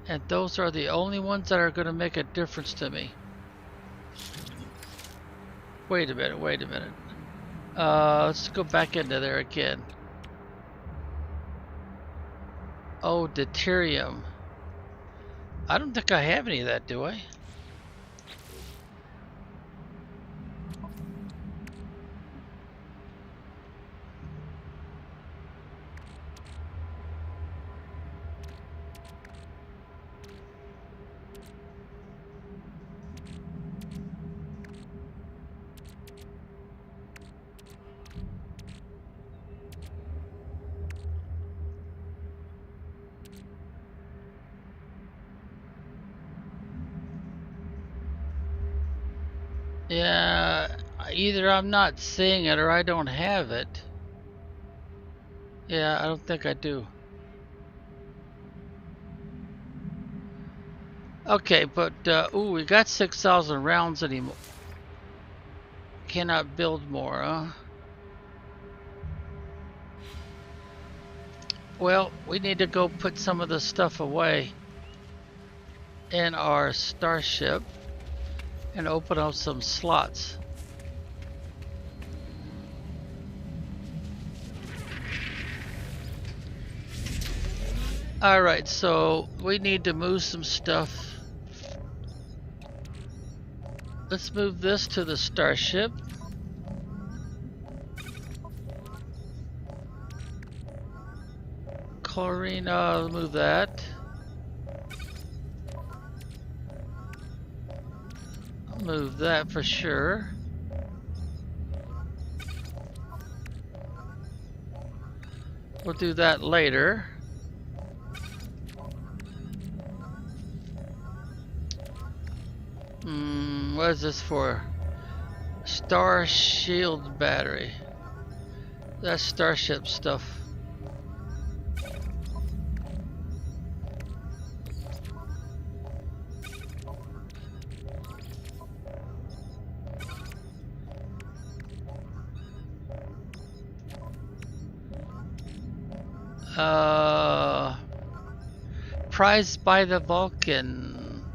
And those are the only ones that are going to make a difference to me. Wait a minute, wait a minute. Let's go back into there again. Oh, deuterium. I don't think I have any of that, do I? Yeah, either I'm not seeing it or I don't have it. Yeah, I don't think I do. Okay, but ooh, we got 6,000 rounds anymore. Cannot build more, huh? Well, we need to go put some of this stuff away in our starship and open up some slots. Alright, so we need to move some stuff. Let's move this to the starship. Chlorine, move that. Move that for sure. We'll do that later. What is this for? Star Shield battery. That's Starship stuff. Prized by the Vulcan.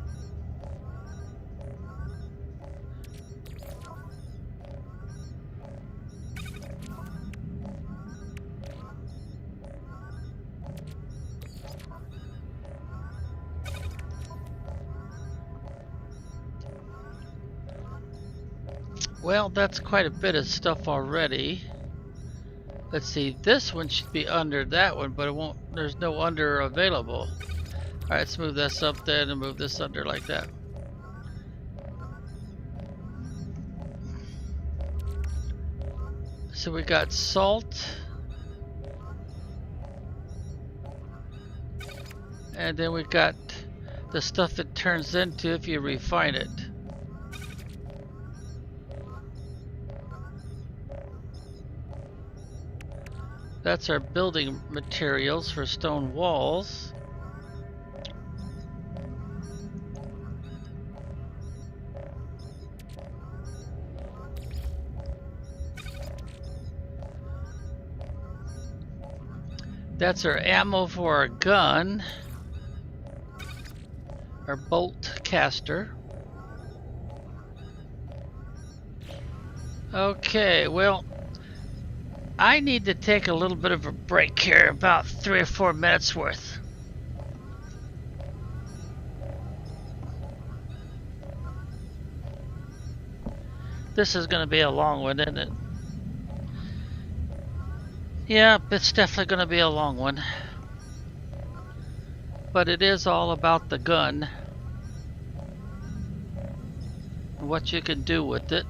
Well, that's quite a bit of stuff already. Let's see, this one should be under that one, but it won't, there's no under available. Alright, let's move this up then and move this under like that. So we got salt. And then we got the stuff it turns into if you refine it. That's our building materials for stone walls. That's our ammo for our gun. Our bolt caster. Okay, well, I need to take a little bit of a break here, about 3 or 4 minutes worth. This is going to be a long one, isn't it? Yeah, it's definitely going to be a long one. But it is all about the gun. And what you can do with it.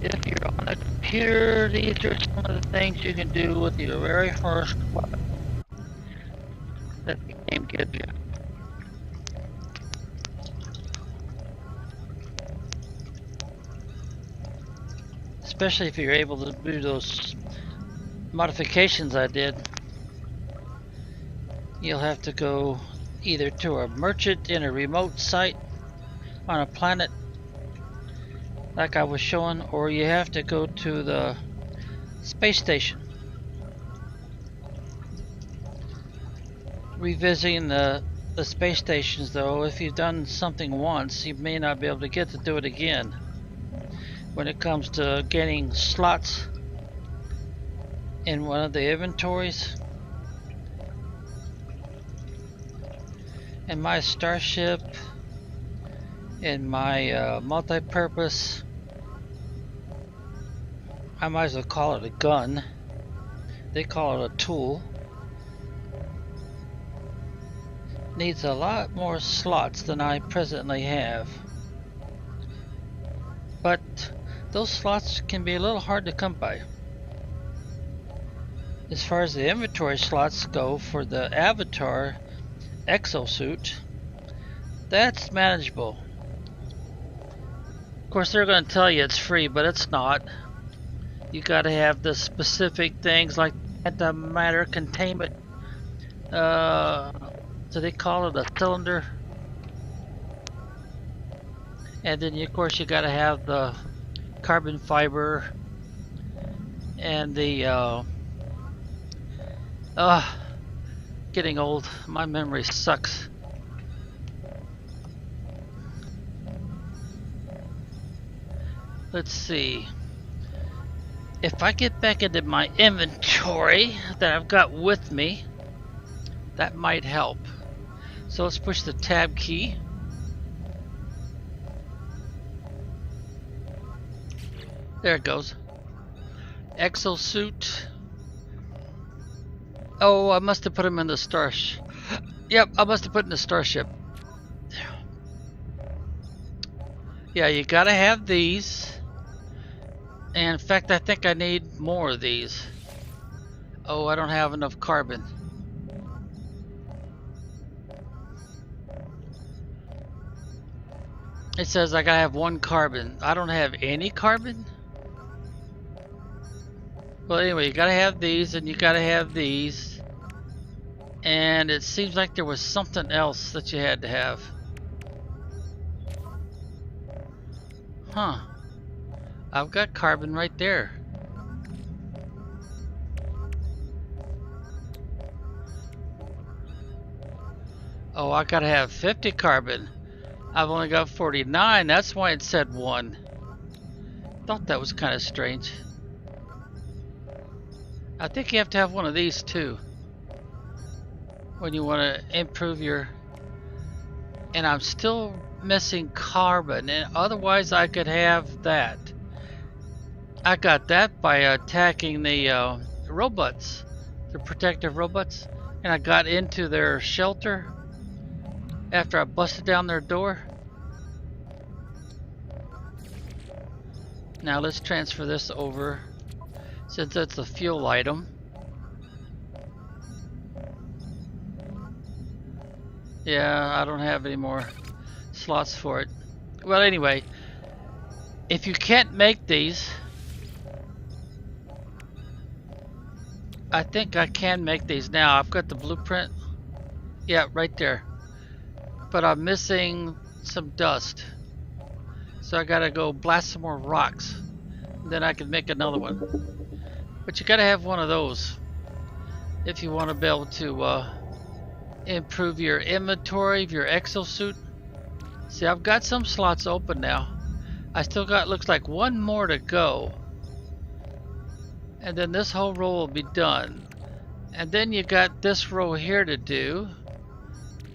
If you're on a computer, these are some of the things you can do with your very first weapon that the game gives you. Especially if you're able to do those modifications I did. You'll have to go either to a merchant in a remote site on a planet like I was showing, or you have to go to the space station. Revisiting the space stations though, if you've done something once, you may not be able to get to do it again. When it comes to getting slots in one of the inventories. In my starship, in my multi-purpose, I might as well call it a gun. They call it a tool. Needs a lot more slots than I presently have. But those slots can be a little hard to come by. As far as the inventory slots go for the Avatar exosuit, that's manageable. Of course, they're going to tell you it's free, but it's not. You got to have the specific things like antimatter containment. So they call it a cylinder. And then, of course, you got to have the carbon fiber and the getting old. My memory sucks. Let's see. If I get back into my inventory that I've got with me, that might help. So let's push the tab key. There it goes. Exosuit. Oh, I must have put him in the starship. Yep, I must have put in the starship. Yeah, you gotta have these. And in fact, I think I need more of these. Oh, I don't have enough carbon. It says I gotta have 1 carbon. I don't have any carbon? Well, anyway, you gotta have these and you gotta have these. And it seems like there was something else that you had to have. Huh. I've got carbon right there. Oh, I gotta have 50 carbon. I've only got 49. That's why it said 1. Thought that was kind of strange. I think you have to have one of these too when you want to improve your. And I'm still missing carbon, and otherwise I could have that. I got that by attacking the robots, the protective robots, and I got into their shelter after I busted down their door. Now let's transfer this over since it's a fuel item. Yeah, I don't have any more slots for it. Well, anyway, if you can't make these, I think I can make these now. I've got the blueprint. Yeah, right there. But I'm missing some dust. So I gotta go blast some more rocks. Then I can make another one. But you gotta have one of those if you want to be able to improve your inventory of your exosuit. See, I've got some slots open now. I still got, looks like 1 more to go. And then this whole row will be done. And then you got this row here to do.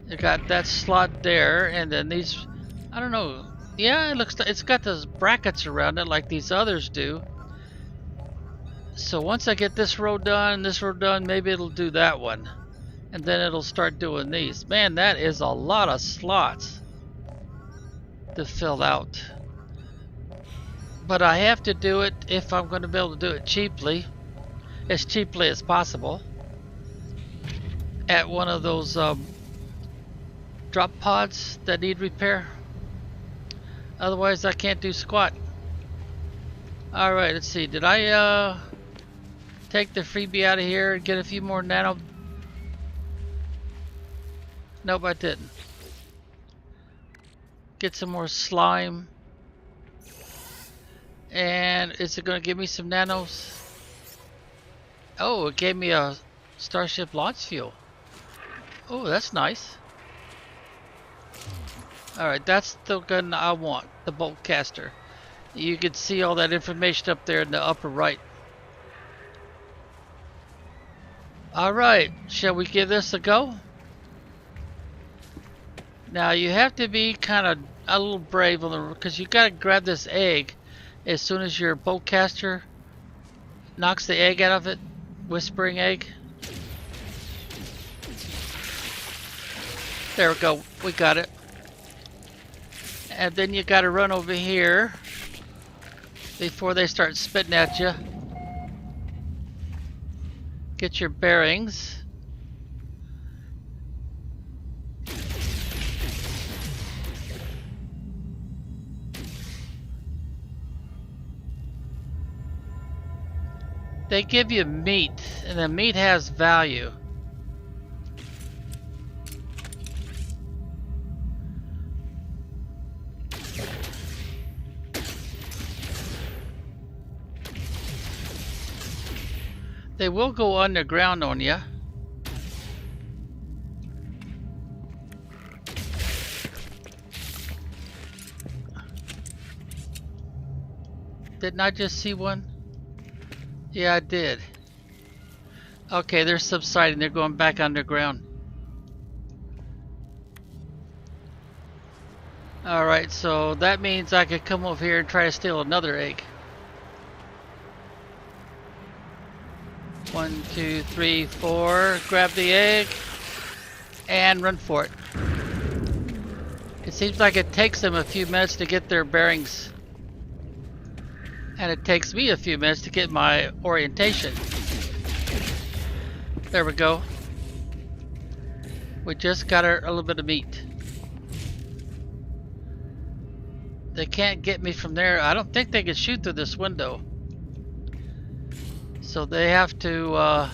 You got that slot there, and then these, I don't know. Yeah, it looks like it's got those brackets around it like these others do. So once I get this row done, maybe it'll do that one. And then it'll start doing these. Man, that is a lot of slots to fill out. But I have to do it if I'm going to be able to do it cheaply. As cheaply as possible. At one of those drop pods that need repair. Otherwise I can't do squat. Alright, let's see. Did I take the freebie out of here and get a few more nano? Nope, I didn't. Get some more slime. And is it going to give me some nanos? Oh, it gave me a Starship launch fuel. Oh, that's nice. Alright, that's the gun I want, the bolt caster. You can see all that information up there in the upper right. Alright, shall we give this a go? Now you have to be kind of a little brave on the, because you got to grab this egg as soon as your bolt caster knocks the egg out of it. Whispering egg. There we go, we got it. And then you got to run over here before they start spitting at you. Get your bearings. They give you meat, and the meat has value. They will go underground on you. Didn't I just see one? Yeah, I did. Okay, they're subsiding. They're going back underground. Alright, so that means I could come over here and try to steal another egg. 1, 2, 3, 4. Grab the egg and run for it. It seems like it takes them a few minutes to get their bearings. And it takes me a few minutes to get my orientation. There we go. We just got a little bit of meat. They can't get me from there. I don't think they can shoot through this window. So they have to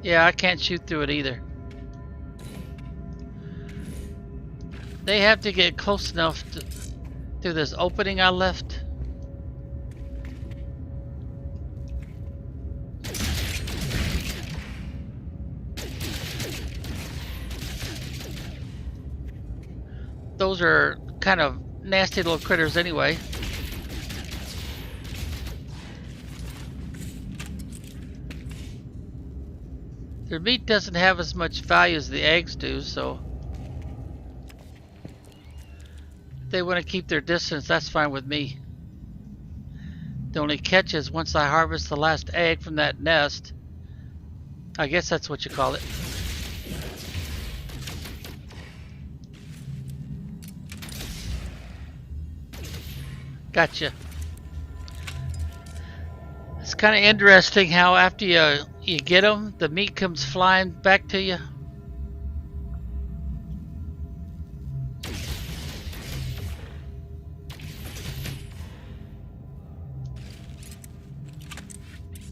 yeah, I can't shoot through it either. They have to get close enough to this opening I left. Those are kind of nasty little critters anyway. Their meat doesn't have as much value as the eggs do, so if they want to keep their distance, that's fine with me. The only catch is once I harvest the last egg from that nest, I guess that's what you call it. Gotcha. It's kind of interesting how after you get them, the meat comes flying back to you.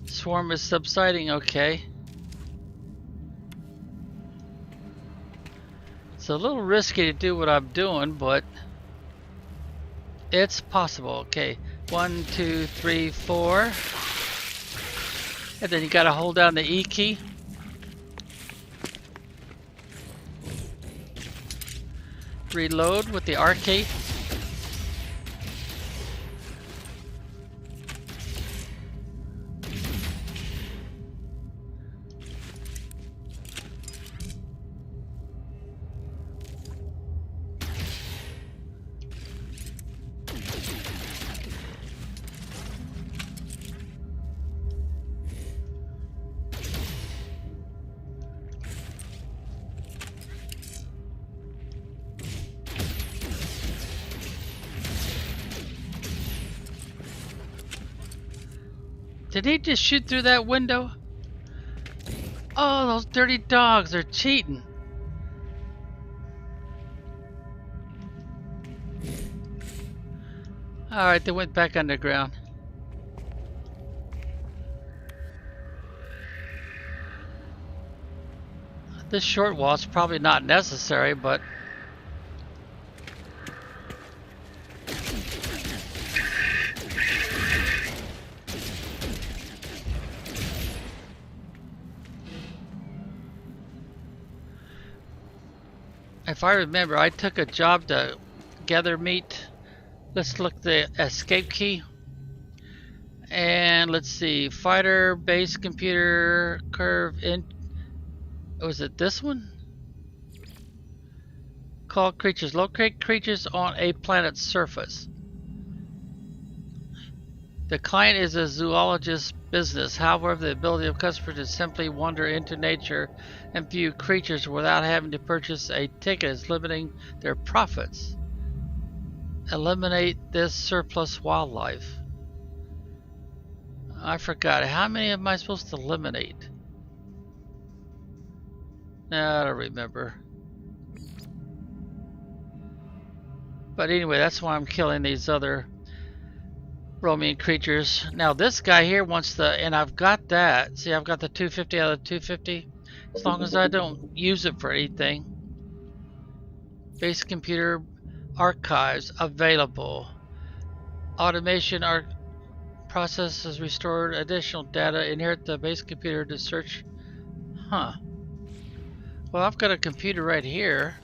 Swarm is subsiding, okay. It's a little risky to do what I'm doing, but it's possible. Okay, 1, 2, 3, 4. And then you gotta hold down the E key. Reload with the R key. Did he just shoot through that window? Oh, those dirty dogs are cheating. Alright, they went back underground. This short wall's probably not necessary, but if I remember, I took a job to gather meat. Let's look at the escape key. And let's see, fighter, base, computer, curve, in. Was it this one? Call creatures. Locate creatures on a planet's surface. The client is a zoologist's business. However, the ability of customers to simply wander into nature and view creatures without having to purchase a ticket is limiting their profits. Eliminate this surplus wildlife. I forgot. How many am I supposed to eliminate? I don't remember. But anyway, that's why I'm killing these other roaming creatures. Now this guy here wants the, and I've got that. See, I've got the 250 out of 250. As long as I don't use it for anything. Base computer archives available. Automation process has restored additional data. Inherit the base computer to search. Huh. Well, I've got a computer right here.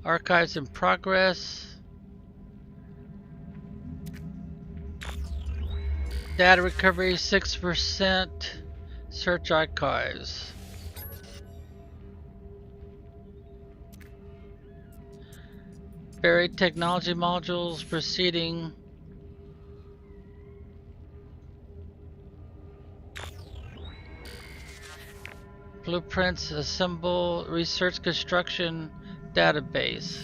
Archives in progress. Data recovery 6%. Search archives. Buried technology modules proceeding. Blueprints assemble research construction database.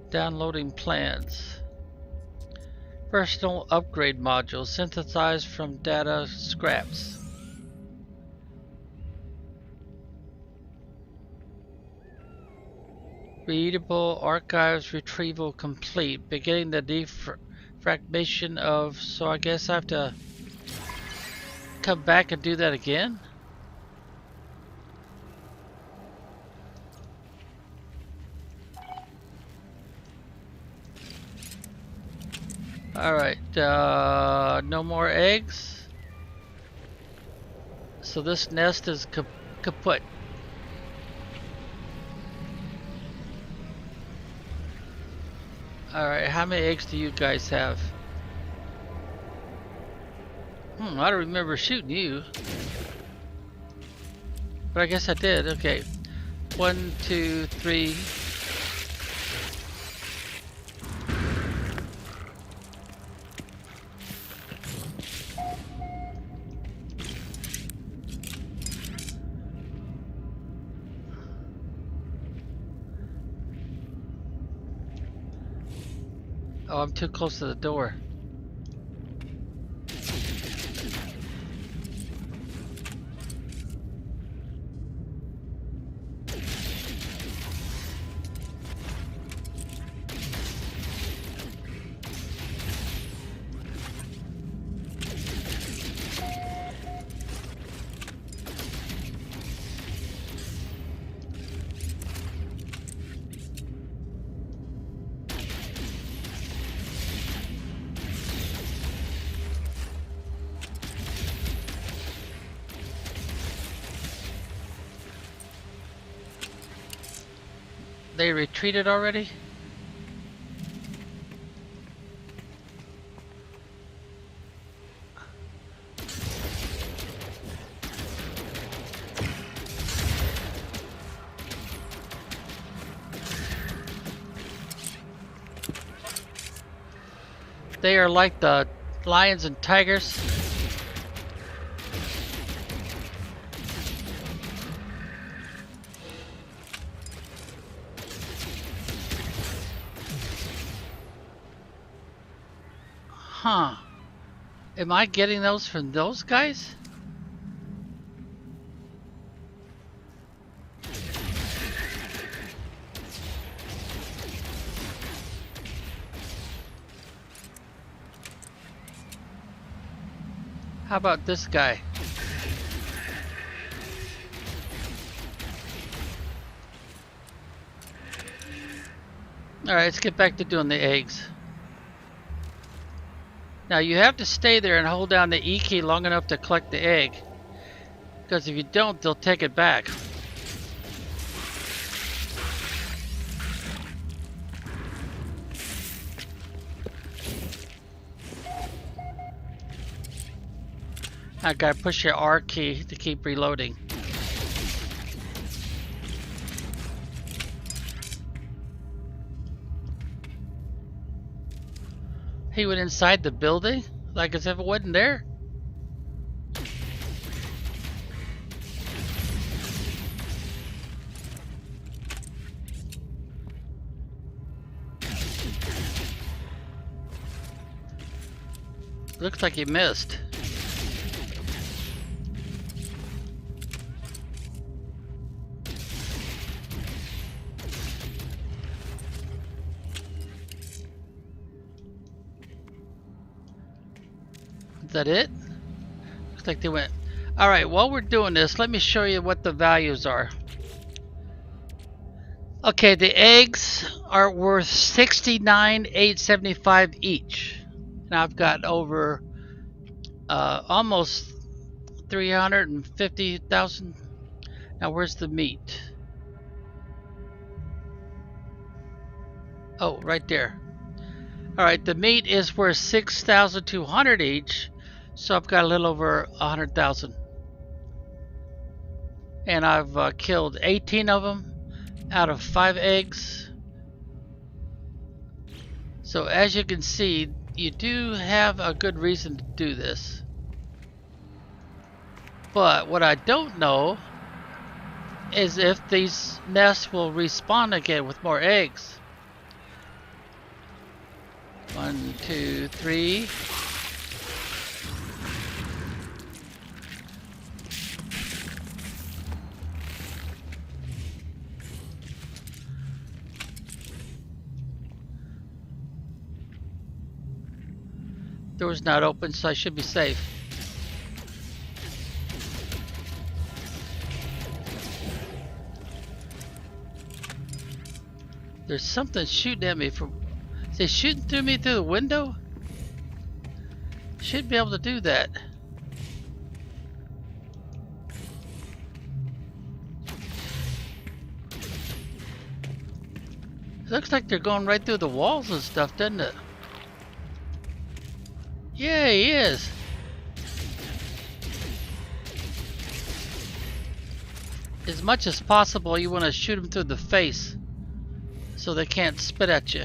Downloading plans. Personal upgrade module synthesized from data scraps. Readable archives retrieval complete. Beginning the defragmentation of. So I guess I have to come back and do that again? Alright, no more eggs. So this nest is kaput. Alright, how many eggs do you guys have? I don't remember shooting you. But I guess I did, okay. 1, 2, 3. Oh, I'm too close to the door. They retreated already? They are like the lions and tigers. Huh. Am I getting those from those guys? How about this guy? Alright, let's get back to doing the eggs. Now you have to stay there and hold down the E key long enough to collect the egg. Because if you don't, they'll take it back. I gotta push your R key to keep reloading. He went inside the building? Like as if it wasn't there? Looks like he missed. Is that it? Looks like they went. Alright, while we're doing this, let me show you what the values are. Okay, the eggs are worth $69,875 each. And I've got over almost 350,000. Now where's the meat? Oh, right there. Alright, the meat is worth 6,200 each, so I've got a little over 100,000. And I've killed 18 of them out of 5 eggs. So as you can see, you do have a good reason to do this. But what I don't know is if these nests will respawn again with more eggs. 1, 2, 3. Door's not open, so I should be safe. There's something shooting at me from... Is they shooting through me through the window? Should be able to do that. It looks like they're going right through the walls and stuff, doesn't it? Yeah, he is. As much as possible, you want to shoot them through the face so they can't spit at you.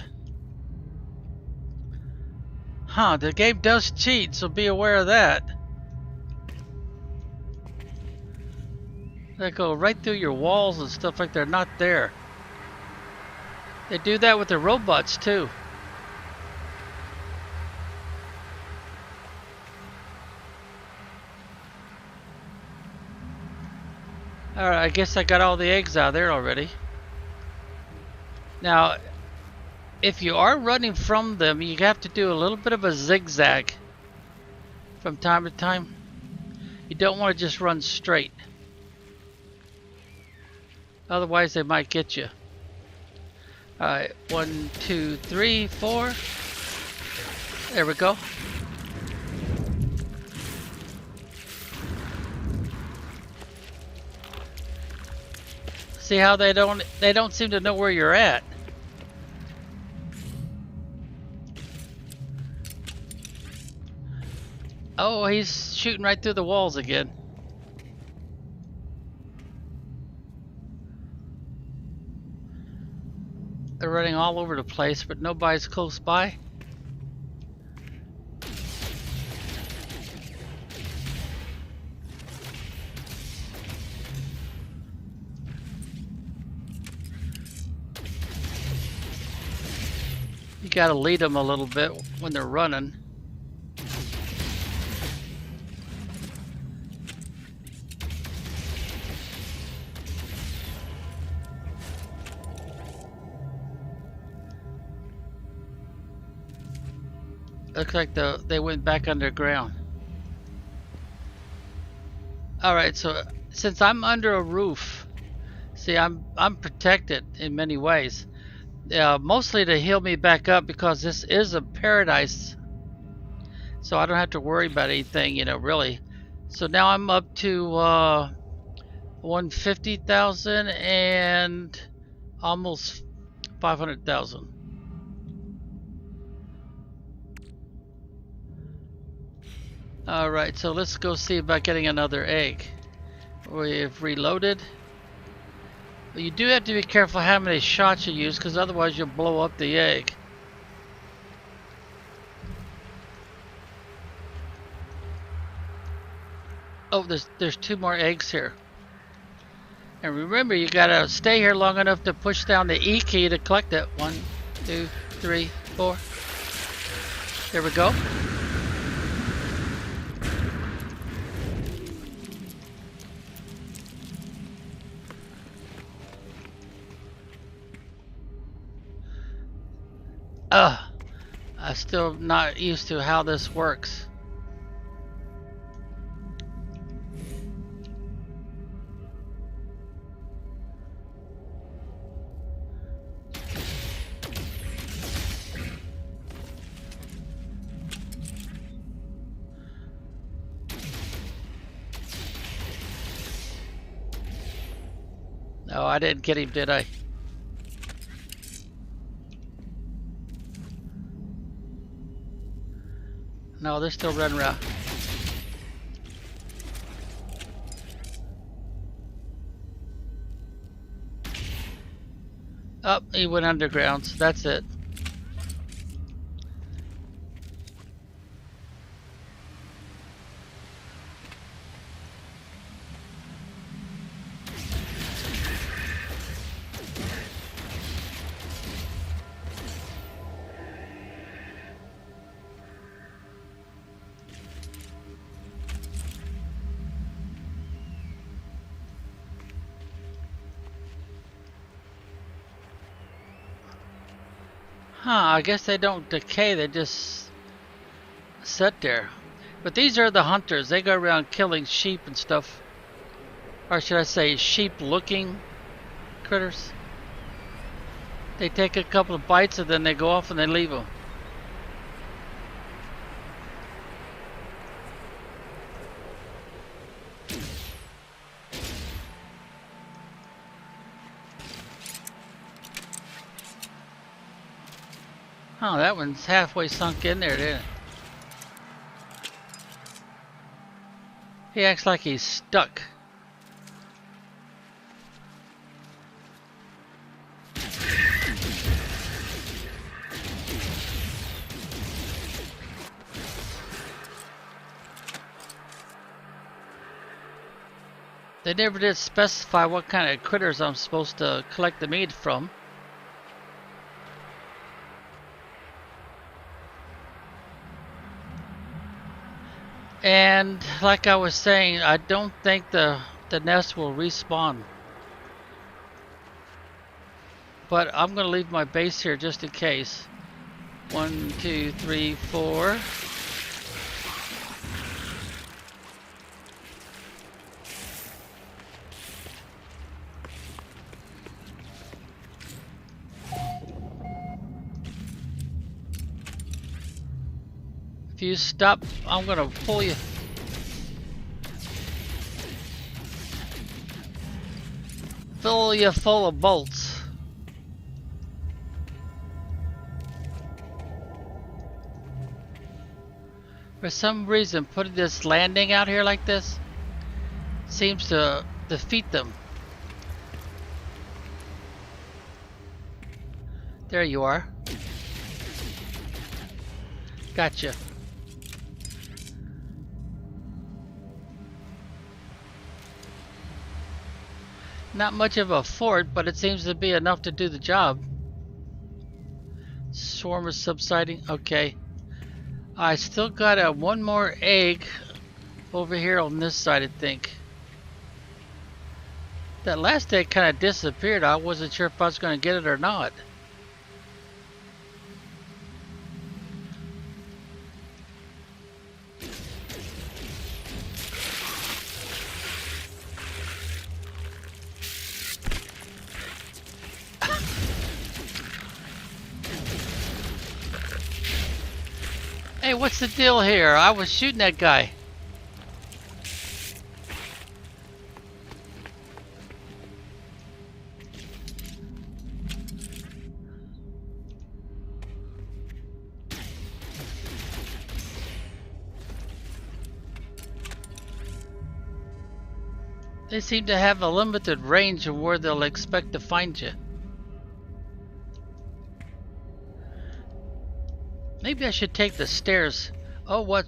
Huh, the game does cheat, so be aware of that. They go right through your walls and stuff like they're not there. They do that with the robots too. Alright, I guess I got all the eggs out of there already. Now, if you are running from them, you have to do a little bit of a zigzag from time to time. You don't want to just run straight. Otherwise, they might get you. Alright, 1, 2, 3, 4. There we go. See how they don't seem to know where you're at. Oh, he's shooting right through the walls again. They're running all over the place, but nobody's close by. You gotta lead them a little bit when they're running. Looks like they went back underground. Alright, so since I'm under a roof, see I'm protected in many ways. Mostly to heal me back up because this is a paradise. So I don't have to worry about anything, you know, really. So now I'm up to 150,000 and almost 500,000. Alright, so let's go see about getting another egg. We've reloaded. You do have to be careful how many shots you use, because otherwise you'll blow up the egg. Oh, there's 2 more eggs here. And remember, you gotta stay here long enough to push down the E key to collect it. 1, 2, 3, 4. There we go. I'm still not used to how this works. No, I didn't get him, did I? No, they're still running around. Oh, he went underground, so that's it. Huh, I guess they don't decay, they just sit there. But these are the hunters. They go around killing sheep and stuff. Or should I say sheep-looking critters. They take a couple of bites and then they go off and they leave them. Oh, that one's halfway sunk in there, didn't it? He acts like he's stuck. They never did specify what kind of critters I'm supposed to collect the meat from. And like I was saying, I don't think the nest will respawn. But I'm going to leave my base here just in case. 1, 2, 3, 4. If you stop, I'm going to pull you. Fill you full of bolts. For some reason, putting this landing out here like this seems to defeat them. There you are. Gotcha. Not much of a fort, but it seems to be enough to do the job. Swarm is subsiding. Okay. I still got one more egg over here on this side, I think. That last egg kind of disappeared. I wasn't sure if I was going to get it or not. Hey, what's the deal here? I was shooting that guy. They seem to have a limited range of where they'll expect to find you. Maybe I should take the stairs. Oh, what?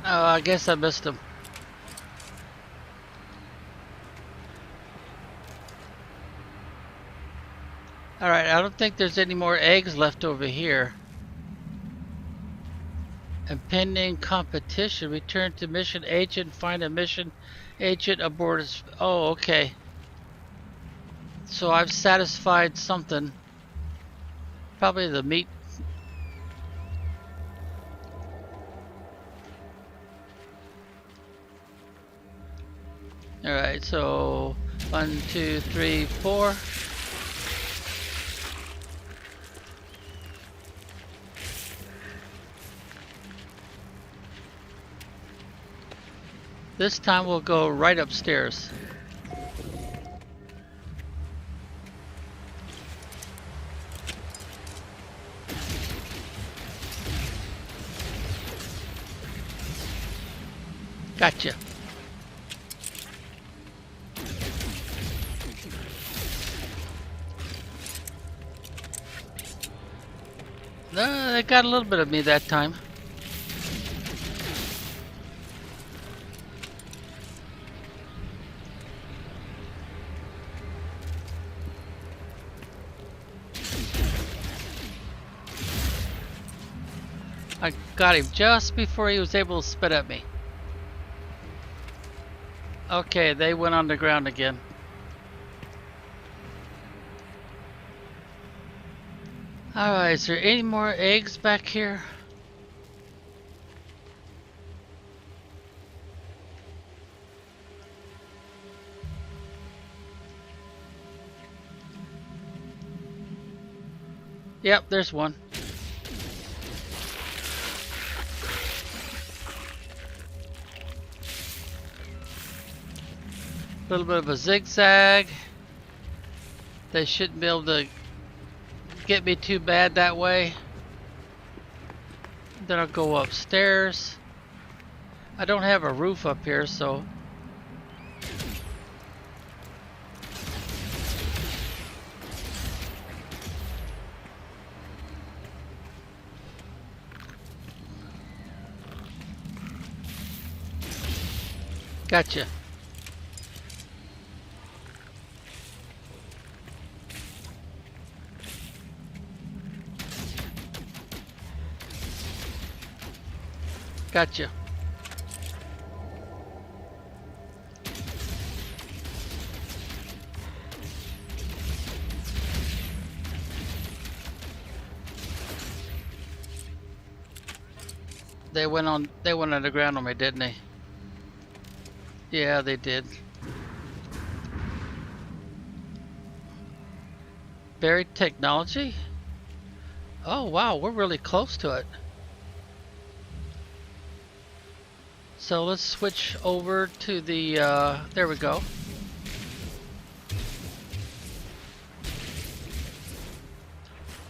Oh, I guess I missed him. Alright, I don't think there's any more eggs left over here. Impending competition. Return to mission agent. Find a mission agent aboard. Oh, okay. So I've satisfied something. Probably the meat. Alright, so 1, 2, 3, 4. This time we'll go right upstairs. Gotcha. No, they got a little bit of me that time. I got him just before he was able to spit at me. Okay, they went on the ground again. Alright, is there any more eggs back here? Yep, there's one. A little bit of a zigzag. They shouldn't be able to get me too bad that way. Then I'll go upstairs. I don't have a roof up here, so gotcha. Gotcha. They went underground on me, didn't they? Yeah, they did. Buried technology? Oh wow, we're really close to it. So let's switch over to the, there we go.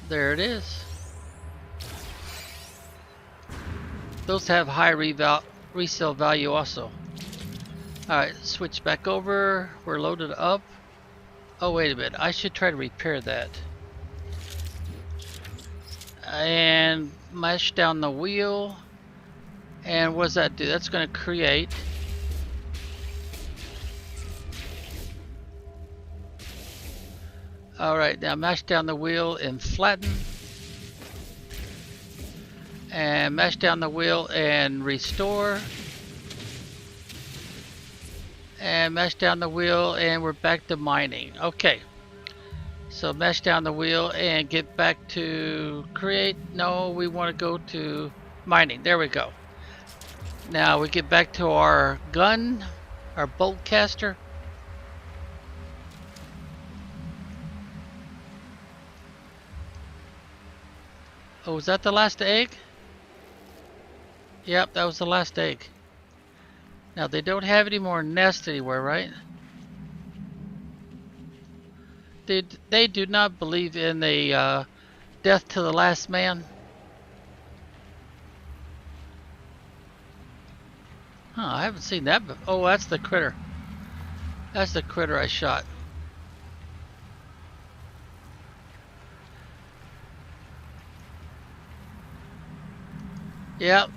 There it is. Those have high resale value also. Alright, switch back over. We're loaded up. Oh, wait a minute. I should try to repair that. And mash down the wheel. And what does that do? That's going to create. Alright, now mash down the wheel and flatten. And mash down the wheel and restore. And mash down the wheel and we're back to mining. Okay. So mash down the wheel and get back to create. No, we want to go to mining. There we go. Now we get back to our gun, our bolt caster. Oh, was that the last egg? Yep, that was the last egg. Now they don't have any more nests anywhere, right? They do not believe in the death to the last man. Huh, I haven't seen that before. Oh, that's the critter. That's the critter I shot. Yep.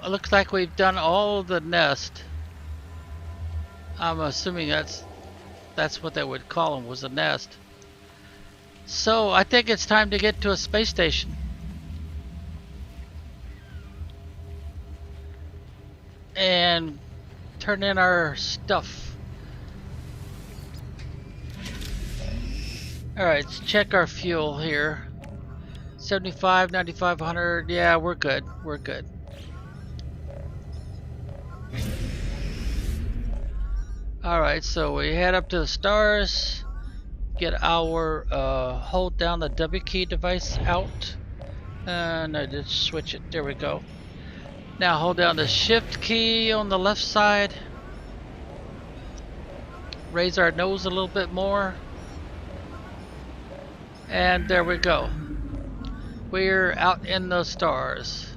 It looks like we've done all the nest. I'm assuming that's what they would call them, was a nest. So I think it's time to get to a space station. And turn in our stuff. Alright, let's check our fuel here. 75, 95, 100. Yeah, we're good. We're good. Alright, so we head up to the stars. Get our hold down the W key device out. And I did switch it. There we go. Now hold down the shift key on the left side. Raise our nose a little bit more. And there we go. We're out in the stars.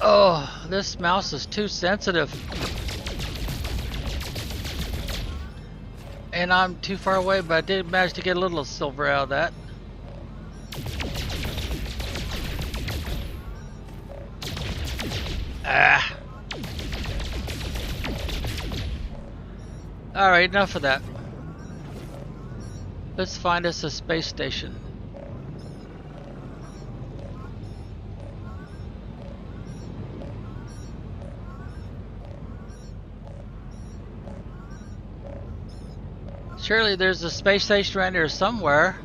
Oh, this mouse is too sensitive. And I'm too far away, but I did manage to get a little silver out of that. Ah. Alright, enough of that. Let's find us a space station. Surely there's a space station around here somewhere.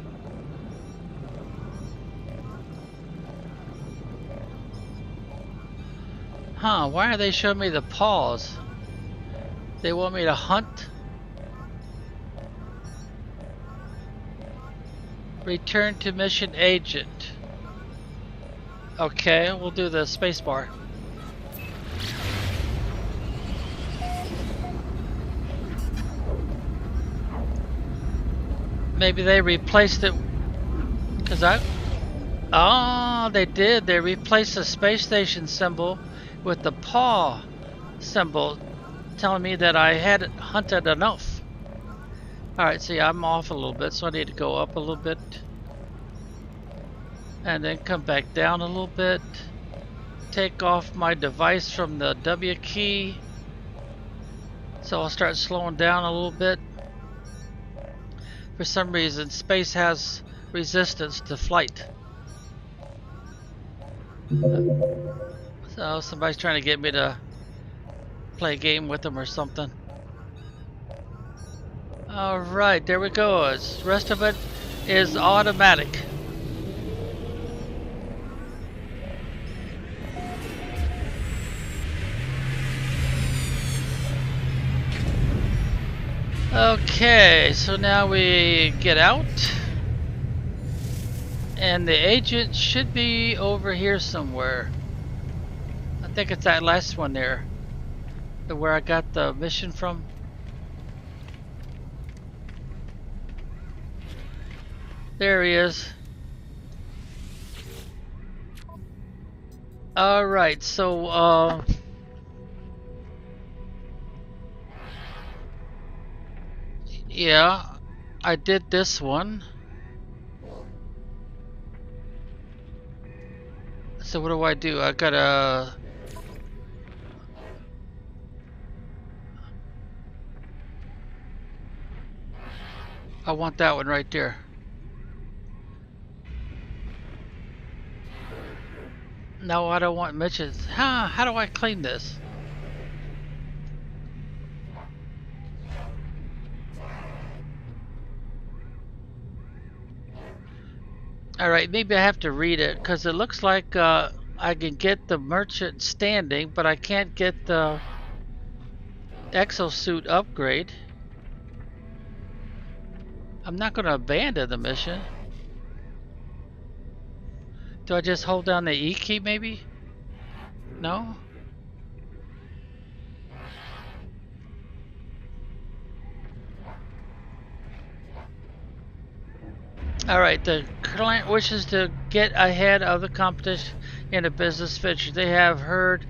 Huh, why are they showing me the paws? They want me to hunt? Return to mission agent. Okay, we'll do the spacebar. Maybe they replaced it, cause oh, they did. They replaced the space station symbol with the paw symbol, telling me that I hadn't hunted enough. Alright, see, I'm off a little bit, so I need to go up a little bit. And then come back down a little bit. Take off my device from the W key. So I'll start slowing down a little bit. For some reason, space has resistance to flight. So somebody's trying to get me to play a game with them or something. Alright, there we go. The rest of it is automatic. Okay, so now we get out. And the agent should be over here somewhere. I think it's that last one there. Where I got the mission from. There he is. Alright, so yeah, I did this one. So what do I do? I gotta I want that one right there. No, I don't want Mitch's. How do I claim this? Alright, maybe I have to read it, because it looks like I can get the merchant standing, but I can't get the exosuit upgrade. I'm not going to abandon the mission. Do I just hold down the E key maybe? No? Alright, the client wishes to get ahead of the competition in a business venture. They have heard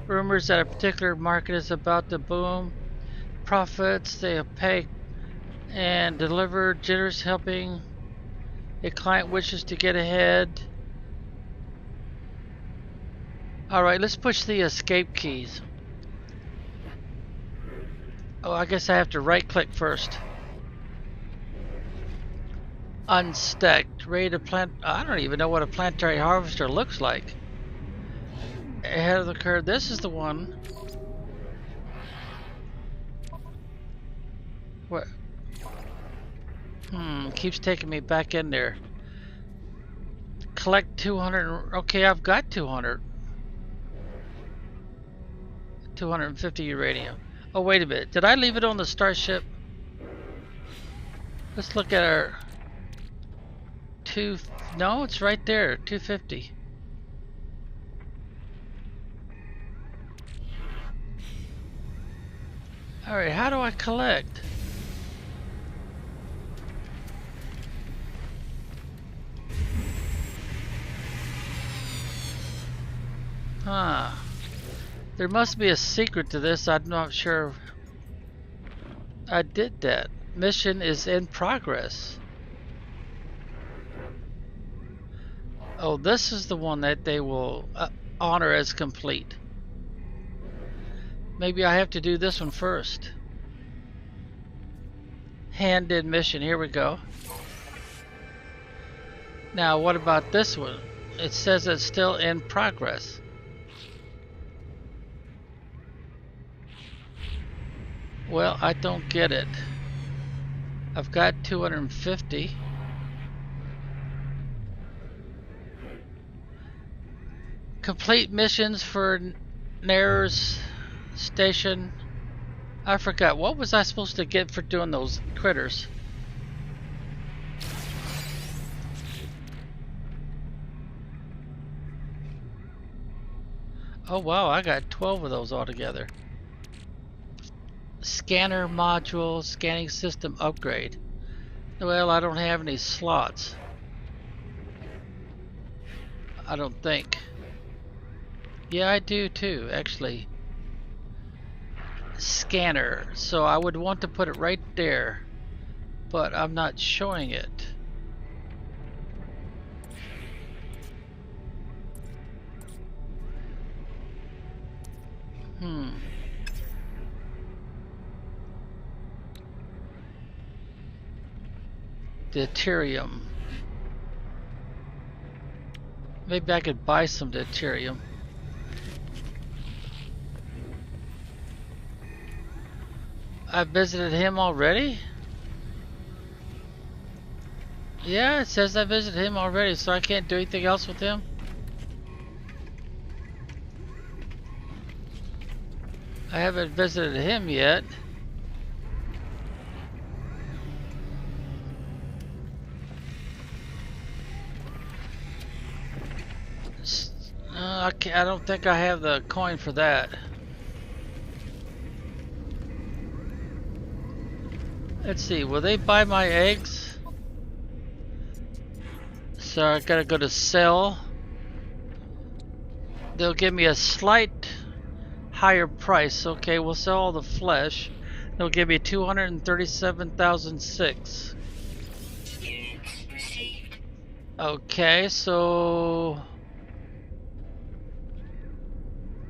rumors that a particular market is about to boom. Profits, they pay and deliver generous helping. A client wishes to get ahead. Alright, let's push the escape keys. Oh, I guess I have to right click first. Unstacked. Ready to plant. I don't even know what a planetary harvester looks like. Ahead of the curve. This is the one. What? Keeps taking me back in there. Collect 200. Okay, I've got 200. 250 uranium. Oh, wait a minute. Did I leave it on the starship? Let's look at our... Two, no, it's right there, 250. Alright, how do I collect? Huh. There must be a secret to this. I'm not sure I did that. Mission is in progress. Oh, this is the one that they will honor as complete. Maybe I have to do this one first. Hand-in mission. Here we go. Now, what about this one? It says it's still in progress. Well, I don't get it. I've got 250. Complete missions for Nair's station. I forgot. What was I supposed to get for doing those critters? Oh wow, I got 12 of those altogether. Scanner module, scanning system upgrade. Well, I don't have any slots. I don't think. Yeah, I do too, actually. Scanner. So I would want to put it right there, but I'm not showing it. Deuterium. Maybe I could buy some deuterium. I visited him already? Yeah, it says I visited him already, so I can't do anything else with him? I haven't visited him yet. I don't think I have the coin for that. Let's see, will they buy my eggs? So I gotta go to sell. They'll give me a slight higher price. Okay, we'll sell all the flesh. They'll give me 237,006. Okay, so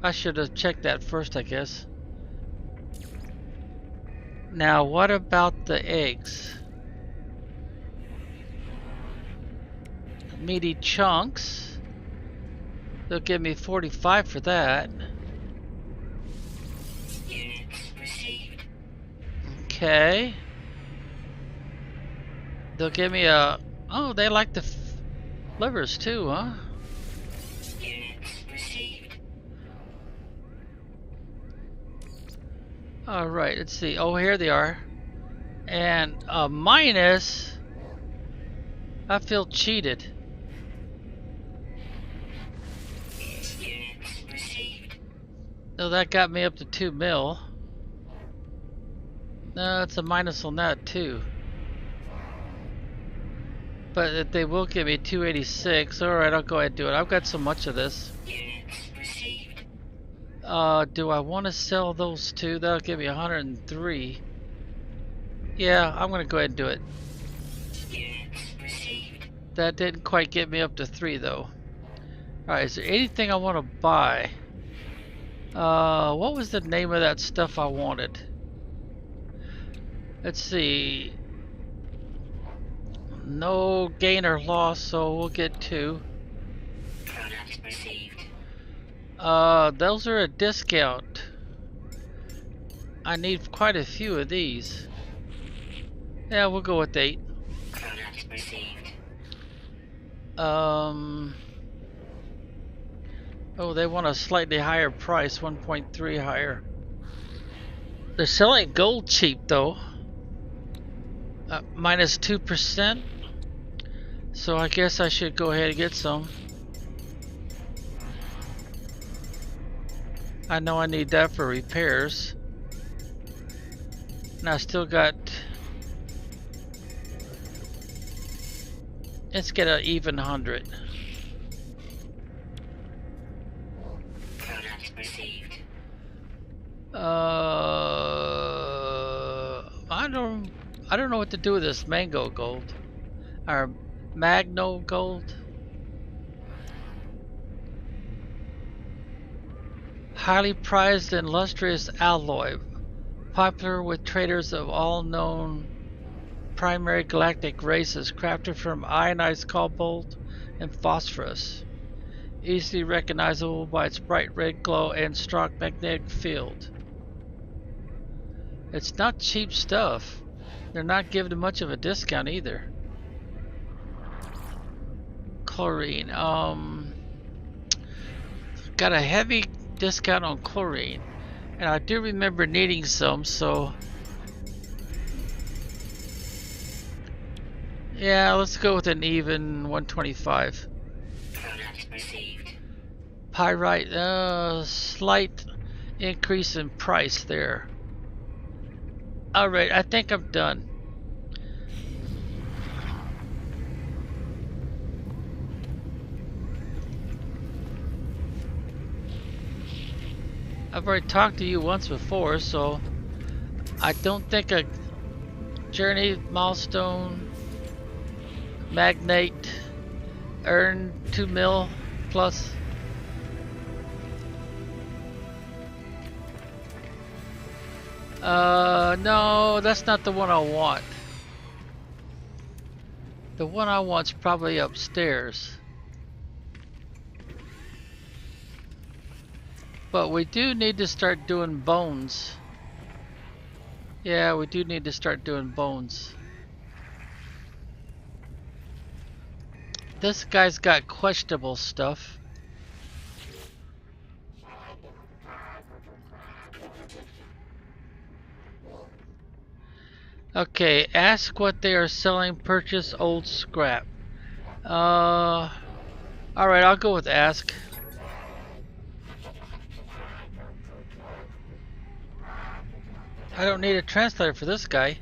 I should have checked that first, I guess. Now, what about the eggs? Meaty chunks. They'll give me 45 for that. Okay. They'll give me a... Oh, they like the livers too, huh? Alright, let's see. Oh, here they are. And a minus. I feel cheated. No, that got me up to 2 mil. No, it's a minus on that too. But they will give me 286. Alright, I'll go ahead and do it. I've got so much of this. Do I want to sell those two? That'll give me 103. Yeah, I'm gonna go ahead and do it. That didn't quite get me up to 3 though. Alright, is there anything I want to buy? What was the name of that stuff I wanted? Let's see. No gain or loss, so we'll get 2. Those are a discount. I need quite a few of these. Yeah, we'll go with 8. Oh, they want a slightly higher price, 1.3 higher. They're selling gold cheap though. Minus 2%. So I guess I should go ahead and get some. I know I need that for repairs. And I still got... Let's get an even 100. Product received. I don't know what to do with this mango gold. Or magno gold. Highly prized and lustrous alloy. Popular with traders of all known primary galactic races, crafted from ionized cobalt and phosphorus. Easily recognizable by its bright red glow and strong magnetic field. It's not cheap stuff. They're not giving much of a discount either. Chlorine. Got a heavy discount on chlorine. And I do remember needing some, so... Yeah, let's go with an even 125. Product received. Pyrite, slight increase in price there. Alright, I think I'm done. I've already talked to you once before, so I don't think a journey milestone magnate earn 2 mil plus. No, that's not the one I want. The one I want's probably upstairs. But we do need to start doing bones. Yeah, we do need to start doing bones. This guy's got questionable stuff. Okay, ask what they are selling, purchase old scrap. Alright, I'll go with ask. I don't need a translator for this guy.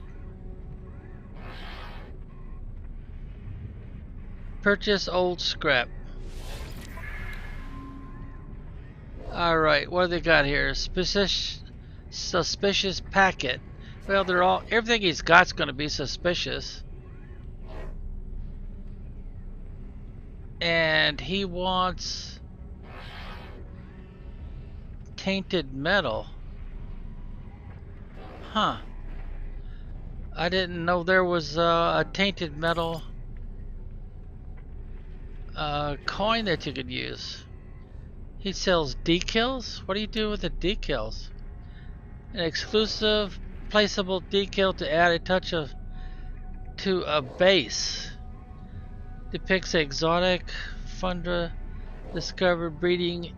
Purchase old scrap. Alright, what do they got here? Suspicious packet. Well, they're all, everything he's got's gonna be suspicious. And he wants tainted metal. Huh. I didn't know there was a tainted metal coin that you could use. He sells decals? What do you do with the decals? An exclusive placeable decal to add a touch of to a base. Depicts exotic fundra discovered breeding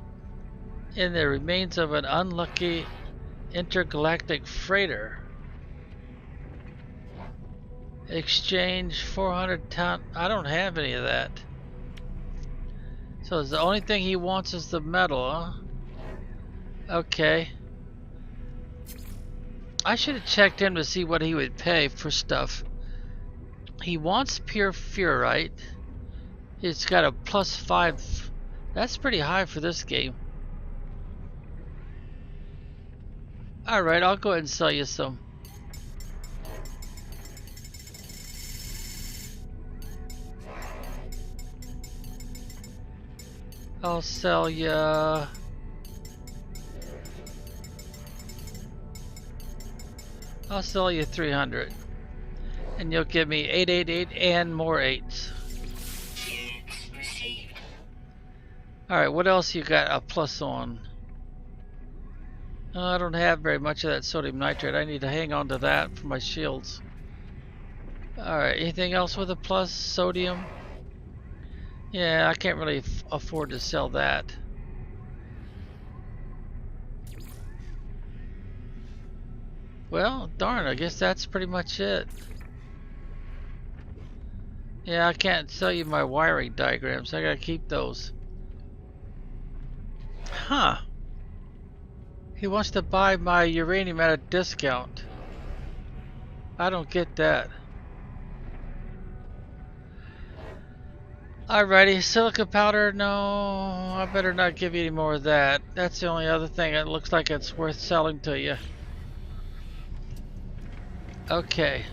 in the remains of an unlucky intergalactic freighter. Exchange 400 ton. I don't have any of that. So the only thing he wants is the metal, huh? Okay. I should have checked him to see what he would pay for stuff. He wants pure furite. It's got a +5. That's pretty high for this game. Alright, I'll go ahead and sell you some. I'll sell you... I'll sell you 300. And you'll give me 888 and more 8s. Alright, what else you got a plus on? I don't have very much of that sodium nitrate. I need to hang on to that for my shields. Alright, anything else with a plus? Sodium? Yeah, I can't really afford to sell that. Well, darn, I guess that's pretty much it. Yeah, I can't sell you my wiring diagrams. I gotta keep those. Huh. He wants to buy my uranium at a discount. I don't get that. Alrighty, silica powder, no, I better not give you any more of that. That's the only other thing that looks like it's worth selling to you. Okay.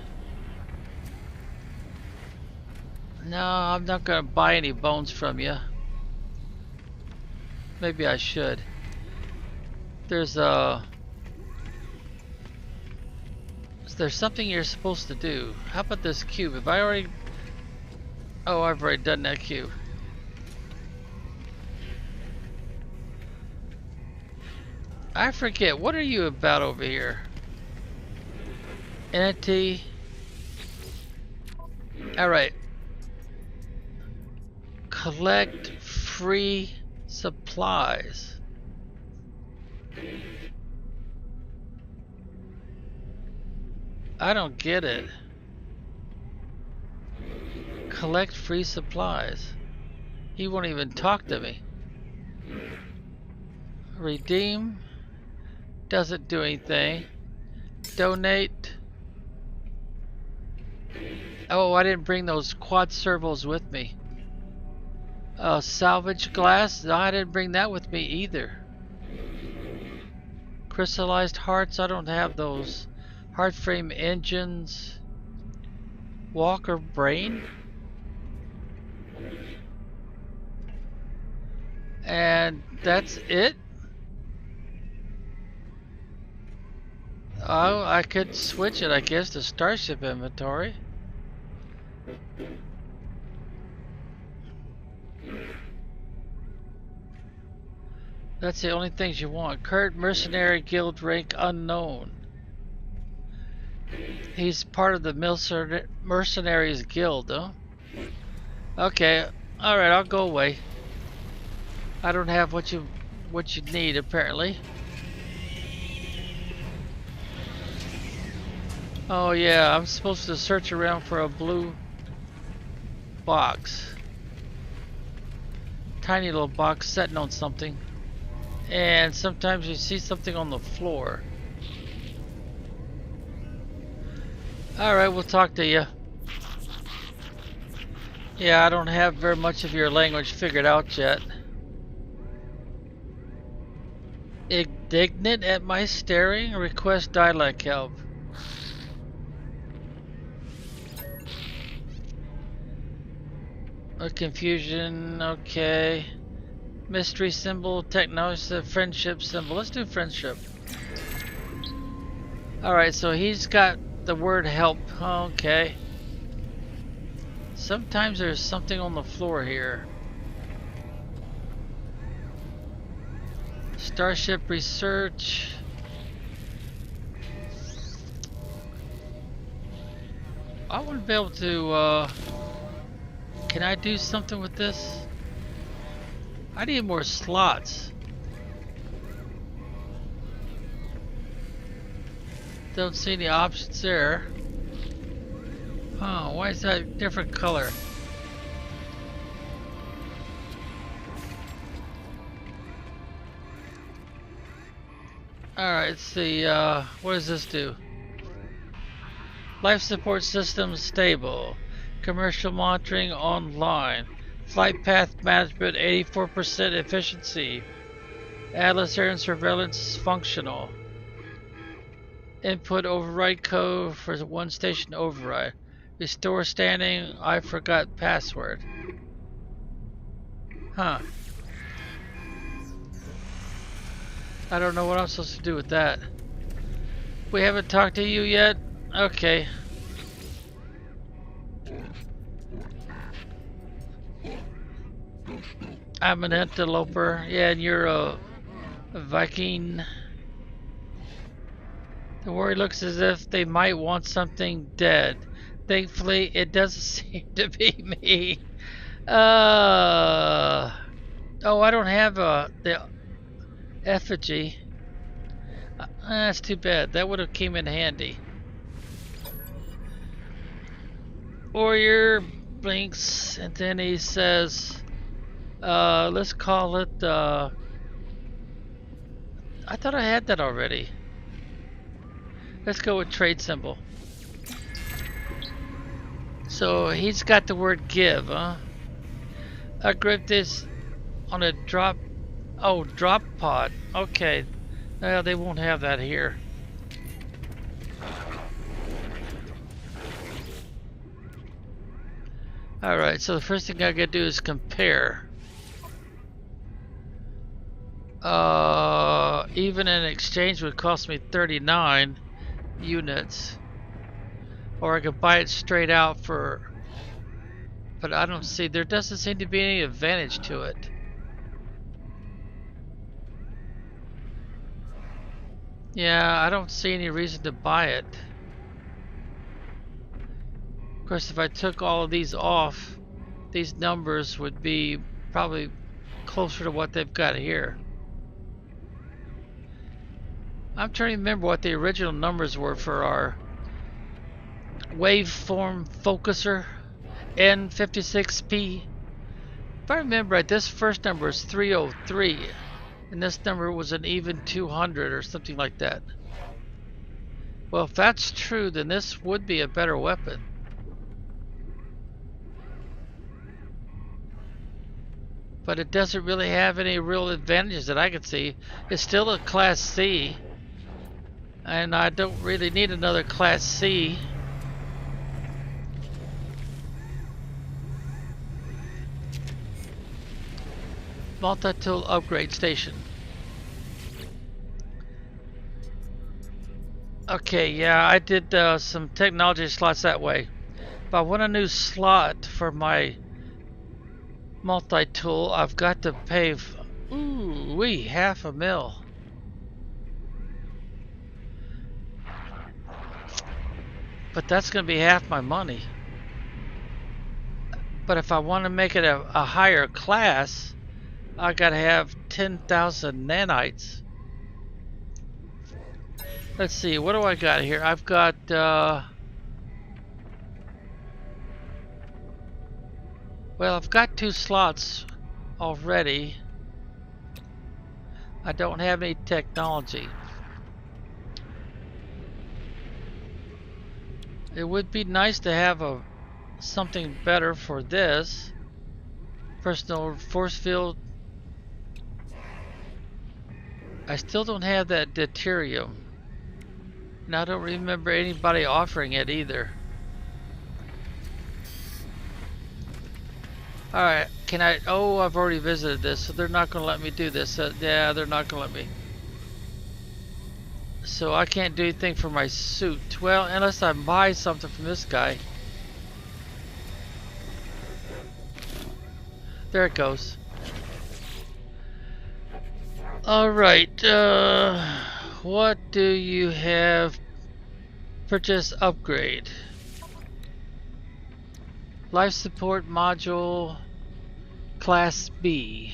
No, I'm not gonna buy any bones from you. Maybe I should. There's something you're supposed to do. How about this cube? Have I already... Oh, I've already done that cube. I forget, what are you about over here? Entity. Alright. Collect free supplies. I don't get it. Collect free supplies. He won't even talk to me. Redeem. Doesn't do anything. Donate. Oh, I didn't bring those quad servos with me. Salvage glass. No, I didn't bring that with me either. Crystallized hearts. I don't have those. Heart frame engines. Walker brain. And that's it. Oh, I could switch it, I guess, to Starship inventory. That's the only things you want. Current Mercenary Guild rank unknown. He's part of the Mercenaries Guild, though. Okay, alright, I'll go away. I don't have what you need, apparently. Oh yeah, I'm supposed to search around for a blue box. Tiny little box sitting on something. And sometimes you see something on the floor. Alright, we'll talk to you. Yeah, I don't have very much of your language figured out yet. Indignant at my staring? Request dialect help. A confusion, okay. Mystery symbol, technology, friendship symbol. Let's do friendship. Alright, so he's got the word help. Okay. Sometimes there's something on the floor here. Starship research. I want to be able to, can I do something with this? I need more slots. Don't see any options there. Oh, why is that a different color? Alright, let's see, what does this do? Life support system stable. Commercial monitoring online. Flight path management 84% efficiency. Atlas Air and surveillance functional. Input override code for one station override. Restore standing. I forgot password. Huh. I don't know what I'm supposed to do with that. We haven't talked to you yet? Okay. I'm an interloper. Yeah, and you're a Viking. The worry looks as if they might want something dead. Thankfully, it doesn't seem to be me. Oh, I don't have the effigy. That's too bad. That would have came in handy. Or you're blinks, and then he says, let's call it, I thought I had that already. Let's go with trade symbol. So he's got the word give, huh? Upgrade this on a drop, oh, drop pod. Okay, they won't have that here. Alright, so the first thing I gotta do is compare. Even in exchange would cost me 39 units. Or I could buy it straight out for, but I don't see, there doesn't seem to be any advantage to it. Yeah, I don't see any reason to buy it. Of course, if I took all of these off, these numbers would be probably closer to what they've got here. I'm trying to remember what the original numbers were for our waveform focuser N56P. If I remember right, this first number is 303 and this number was an even 200 or something like that. Well, if that's true, then this would be a better weapon. But it doesn't really have any real advantages that I can see. It's still a Class C, and I don't really need another Class C. Multi-tool upgrade station. Okay, yeah, I did some technology slots that way. If I want a new slot for my multi-tool, I've got to pay ooh-wee, $500,000. But that's going to be half my money. But if I want to make it a higher class, I got to have 10,000 nanites. Let's see, what do I got here? I've got well, I've got 2 slots already. I don't have any technology. It would be nice to have something better for this. Personal force field. I still don't have that deuterium. And I don't remember anybody offering it either. Alright, can I... Oh, I've already visited this, so they're not going to let me do this. Yeah, they're not going to let me. So I can't do anything for my suit. Well, unless I buy something from this guy. There it goes. Alright, what do you have? Purchase upgrade. Life support module Class B.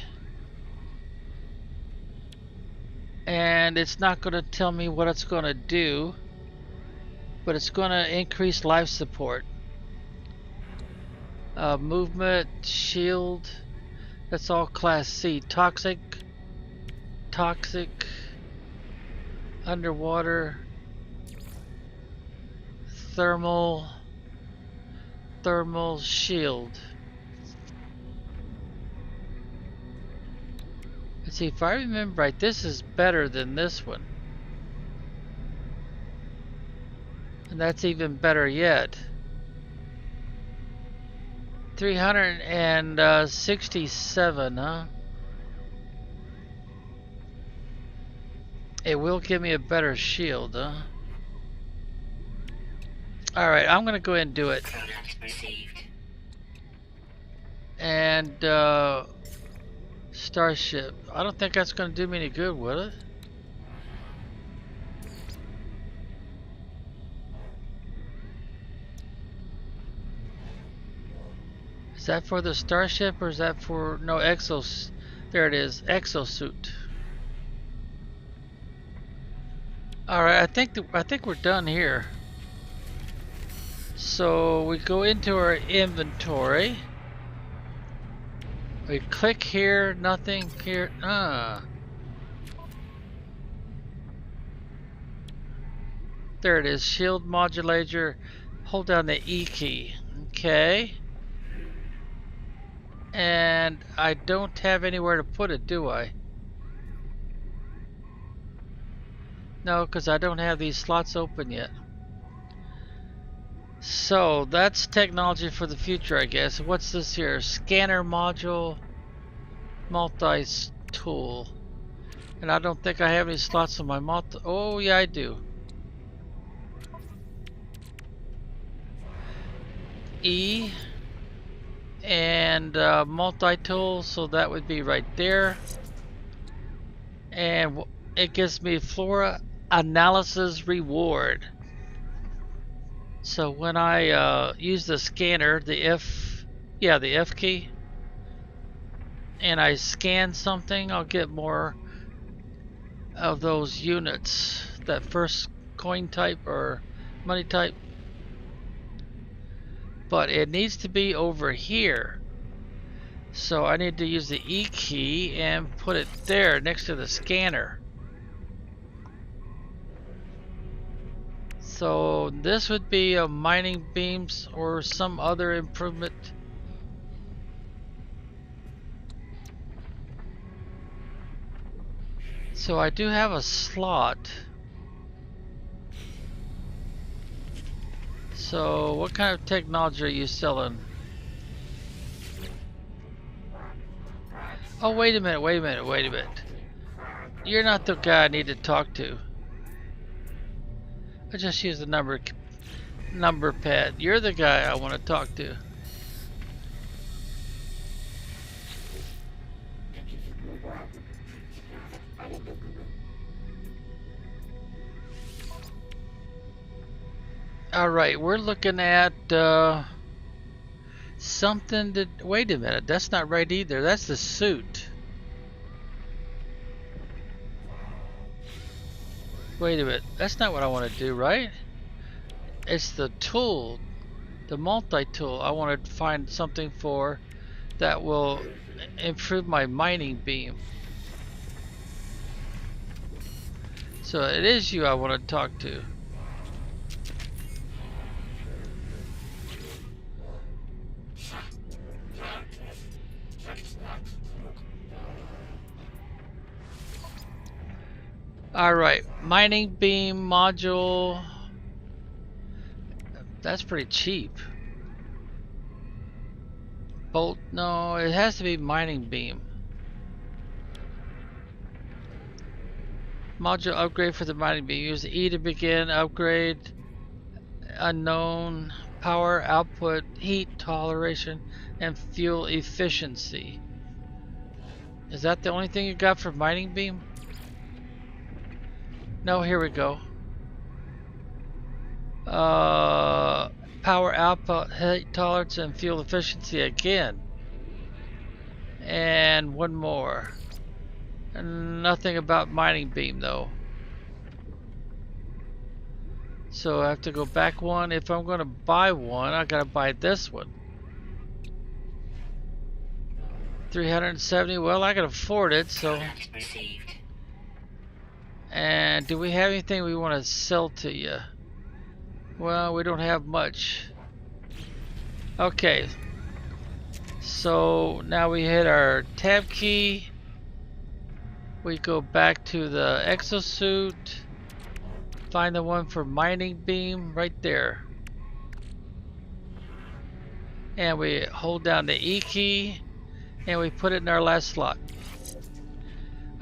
And it's not going to tell me what it's going to do, but it's going to increase life support. Movement, shield, that's all Class C. Toxic, underwater, thermal shield. Let's see, if I remember right, this is better than this one. And that's even better yet. 367, huh? It will give me a better shield, huh? Alright, I'm gonna go ahead and do it. And Starship. I don't think that's gonna do me any good, will it? Is that for the Starship or is that for no Exos? There it is, exosuit. All right, I think we're done here. So we go into our inventory. We click here, nothing here. There it is, shield modulator. Hold down the E key. Okay. And I don't have anywhere to put it, do I? No, because I don't have these slots open yet. So that's technology for the future, I guess. What's this here? Scanner module, multi-tool. And I don't think I have any slots on my multi. Oh yeah, I do. E and multi-tool, so that would be right there. And it gives me flora analysis reward. So when I use the scanner, the F key, and I scan something, I'll get more of those units. That first coin type or money type. But it needs to be over here. So I need to use the E key and put it there next to the scanner. So this would be a mining beams or some other improvement. So I do have a slot. So what kind of technology are you selling? Oh, wait a minute. You're not the guy I need to talk to. I just used the number pad. You're the guy I want to talk to. Alright, we're looking at something to... Wait a minute, that's not right either. That's the suit. Wait a minute, that's not what I want to do, right? It's the tool, the multi-tool. I want to find something for that will improve my mining beam. So it is you I want to talk to. Alright, mining beam module. That's pretty cheap. Bolt, no, it has to be mining beam. Module upgrade for the mining beam. Use E to begin upgrade. Unknown. Power output, heat toleration, and fuel efficiency. Is that the only thing you got for mining beam? No, here we go. Power output, heat tolerance, and fuel efficiency again. And one more. Nothing about mining beam though. So I have to go back one. If I'm going to buy one, I gotta buy this one. 370. Well, I can afford it. So. And do we have anything we want to sell to you? Well, we don't have much. Okay. So now we hit our tab key. We go back to the exosuit. Find the one for mining beam right there. And we hold down the E key and we put it in our last slot.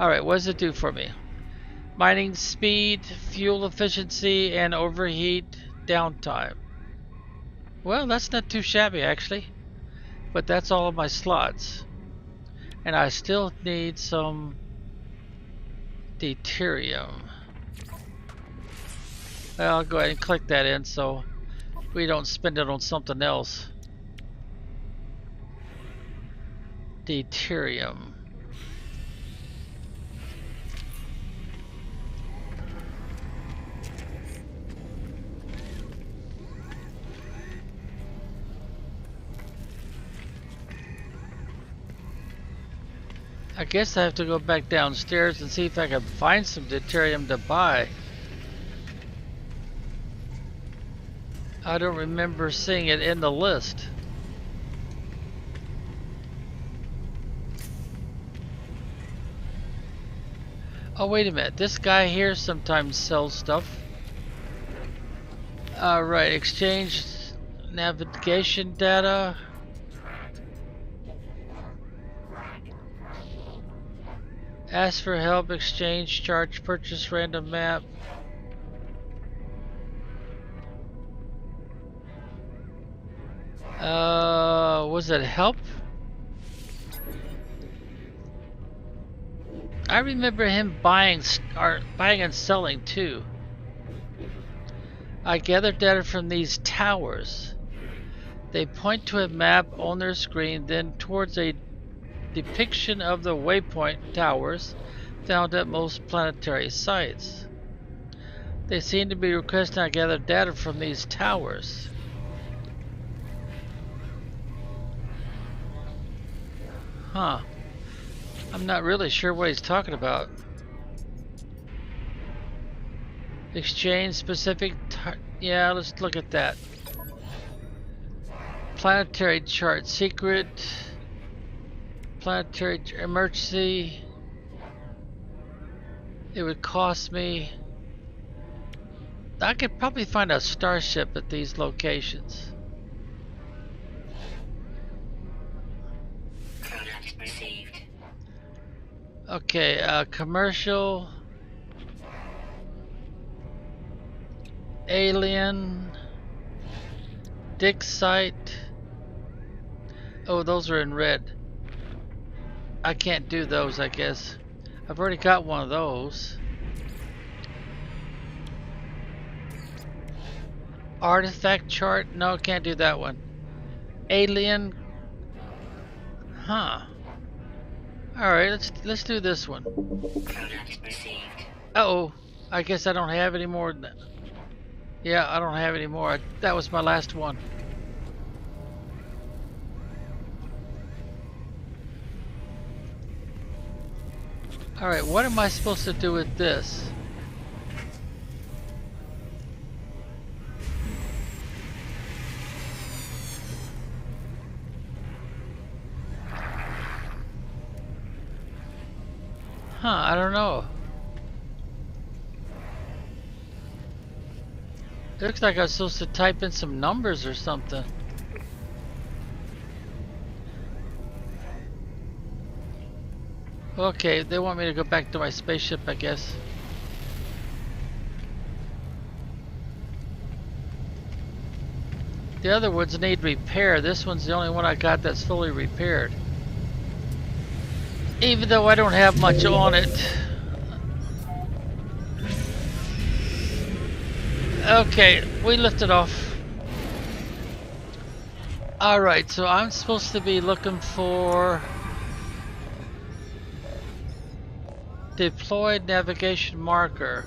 Alright, what does it do for me? Mining speed, fuel efficiency, and overheat downtime. Well, that's not too shabby actually. But that's all of my slots. And I still need some deuterium. Well, I'll go ahead and click that in so we don't spend it on something else. Deuterium. I guess I have to go back downstairs and see if I can find some deuterium to buy. I don't remember seeing it in the list. Oh, wait a minute. This guy here sometimes sells stuff. Alright, exchange navigation data. Ask for help, exchange, charge, purchase, random map. Was it help? I remember him buying and selling too. I gathered data from these towers. They point to a map on their screen, then towards a depiction of the waypoint towers found at most planetary sites. They seem to be requesting I gather data from these towers. Huh. I'm not really sure what he's talking about. Exchange specific. Yeah, let's look at that. Planetary chart. Secret. Planetary emergency. It would cost me. I could probably find a starship at these locations. Product received. Okay, commercial. Alien. Dig site. Oh, those are in red. I can't do those, I guess. I've already got one of those. Artifact chart? No, can't do that one. Alien. Huh. Alright, let's do this one. Product received. Uh-oh. I guess I don't have any more. Yeah, I don't have any more. That was my last one. Alright, what am I supposed to do with this? Huh, I don't know. It looks like I was supposed to type in some numbers or something. Okay, they want me to go back to my spaceship, I guess. The other ones need repair. This one's the only one I got that's fully repaired. Even though I don't have much on it. Okay, we lifted off. Alright, so I'm supposed to be looking for deployed navigation marker.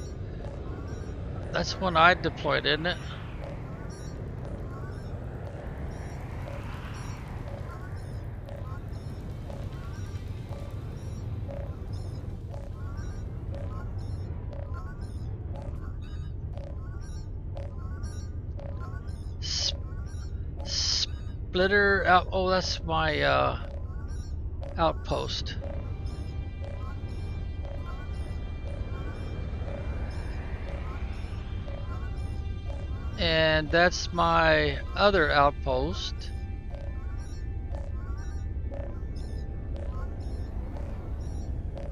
That's one I deployed, isn't it? Splitter out. Oh, that's my outpost. And that's my other outpost.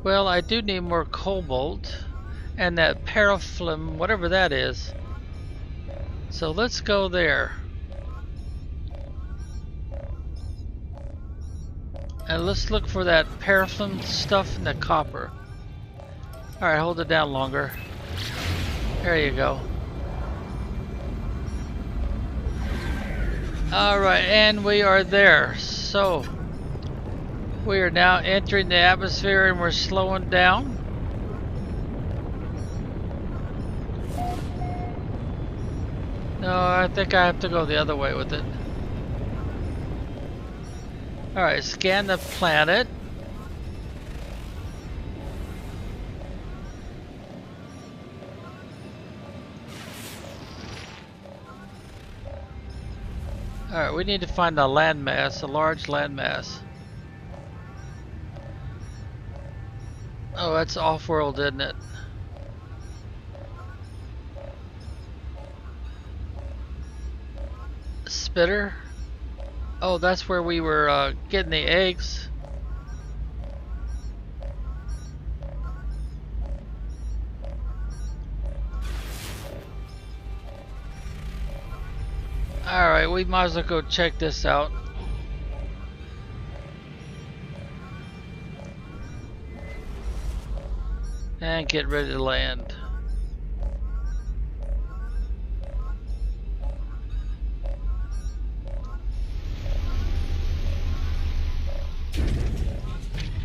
Well, I do need more cobalt and that parafilm, whatever that is. So let's go there. And let's look for that parafilm stuff and the copper. Alright, hold it down longer. There you go. Alright, and we are there. So, we are now entering the atmosphere and we're slowing down. No, I think I have to go the other way with it. Alright, scan the planet. Alright, we need to find a landmass, a large landmass. Oh, that's off-world, isn't it? Spitter? Oh, that's where we were getting the eggs. Alright, we might as well go check this out. And get ready to land.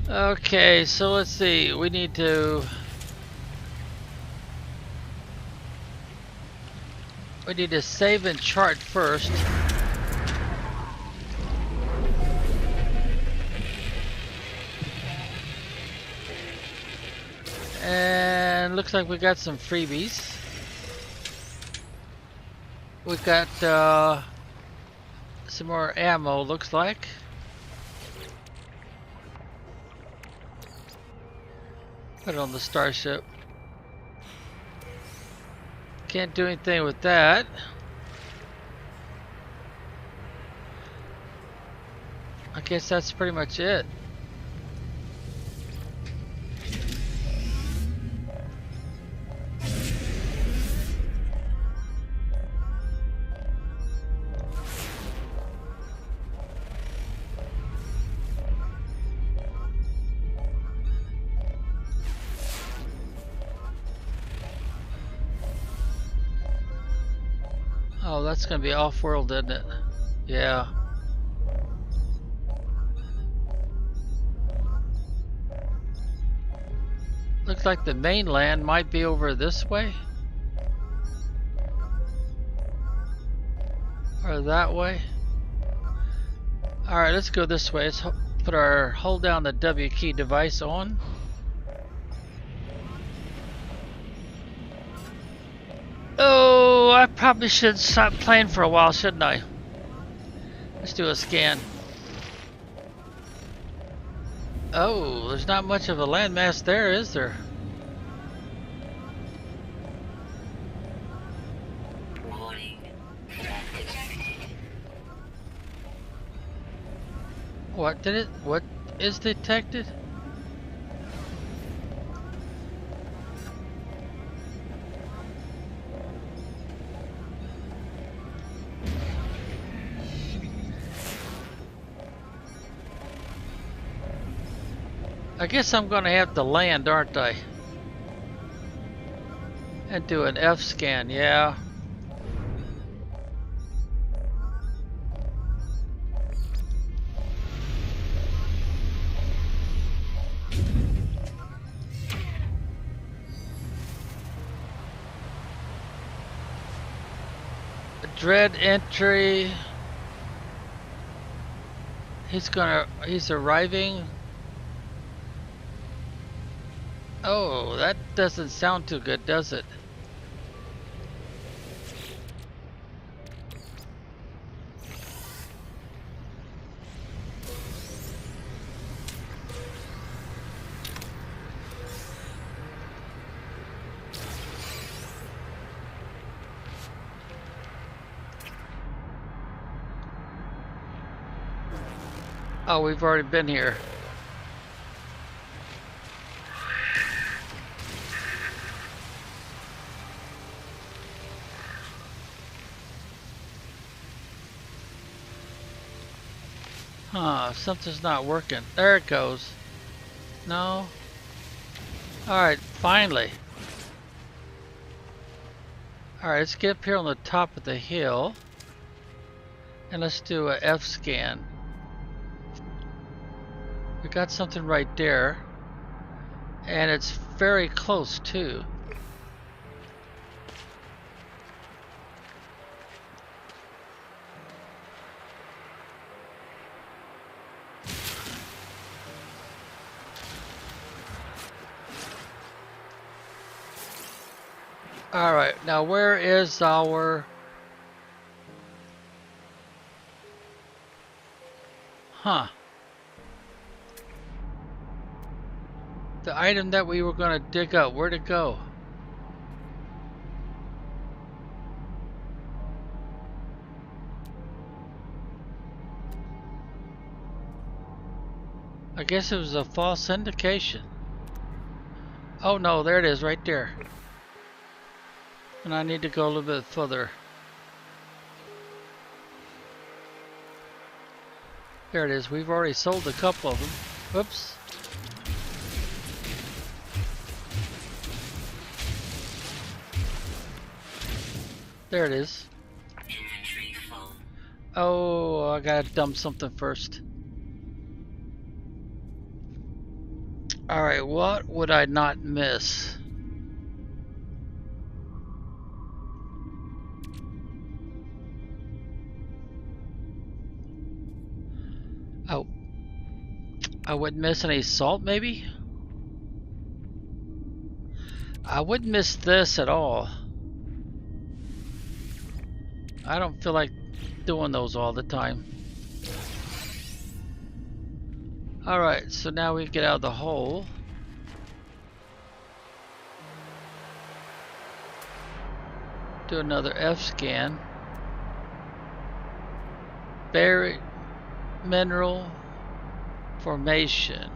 Okay, so let's see. We need to save and chart first. And looks like we got some freebies. We got some more ammo, looks like. Put it on the starship. Can't do anything with that. I guess that's pretty much it. Oh, that's gonna be off-world, isn't it? Yeah. Looks like the mainland might be over this way. Or that way. Alright, let's go this way. Let's put our hold down the W key device on. Oh, I probably should stop playing for a while, shouldn't I? Let's do a scan. Oh, there's not much of a landmass there, is there? Warning. Threat detected. What is detected? I guess I'm gonna have to land, aren't I? And do an F scan, yeah. Dread entry. He's arriving. Oh, that doesn't sound too good, does it? Oh, we've already been here. Huh, something's not working. There it goes. No. Alright, finally. Alright, let's get up here on the top of the hill. And let's do a F scan. We got something right there. And it's very close too. Alright, now where is our... Huh. The item that we were gonna dig up, where'd it go? I guess it was a false indication. Oh no, there it is right there. And I need to go a little bit further. There it is. We've already sold a couple of them. Whoops. There it is. Inventory full. Oh, I gotta dump something first. Alright, what would I not miss? Oh, I wouldn't miss any salt, maybe? I wouldn't miss this at all. I don't feel like doing those all the time. Alright, so now we get out of the hole. Do another F scan. Buried mineral formation.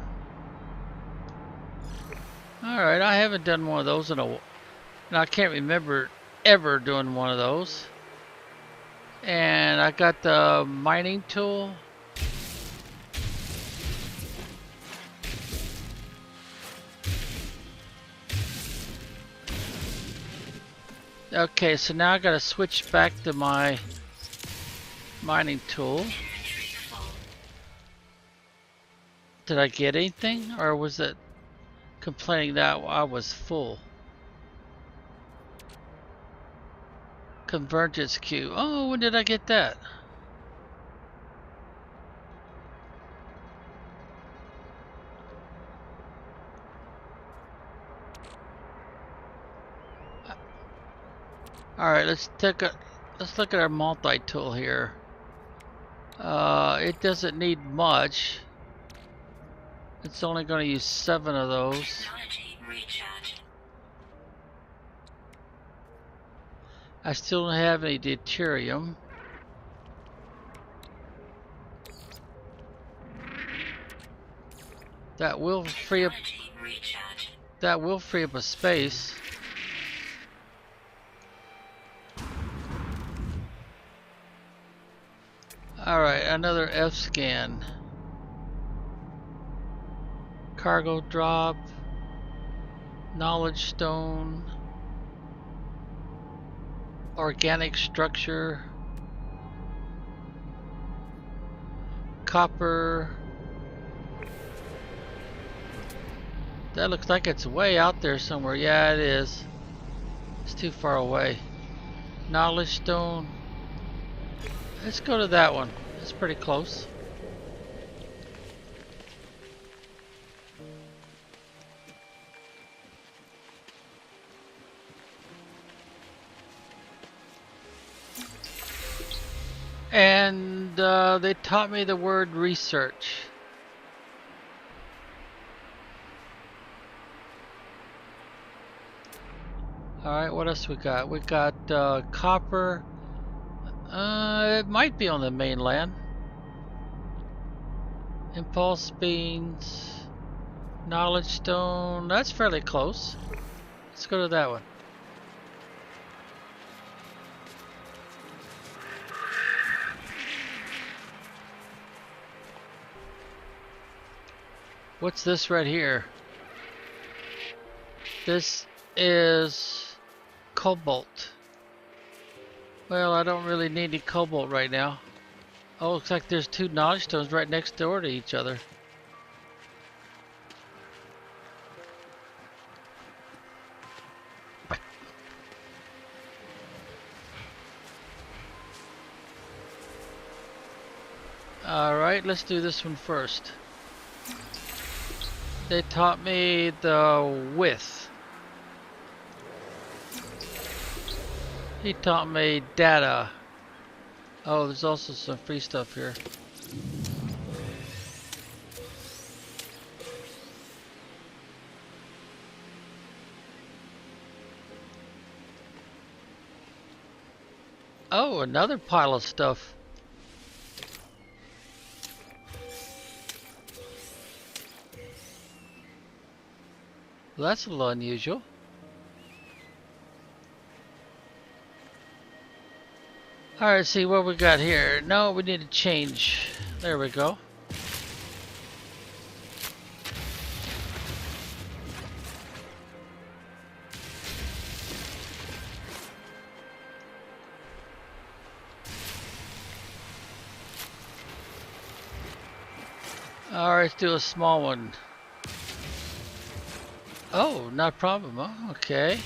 Alright, I haven't done one of those in a while. And I can't remember ever doing one of those. And I got the mining tool. Okay, so now I gotta switch back to my mining tool. Inventory full. Did I get anything, or was it complaining that I was full? Convergence queue. Oh, when did I get that? All right, let's look at our multi-tool here. It doesn't need much. It's only going to use 7 of those. Technology recharge. I still don't have any deuterium. That will free up. Technology recharge. That will free up a space. Alright, another F scan. Cargo drop. Knowledge stone. Organic structure. Copper. That looks like it's way out there somewhere. Yeah, it is. It's too far away. Knowledge stone. Let's go to that one. It's pretty close. And they taught me the word research. Alright, what else we got? We got copper. It might be on the mainland. Impulse beans. Knowledge stone. That's fairly close. Let's go to that one. What's this right here? This is cobalt. Well, I don't really need any cobalt right now. Oh, looks like there's 2 knowledge stones right next door to each other. Alright, let's do this one first. They taught me the width. He taught me data. Oh, there's also some free stuff here. Oh, another pile of stuff. Well, that's a little unusual. Alright, see what we got here. No, we need to change. There we go. Alright, let's do a small one. Oh, not a problem, huh? Okay.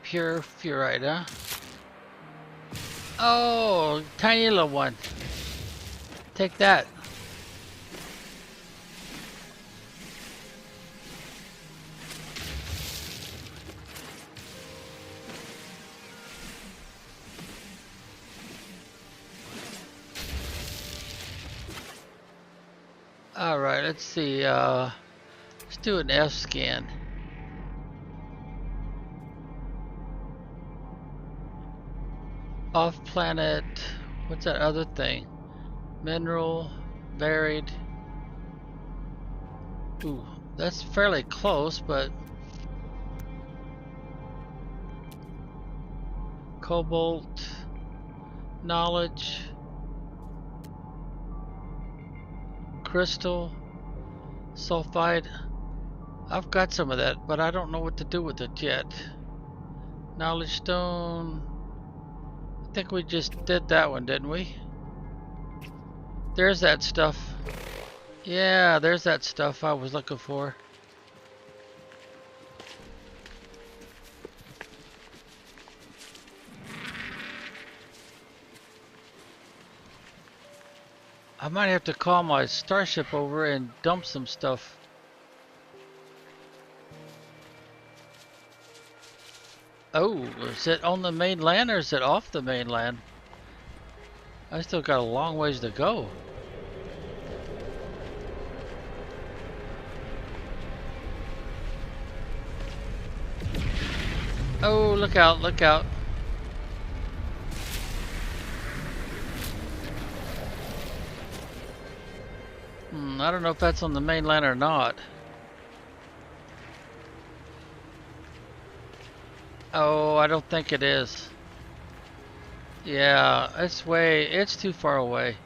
Pure fluorite, huh? Oh, tiny little one. Take that. Alright, let's see. Let's do an F scan. Off planet, what's that other thing? Mineral, varied. Ooh, that's fairly close, but cobalt, knowledge, crystal, sulfide. I've got some of that, but I don't know what to do with it yet. Knowledge stone. I think we just did that one, didn't we? There's that stuff. Yeah, there's that stuff I was looking for. I might have to call my starship over and dump some stuff. Oh, is it on the mainland or is it off the mainland? I still got a long ways to go. Oh, look out, look out. I don't know if that's on the mainland or not. Oh, I don't think it is. Yeah, it's too far away.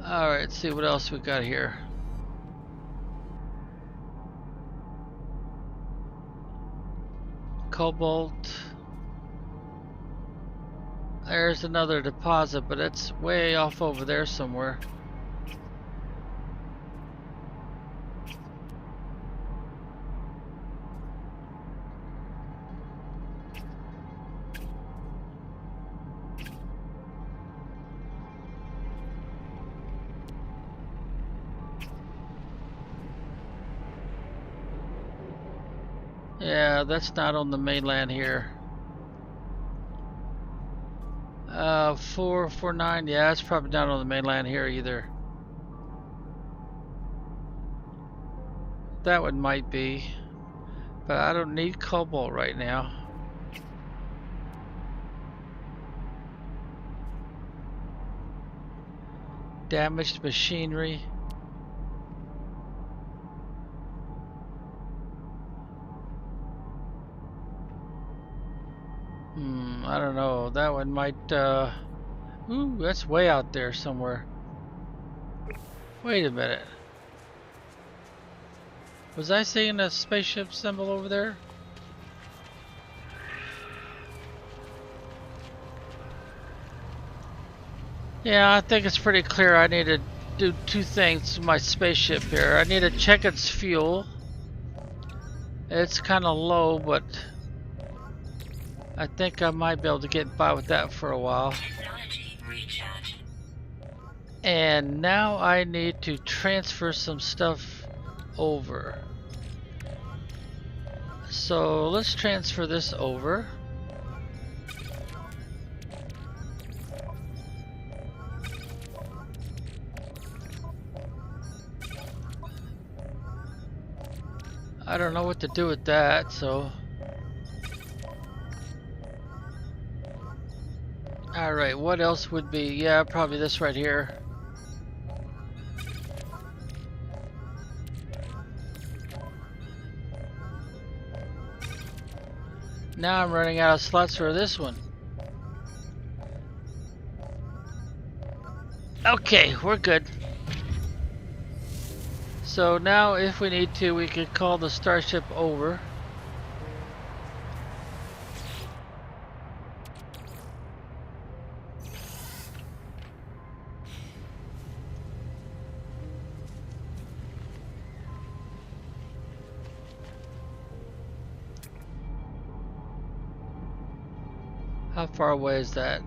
Alright, let's see what else we got here. Cobalt. There's another deposit, but it's way off over there somewhere. Yeah, that's not on the mainland here. 449, yeah, it's probably not on the mainland here either. That one might be, but I don't need cobalt right now. Damaged machinery. I don't know. That one might, ooh, that's way out there somewhere. Wait a minute. Was I seeing a spaceship symbol over there? Yeah, I think it's pretty clear I need to do two things to my spaceship here. I need to check its fuel. It's kind of low, but I think I might be able to get by with that for a while. Technology And now I need to transfer some stuff over. So let's transfer this over. I don't know what to do with that, so. Alright, what else would be? Yeah, probably this right here. Now I'm running out of slots for this one. Okay, we're good. So now if we need to, we could call the starship over. How far away is that?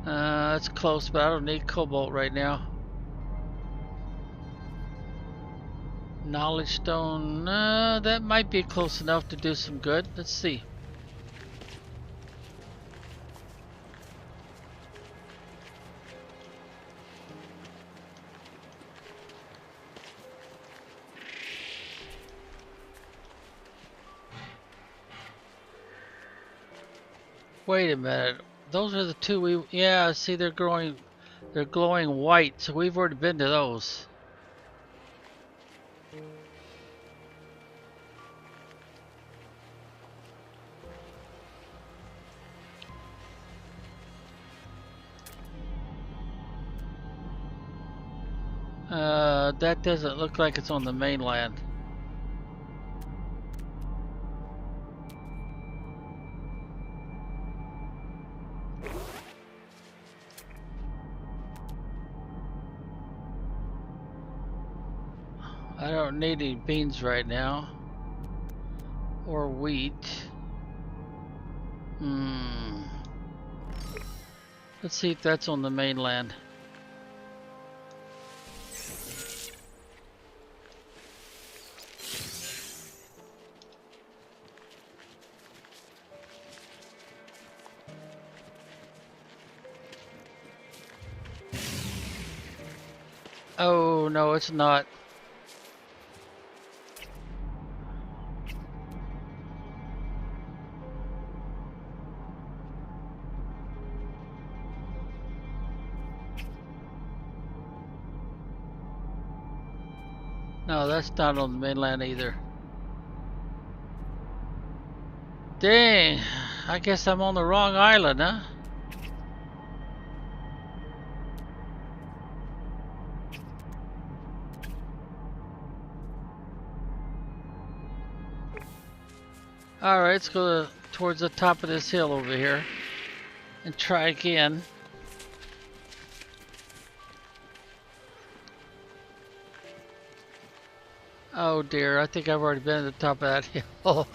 It's close, but I don't need cobalt right now. Knowledge stone, that might be close enough to do some good. Let's see. Wait a minute. Those are the two we, yeah, see they're glowing white, so we've already been to those. That doesn't look like it's on the mainland. I don't need any beans right now. Or wheat. Let's see if that's on the mainland. Oh, no, it's not. No, that's not on the mainland either. Dang, I guess I'm on the wrong island, huh? Alright, let's go towards the top of this hill over here and try again. Oh dear, I think I've already been at the top of that hill.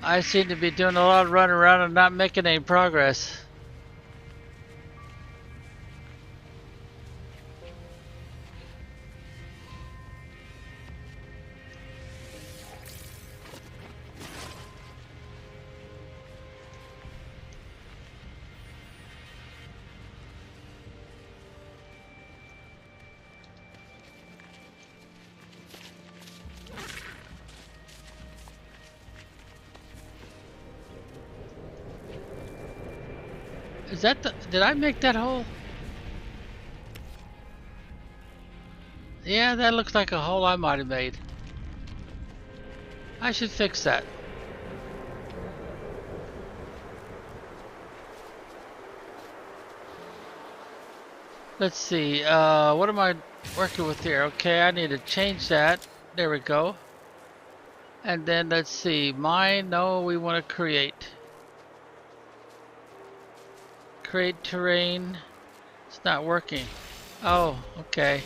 I seem to be doing a lot of running around and not making any progress. Is that the, did I make that hole? Yeah, that looks like a hole I might have made. I should fix that. Let's see, what am I working with here? Okay, I need to change that. There we go. And then let's see, mine, no, we want to create. Create terrain. It's not working. Oh, okay.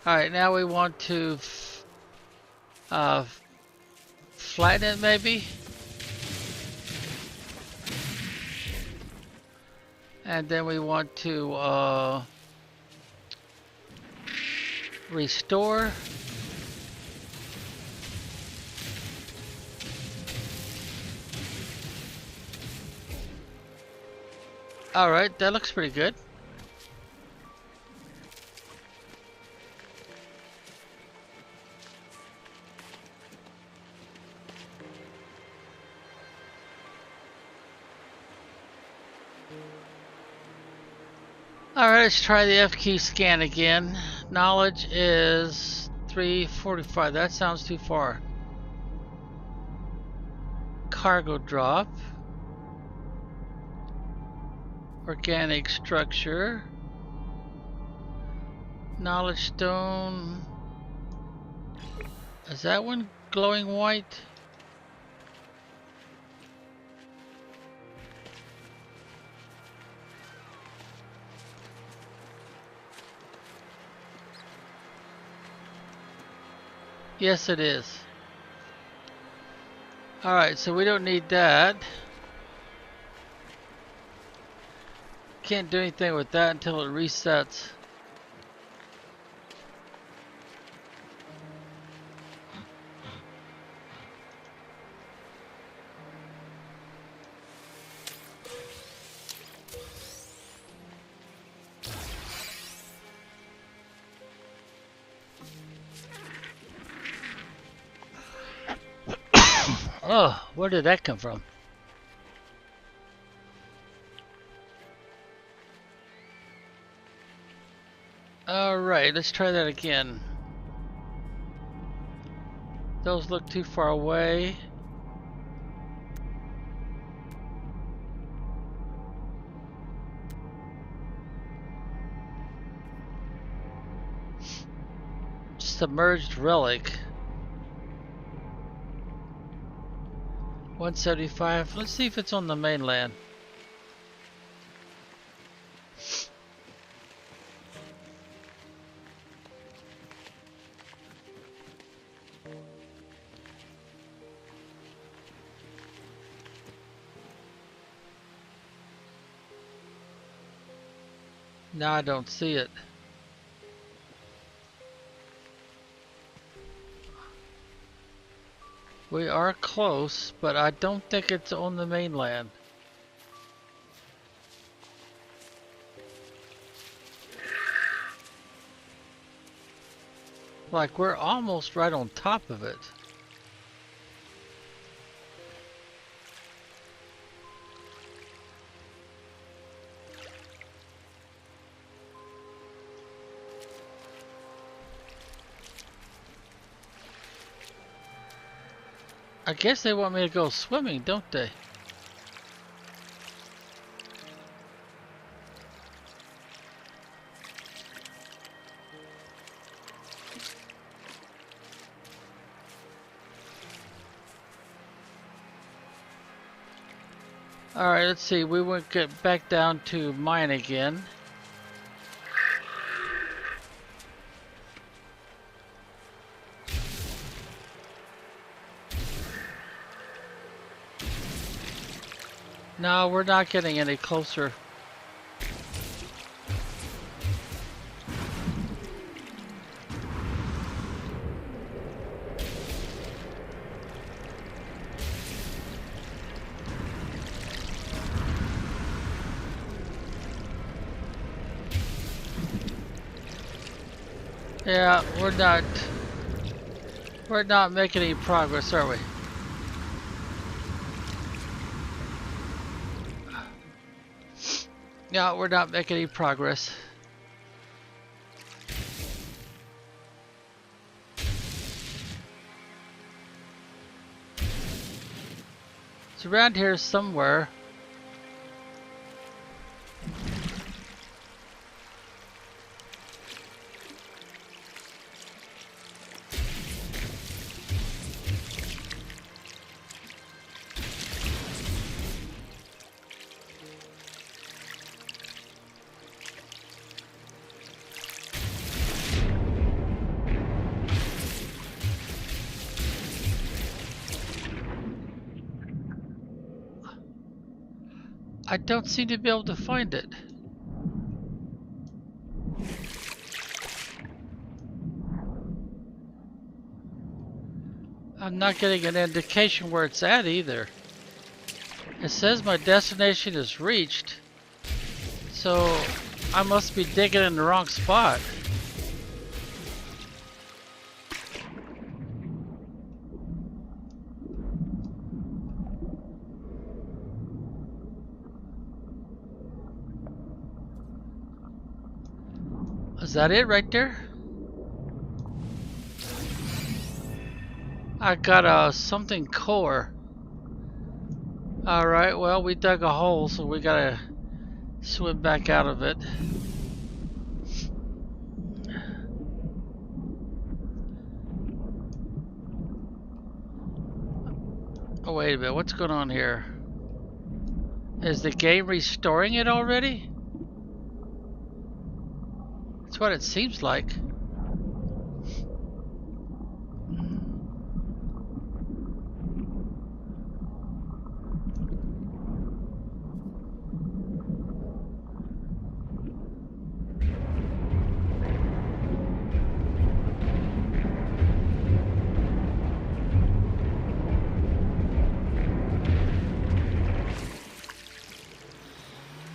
Alright, now we want to flatten it maybe. And then we want to restore. Alright, that looks pretty good. Alright, let's try the F key scan again. Knowledge is 345. That sounds too far. Cargo drop. Organic structure. Knowledge stone. Is that one glowing white? Yes, it is. Alright, so we don't need that. Can't do anything with that until it resets. Oh, where did that come from? Alright, let's try that again. Those look too far away. Submerged relic. 175. Let's see if it's on the mainland. No, I don't see it. We are close, but I don't think it's on the mainland. Like, we're almost right on top of it. I guess they want me to go swimming, don't they? Alright, let's see. We went get back down to mine again. No, we're not getting any closer. Yeah, we're not making any progress, are we? Yeah, we're not making any progress. It's around here somewhere. I don't seem to be able to find it. I'm not getting an indication where it's at either. It says my destination is reached, so I must be digging in the wrong spot. Is that it right there? I got a something core. Alright, well, we dug a hole, so we gotta swim back out of it. Oh, wait a minute, what's going on here? Is the game restoring it already? That's what it seems like.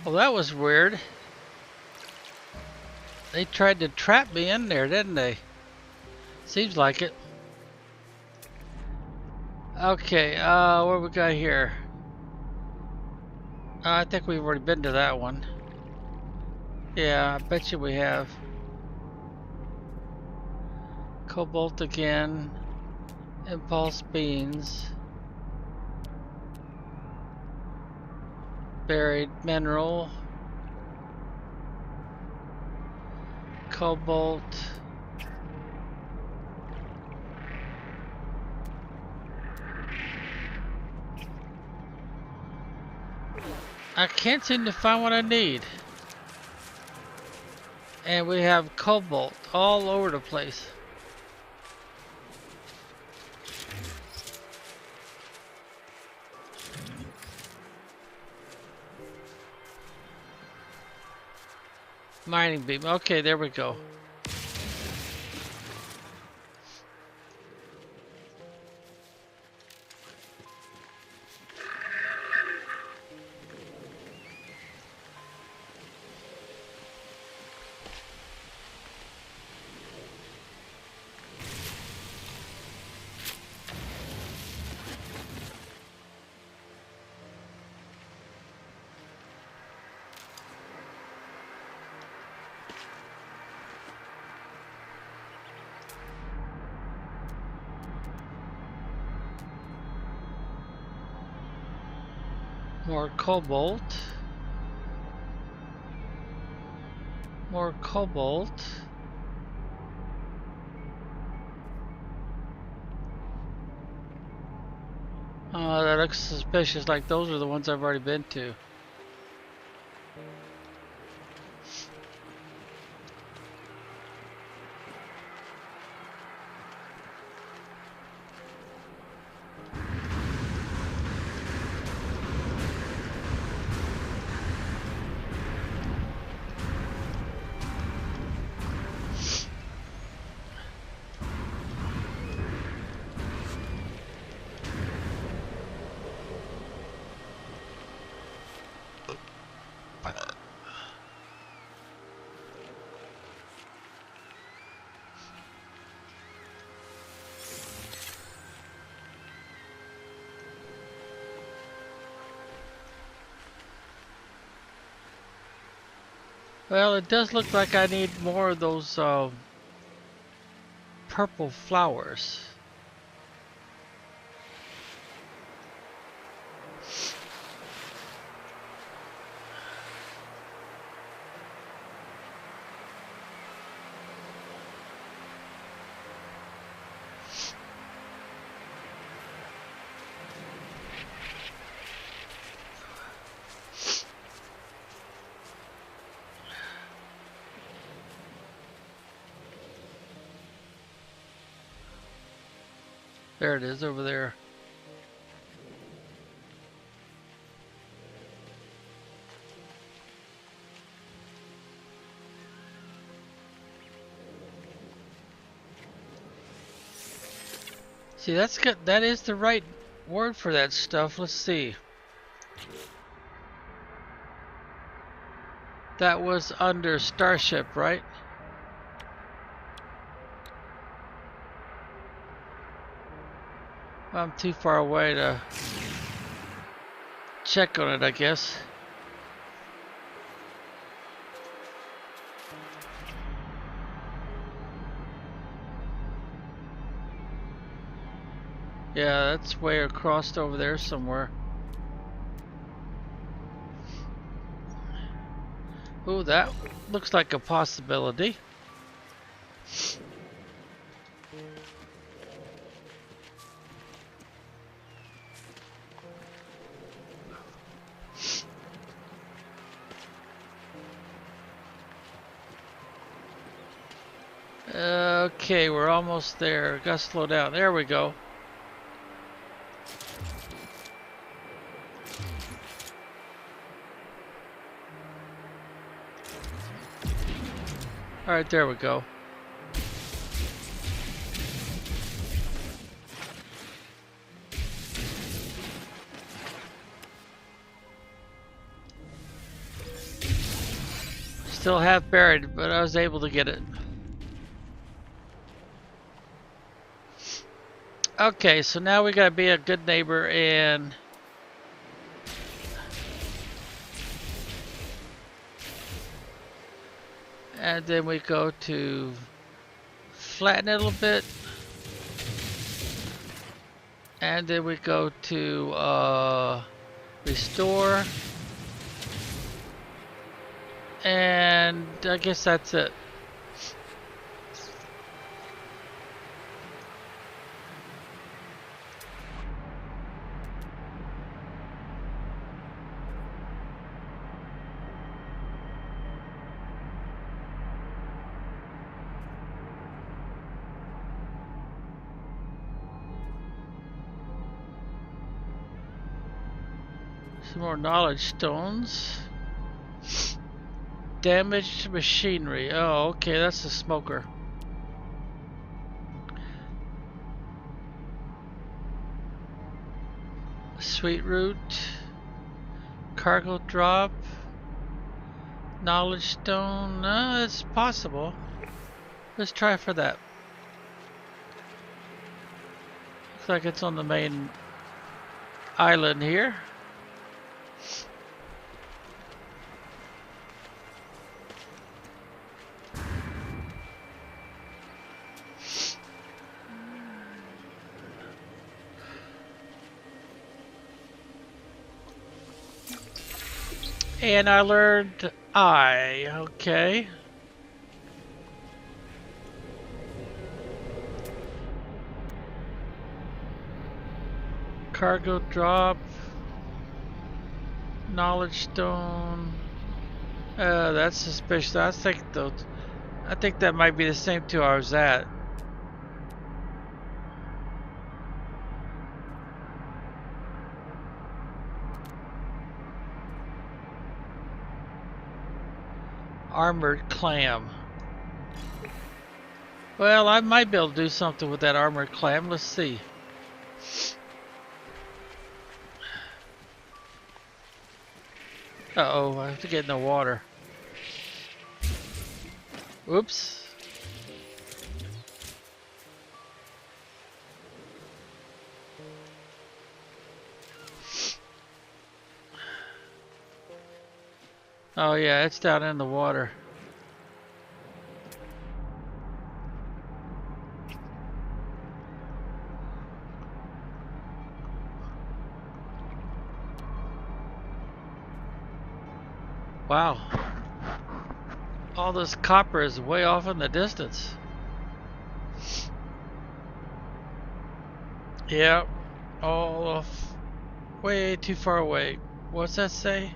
Well, that was weird. They tried to trap me in there, didn't they? Seems like it. Okay, what we got here? I think we've already been to that one. Yeah, I bet you we have. Cobalt again. Impulse beans. Buried mineral. Cobalt. I can't seem to find what I need. And we have cobalt all over the place. Mining beam. Okay, there we go. More cobalt. More cobalt. That looks suspicious, like those are the ones I've already been to. Well, it does look like I need more of those purple flowers. There it is over there. See, that's good. That is the right word for that stuff. Let's see. That was under Starship, right? I'm too far away to check on it, I guess. Yeah, that's way across over there somewhere. Ooh, that looks like a possibility. Okay, we're almost there. Gotta slow down. There we go. Alright, there we go. Still half buried, but I was able to get it. Okay, so now we gotta be a good neighbor and then we go to flatten it a little bit, and then we go to restore, and I guess that's it. Some more knowledge stones. Damaged machinery. Oh, okay, that's the smoker. Sweet root. Cargo drop. Knowledge stone. It's possible. Let's try for that. Looks like it's on the main island here. And I learned okay. Cargo drop. Knowledge stone. That's suspicious. I think that might be the same two I was at. Armored clam. Well, I might be able to do something with that armored clam. Let's see. Uh-oh, I have to get in the water. Oops. Oh yeah, it's down in the water. Wow. All this copper is way off in the distance. Yeah. All off. Way too far away. What's that say?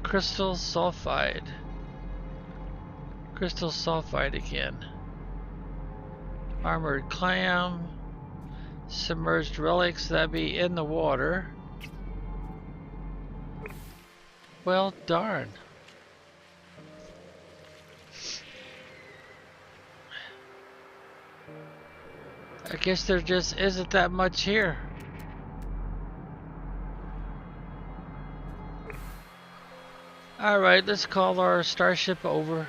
Crystal sulfide. Crystal sulfide again. Armored clam. Submerged relics, that'd be in the water. Well, darn. I guess there just isn't that much here. Alright, let's call our starship over.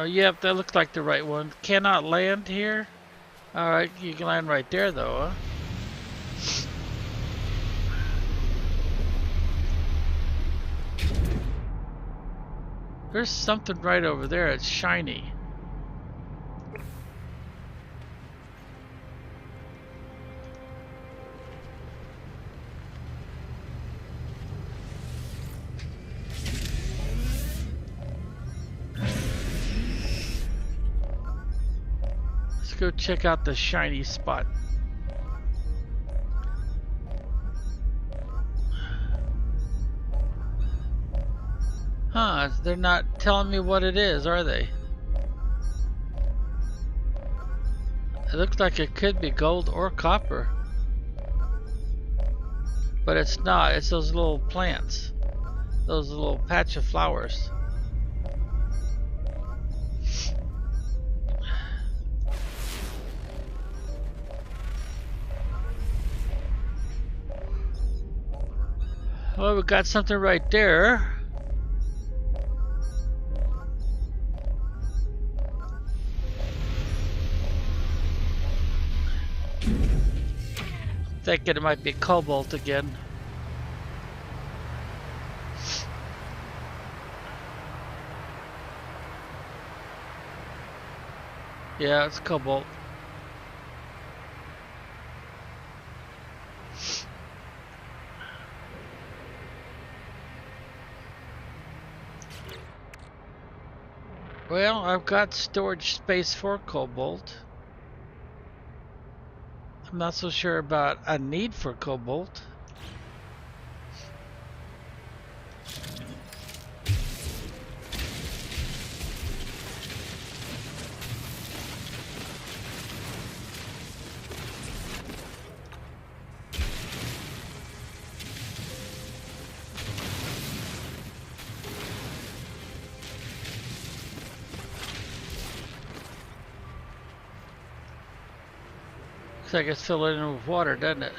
Yep, that looks like the right one. Cannot land here? Alright, you can land right there though, huh? There's something right over there, it's shiny. Let's go check out the shiny spot. Huh, they're not telling me what it is, are they? It looks like it could be gold or copper. But it's not, it's those little plants. Those little patch of flowers. Well, we got something right there. Thinking it might be cobalt again. Yeah, it's cobalt. Well, I've got storage space for cobalt. I'm not so sure about a need for cobalt. Looks like it's filling in with water, doesn't it?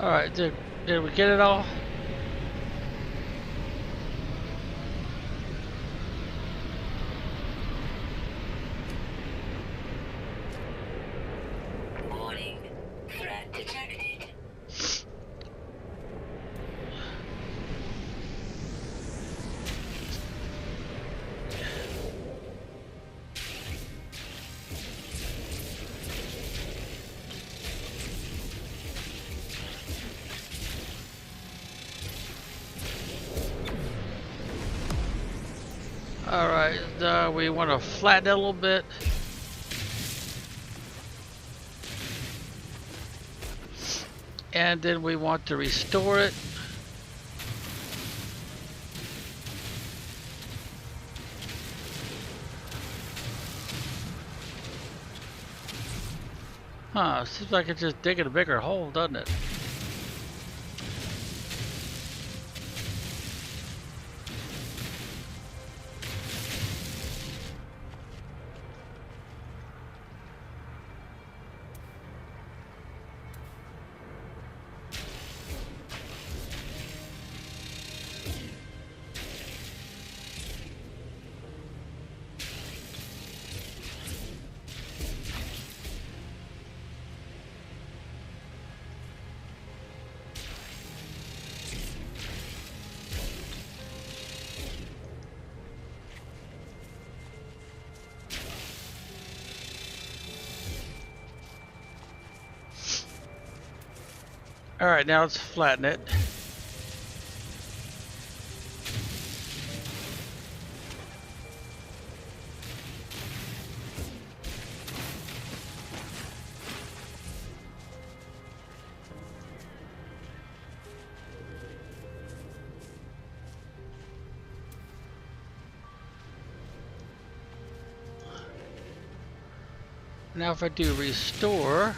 Alright, did we get it all? Warning. Threat detected. Alright, we want to flatten it a little bit. And then we want to restore it. Huh, seems like it's just digging a bigger hole, doesn't it? Alright, now let's flatten it. Now if I do restore,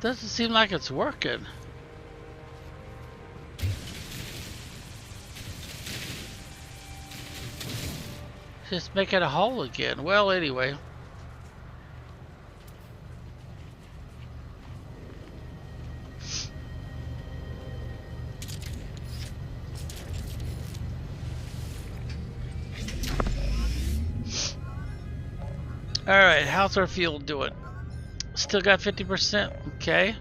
doesn't seem like it's working. Just making a hole again. Well, anyway. Alright, how's our fuel doing? Still got 50%? Okay.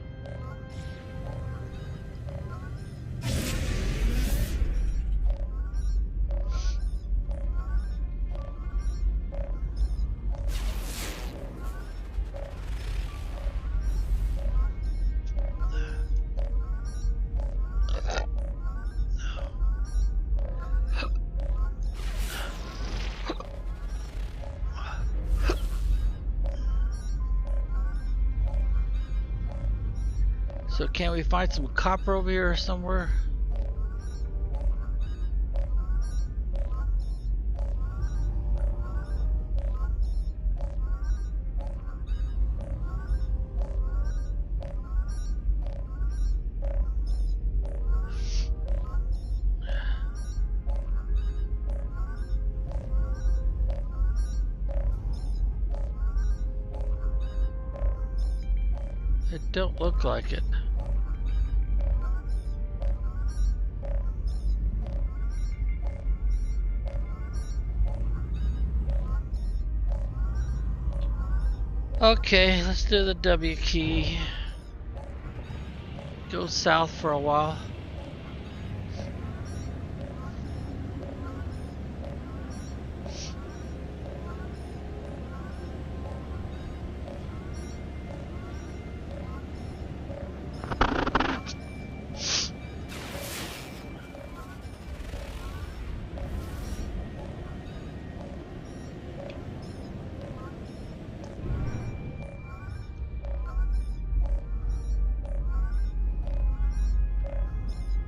So can't we find some copper over here somewhere? It don't look like it. Okay, let's do the W key. Go south for a while.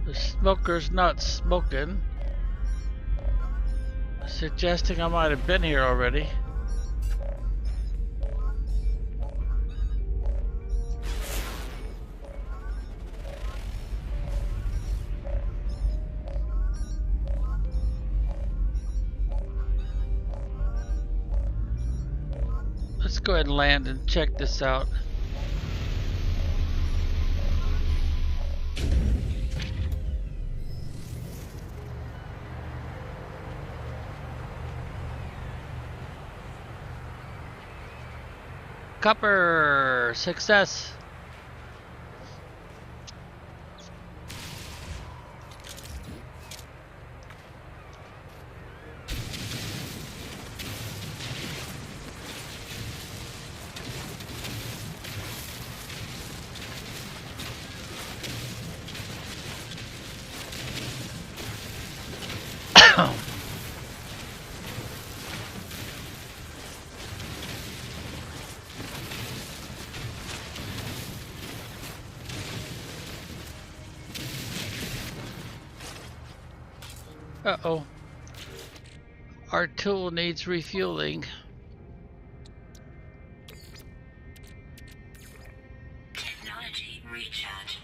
The smoker's not smoking, suggesting I might have been here already. Let's go ahead and land and check this out. Copper! Success! Uh-oh. Our tool needs refueling. Technology recharge.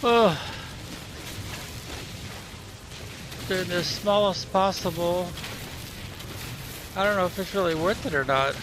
Oh, doing the smallest possible. I don't know if it's really worth it or not.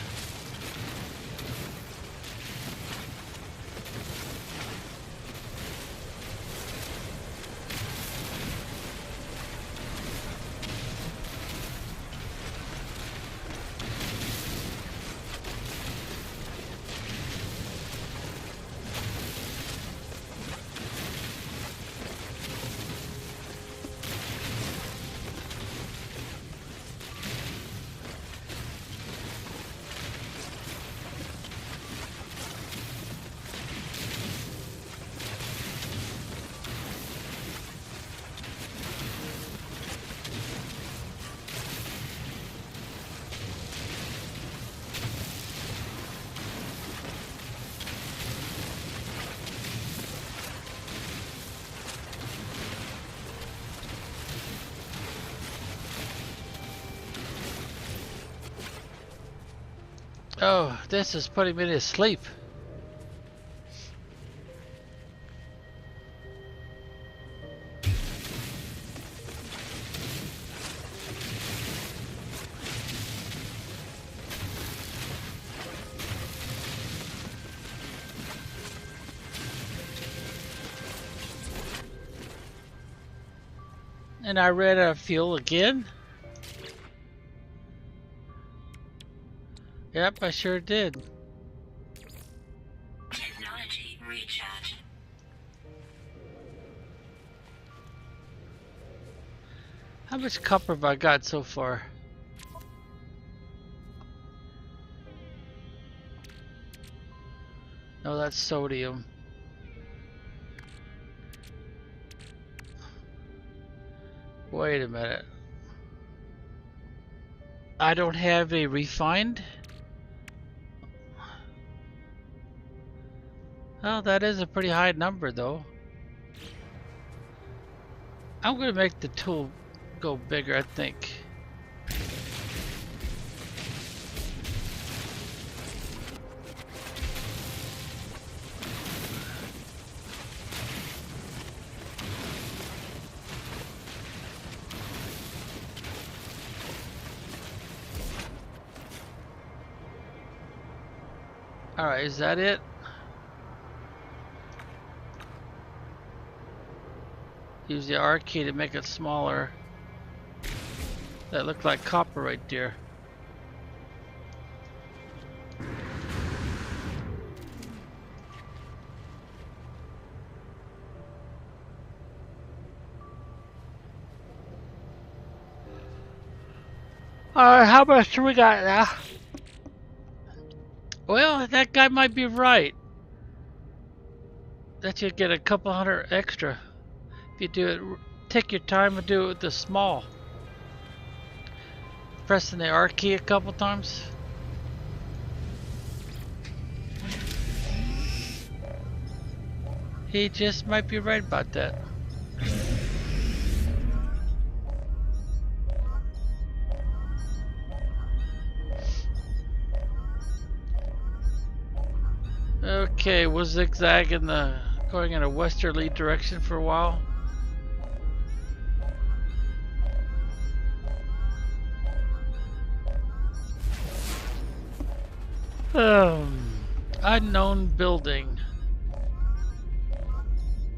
Oh, this is putting me to sleep. And I ran out of fuel again? Yep, I sure did. Technology recharge. How much copper have I got so far? No, that's sodium. Wait a minute. I don't have a refined? Oh, that is a pretty high number though. I'm gonna make the tool go bigger, I think. Alright, is that it? Use the R key to make it smaller. That looked like copper right there. Alright, how much do we got now? Well, that guy might be right. That you get a couple hundred extra. If you do it, take your time and do it with the small. Pressing the R key a couple times. He just might be right about that. Okay, we'll zigzag in the going in a westerly direction for a while. Unknown building.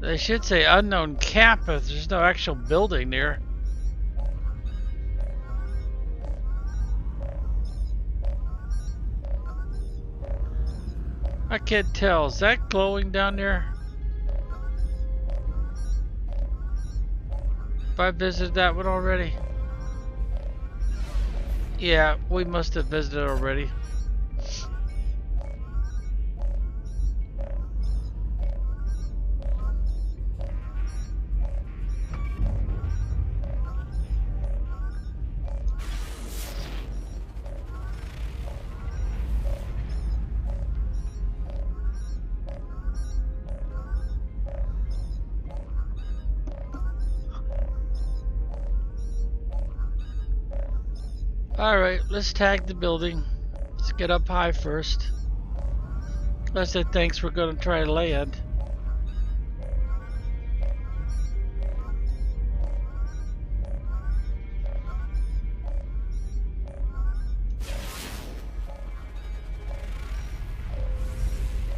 They should say unknown campus. There's no actual building there. I can't tell. Is that glowing down there? Have I visited that one already? Yeah, we must have visited already. Alright, let's tag the building. Let's get up high first. Unless it thinks we're going to try to land.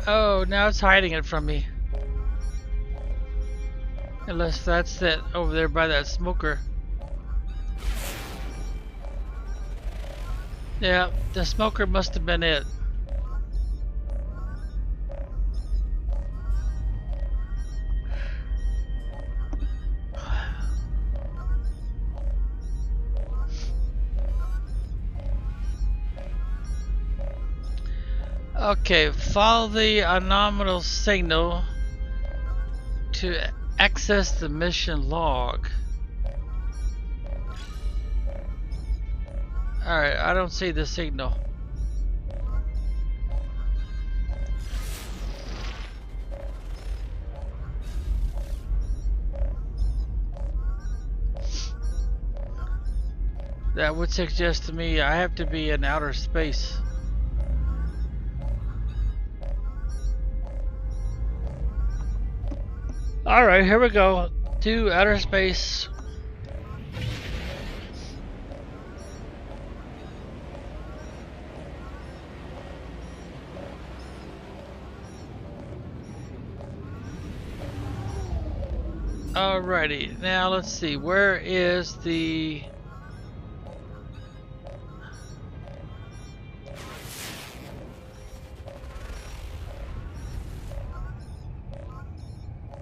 Oh, now it's hiding it from me. Unless that's it over there by that smoker. Yeah, the smoker must have been it. Okay, follow the anomalous signal to access the mission log. Alright, I don't see the signal. That would suggest to me I have to be in outer space. Alright, here we go. To outer space. Alrighty, now let's see. Where is the...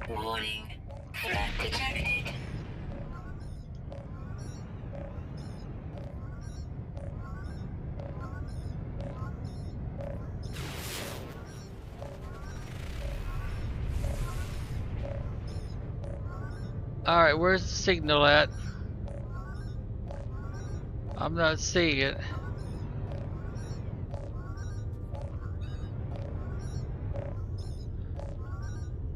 Warning. Threat detected. Alright, where's the signal at? I'm not seeing it.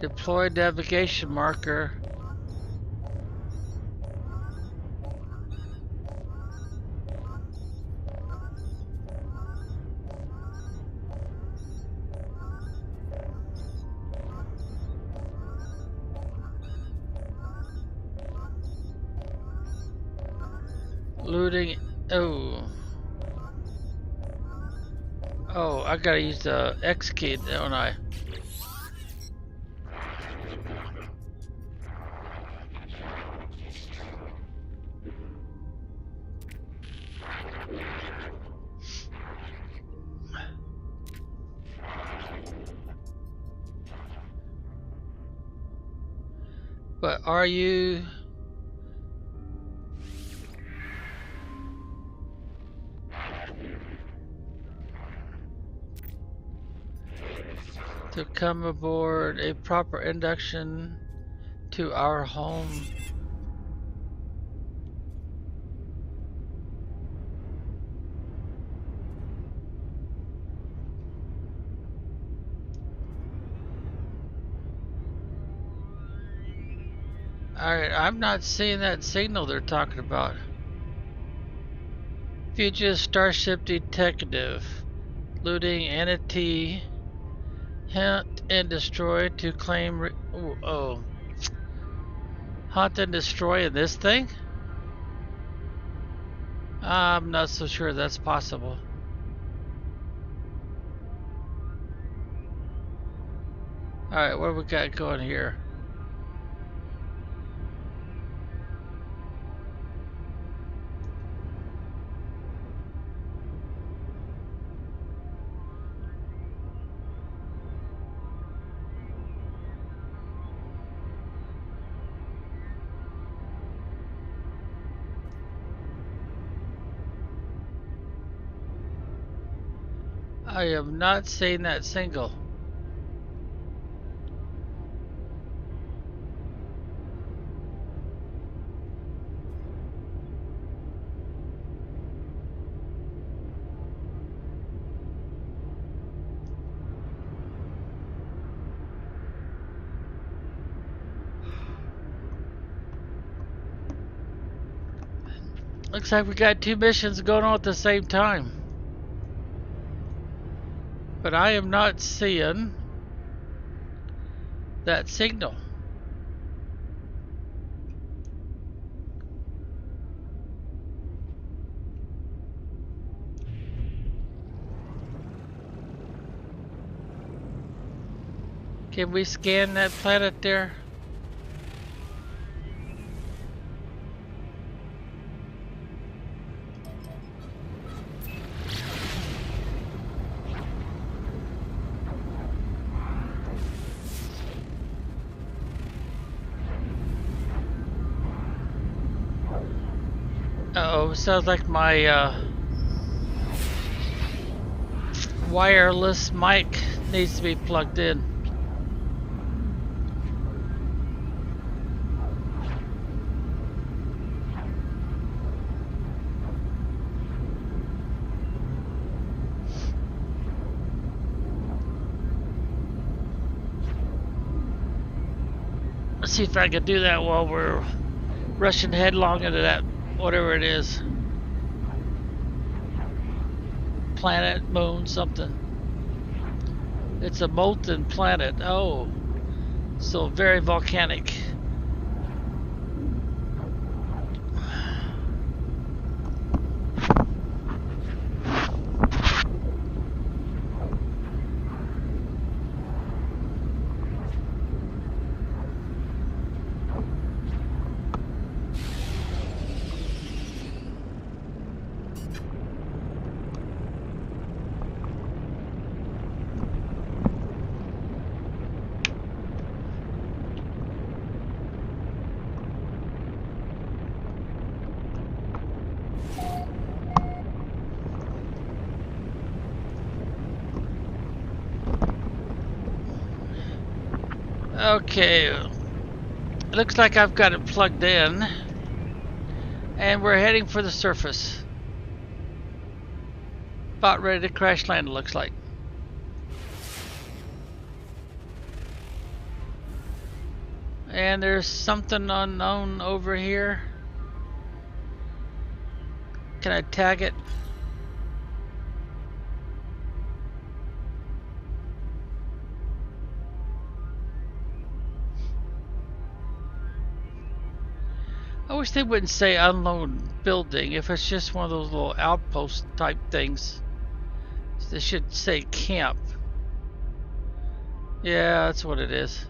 Deploy navigation marker. Looting. Oh. Oh, I gotta use the X key, don't I? But are you... to come aboard a proper induction to our home? Alright, I'm not seeing that signal they're talking about. Fugitive Starship Detective. Looting entity. Hunt and destroy to claim... oh. Hunt and destroy in this thing? I'm not so sure that's possible. Alright, what do we got going here? I am not seeing that single. Looks like we got two missions going on at the same time. But I am not seeing that signal. Can we scan that planet there? Uh-oh, sounds like my wireless mic needs to be plugged in. Let's see if I can do that while we're rushing headlong into that, whatever it is. Planet, moon, something. It's a molten planet. Oh, so very volcanic. Okay, looks like I've got it plugged in, and we're heading for the surface. About ready to crash land, it looks like. And there's something unknown over here. Can I tag it? I wish they wouldn't say unknown building if it's just one of those little outpost type things. They should say camp. Yeah, that's what it is.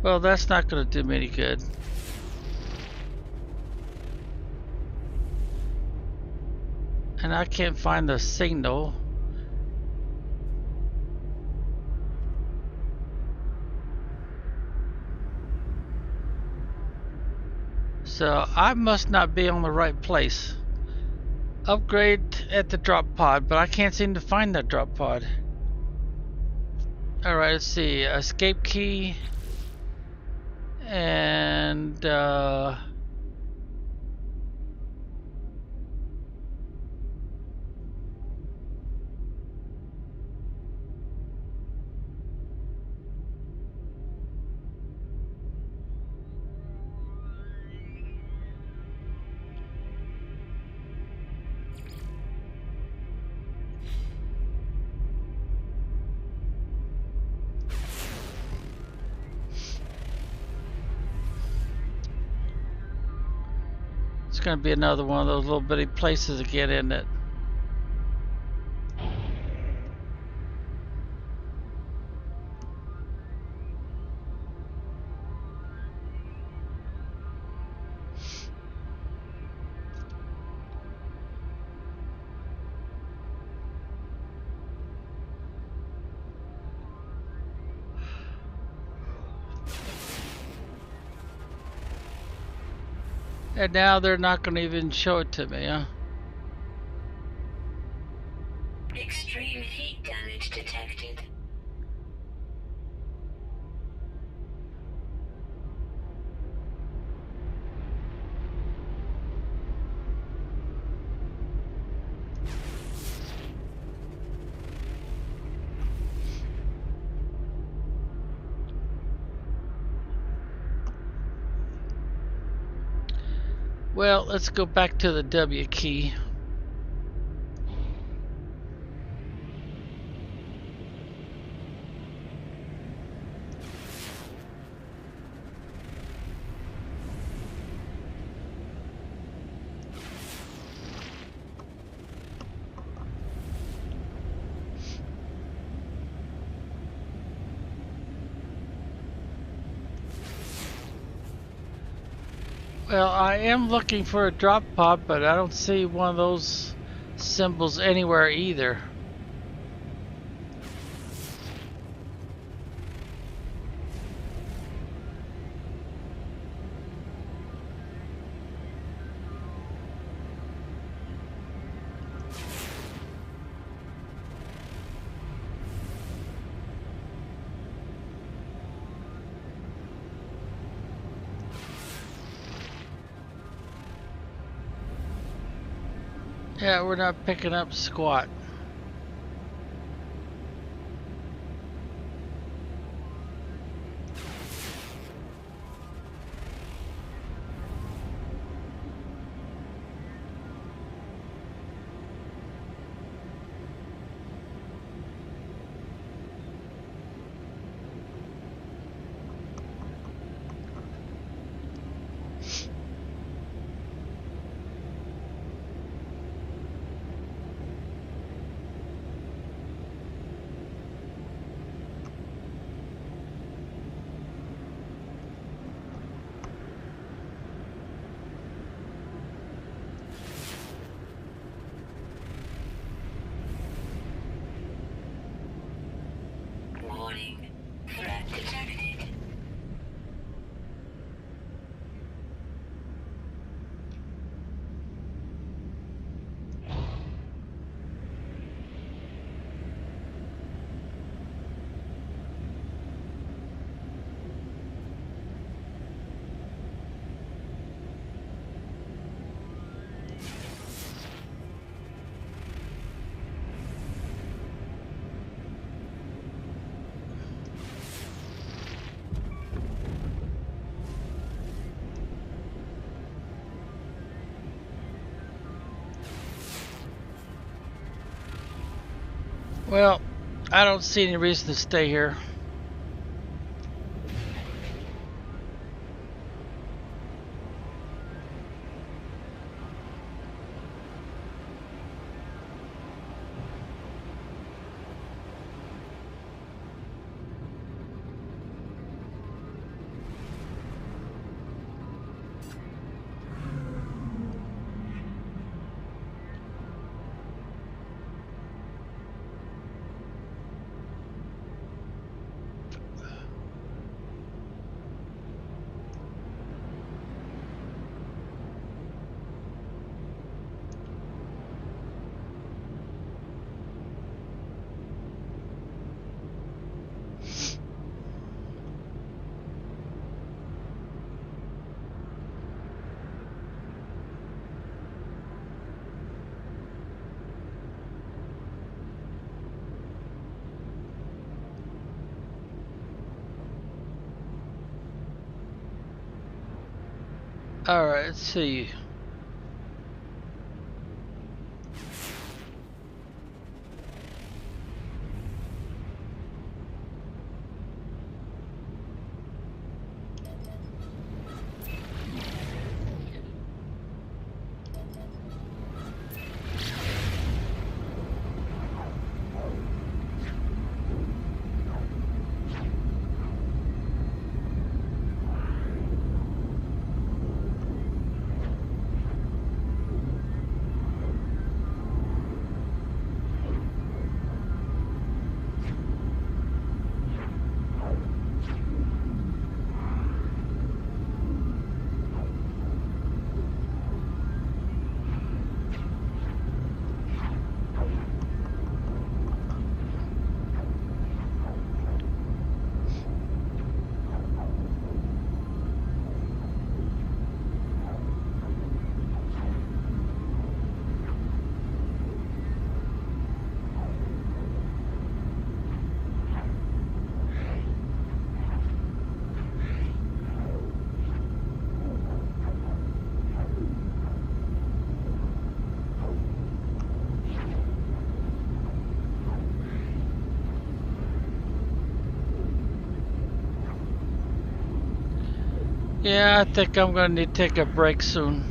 Well, that's not going to do me any good. And I can't find the signal. So I must not be on the right place. Upgrade at the drop pod, but I can't seem to find that drop pod. Alright, let's see. Escape key. And it's going to be another one of those little bitty places again, isn't it? And now they're not going to even show it to me, huh? Extreme heat damage detected. Well, let's go back to the W key. Well, I am looking for a drop pod, but I don't see one of those symbols anywhere either. Yeah, we're not picking up squat. Warning. Threat detected. Well, I don't see any reason to stay here. Alright, let's see. Yeah, I think I'm gonna need to take a break soon.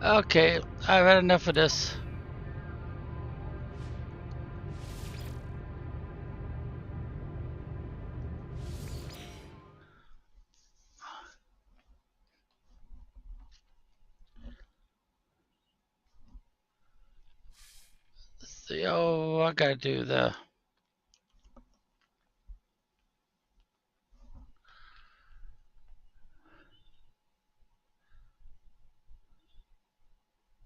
Okay, I've had enough of this. See, oh, I gotta do the